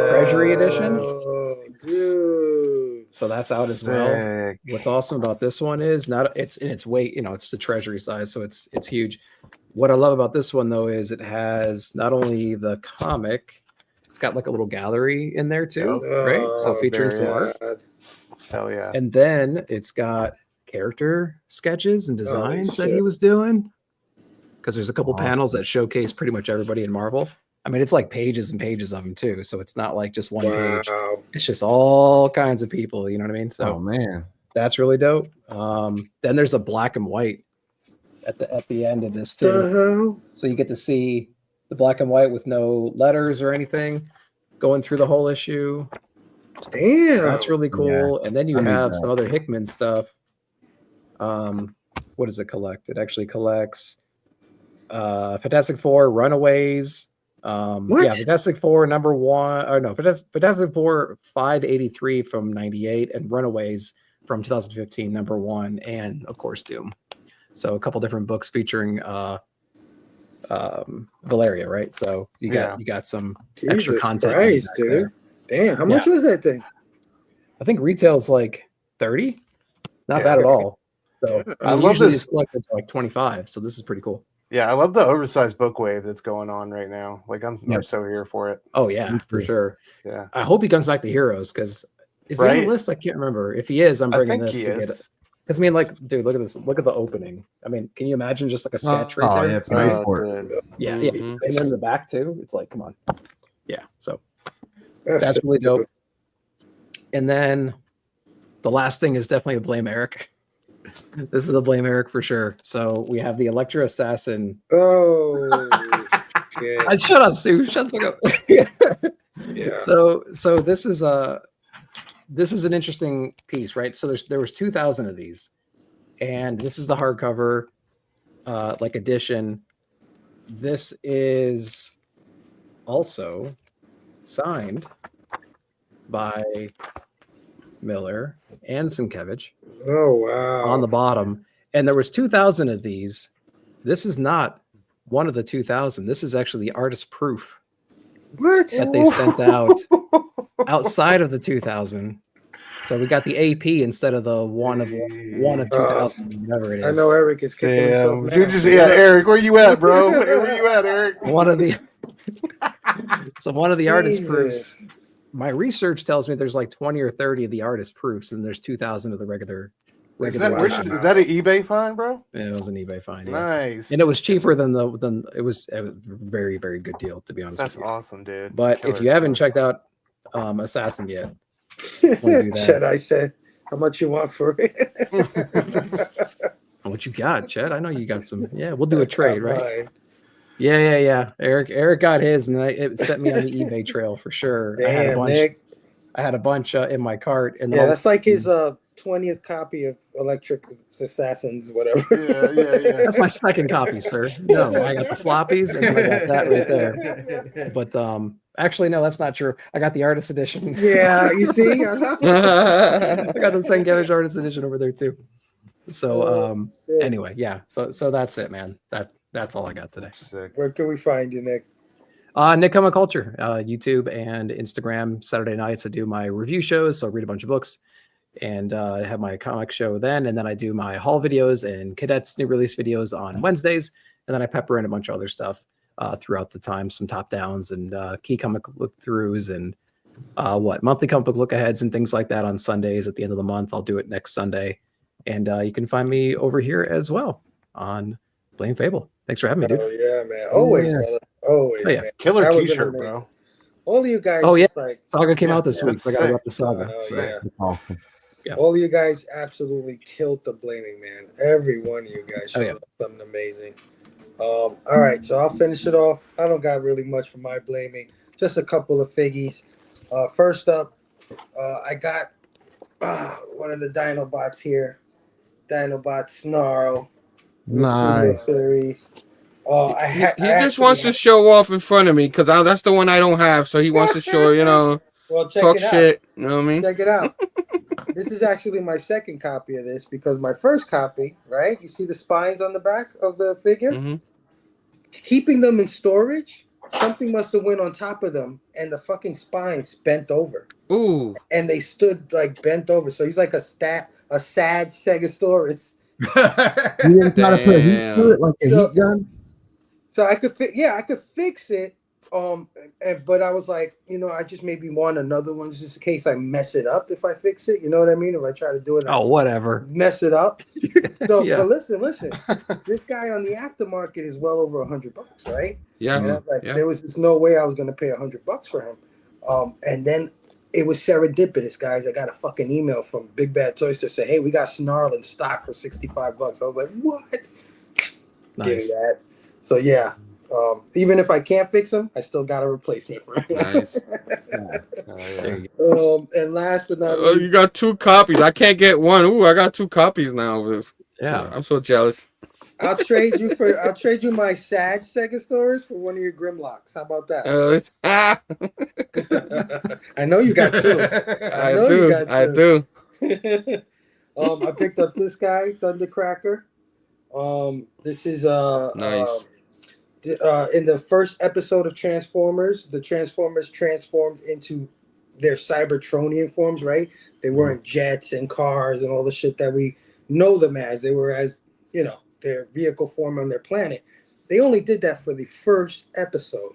Treasury edition. Oh, dude. So that's out as well. What's awesome about this one is it's in its weight, it's the Treasury size, so it's huge. What I love about this one though is it has not only the comic, it's got like a little gallery in there too, right? So featuring some art. Hell yeah. And then it's got character sketches and designs that he was doing. Because there's a couple panels that showcase pretty much everybody in Marvel. I mean, it's like pages and pages of them too. So it's not like just one page. It's just all kinds of people. You know what I mean? So man, that's really dope. Then there's a black and white at the end of this too. So you get to see the black and white with no letters or anything going through the whole issue. Damn, that's really cool. And then you have some other Hickman stuff. What does it collect? It actually collects Fantastic Four, Runaways. Fantastic Four Fantastic Four 583 from 98 and Runaways from 2015 #1, and of course Doom. So a couple different books featuring Valeria, right? So you got some extra content. Christ, dude. There. Damn, how much was that thing? I think retail's like 30. Not bad at all. So I love this collected to like 25. So this is pretty cool. Yeah, I love the oversized book wave that's going on right now. Like I'm so here for it. Oh yeah, for sure. Yeah. I hope he comes back to Heroes because is he on the list? I can't remember. If he is, I'm bringing this to get it. Because I mean, like, dude, look at this. Look at the opening. I mean, can you imagine just like a sketch right there? Yeah, it's made for it. Yeah, yeah. And then the back too. It's like, come on. Yeah. So that's really dope. And then the last thing is definitely a Blame Eric. This is a Blame Eric for sure. So we have the Electra Assassin. Oh, shit. Shut up, Stu. Shut the fuck up. Yeah. So this is an interesting piece, right? So there was 2,000 of these, and this is the hardcover, edition. This is also signed by Miller and Sienkiewicz. Oh wow! On the bottom, and there was 2,000 of these. This is not one of the 2,000. This is actually the artist proof. What? That they sent out outside of the 2,000. So we got the AP instead of the one of 2,000, whatever it is. I know Eric is kicking himself. You're just Eric, where you at, bro? Where you at, Eric? One of the artist proofs. My research tells me there's like 20 or 30 of the artist proofs, and there's 2,000 of the regular Is regular. is that an eBay find, bro? Yeah, it was an eBay find. Yeah. Nice. And it was cheaper than it was a very, very good deal, to be honest. That's with you. awesome, dude. But Killer if you haven't deal. checked out Assassin yet, Chet, I said, how much you want for it? what you got, Chet? I know you got some. Yeah, we'll do a trade, right? Mine. Yeah. Eric got his, and it set me on the eBay trail for sure. Damn, I had a bunch. Nick. I had a bunch in my cart, and Yeah, that's like his 20th copy of Electric Assassins, whatever. Yeah. That's my second copy, sir. No, I got the floppies, and then I got that right there. But actually, no, that's not true. I got the artist edition. Yeah, you see, I got the Senkevish artist edition over there too. So anyway, yeah. So that's it, man. That's all I got today. Sick. Where can we find you, Nick? Nick Comic Culture, YouTube and Instagram. Saturday nights I do my review shows, so I read a bunch of books, and I have my comic show then, and then I do my haul videos and cadets new release videos on Wednesdays, and then I pepper in a bunch of other stuff throughout the time, some top downs and key comic look throughs and monthly comic book look aheads and things like that on Sundays at the end of the month. I'll do it next Sunday, and you can find me over here as well on Blame Fable. Thanks for having me, dude. Oh yeah, man. Always, brother. Always, Oh, yeah. man. Killer That was T-shirt, amazing. bro. All of you guys. Oh, yeah. Just like, Saga came out this week, so I got to sick. rep the Saga. Oh, So, yeah. Awesome. Yeah. All of you guys absolutely killed the blaming, man. Every one of you guys Oh, showed yeah. up something amazing. All right, so I'll finish it off. I don't got really much for my blaming. Just a couple of figgies. First up, I got one of the Dinobots here. Dinobot Snarl. Nice. Series. He just wants to show off in front of me because that's the one I don't have. So he wants to show, well, check talk it out. shit. You know what I mean? Check it out. This is actually my second copy of this because my first copy, right? You see the spines on the back of the figure? Mm-hmm. Keeping them in storage, something must have went on top of them and the fucking spines bent over. Ooh. And they stood like bent over. So he's like a sad Stegosaurus. You didn't try to put a heat to it like a heat gun? So I could fix it. But I was like, I just maybe want another one just in case I mess it up if I fix it. You know what I mean? If I try to do it, whatever. Mess it up. So, Yeah. But listen. This guy on the aftermarket is well over $100, right? Yeah. And there was just no way I was going to pay $100 for him. And then it was serendipitous, guys. I got a fucking email from Big Bad Toy Store saying, "Hey, we got Snarl in stock for $65." I was like, "What?" Nice. Give me that. So yeah. Even if I can't fix them, I still got a replacement for him. Nice. There you go. And last but not least, You got 2 copies. I can't get one. Ooh, I got 2 copies now. Yeah. I'm so jealous. I'll trade you my sad Stegosaurus for one of your Grimlocks. How about that? I know you got 2. I do. I picked up this guy, Thundercracker. This is Nice. In the first episode of Transformers, the Transformers transformed into their Cybertronian forms, right? They weren't jets and cars and all the shit that we know them as. They were as, their vehicle form on their planet. They only did that for the first episode.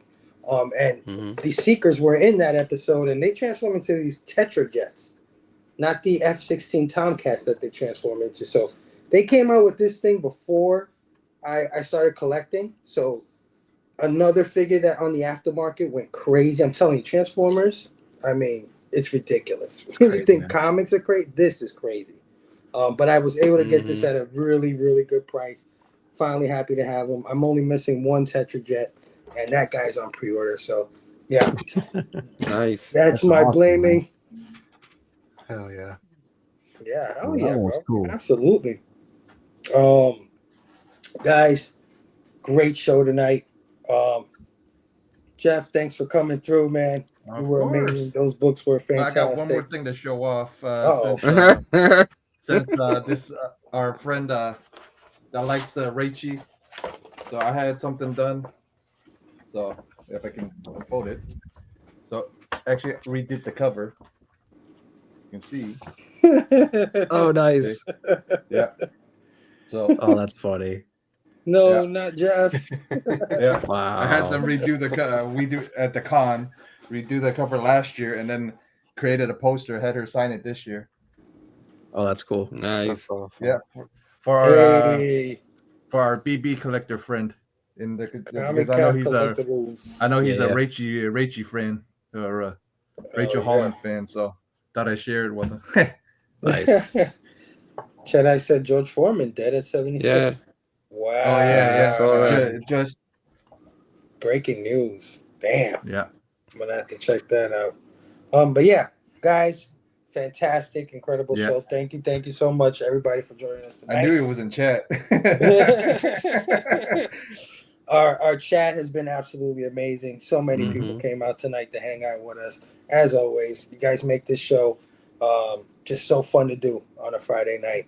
And the Seekers were in that episode, and they transformed into these Tetrajets, not the F-16 Tomcats that they transformed into. So they came out with this thing before I started collecting. So another figure that on the aftermarket went crazy. I'm telling you, Transformers, I mean, it's ridiculous. Crazy, you think man. comics are crazy? This is crazy. But I was able to get this at a really, really good price. Finally happy to have him. I'm only missing one Tetrajet, and that guy's on pre-order. So, yeah. Nice. That's my awesome, blaming. Hell yeah. Yeah, hell That yeah, was bro. cool. Absolutely. Guys, great show tonight. Jeff, thanks for coming through, man. You were amazing. Those books were I fantastic. got one more thing to show off. Uh-oh. Since this our friend that likes Raichi, so I had something done. So if I can hold it, so actually redid the cover. You can see. Oh, nice. Yeah. So. Oh, that's funny. No, Yeah. not Jeff. Yeah. Wow. I had them redo we do at the con, redo the cover last year, and then created a poster. Had her sign it this year. Oh, that's cool. Nice. Awesome. Yeah, for our BB collector friend in the because I know he's a Rachie friend or a Rachel Holland fan, so thought I shared with him. Nice. Chad, said George Foreman dead at 76. Yeah. Wow. Oh yeah. Saw that. Just breaking news. Damn. Yeah. I'm gonna have to check that out. But yeah, guys, fantastic, incredible show. Thank you so much, everybody, for joining us tonight. I knew it was in chat. Our chat has been absolutely amazing. So many people came out tonight to hang out with us. As always, you guys make this show just so fun to do on a Friday night.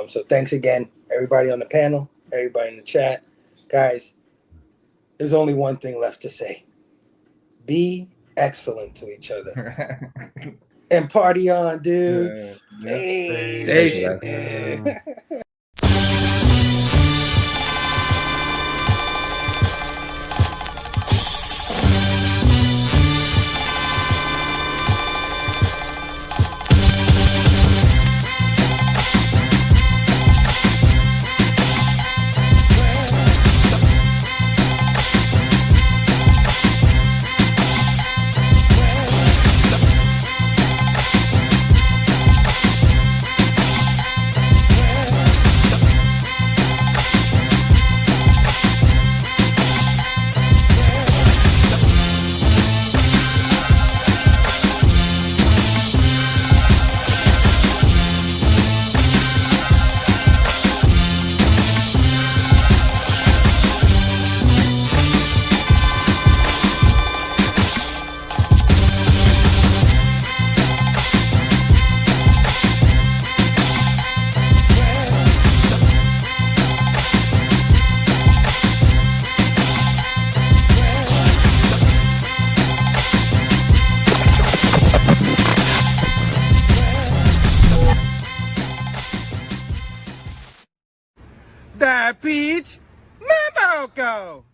So thanks again, everybody on the panel, everybody in the chat. Guys, there's only one thing left to say. Be excellent to each other. And party on, dudes. Stay. The Peach Mambo Go!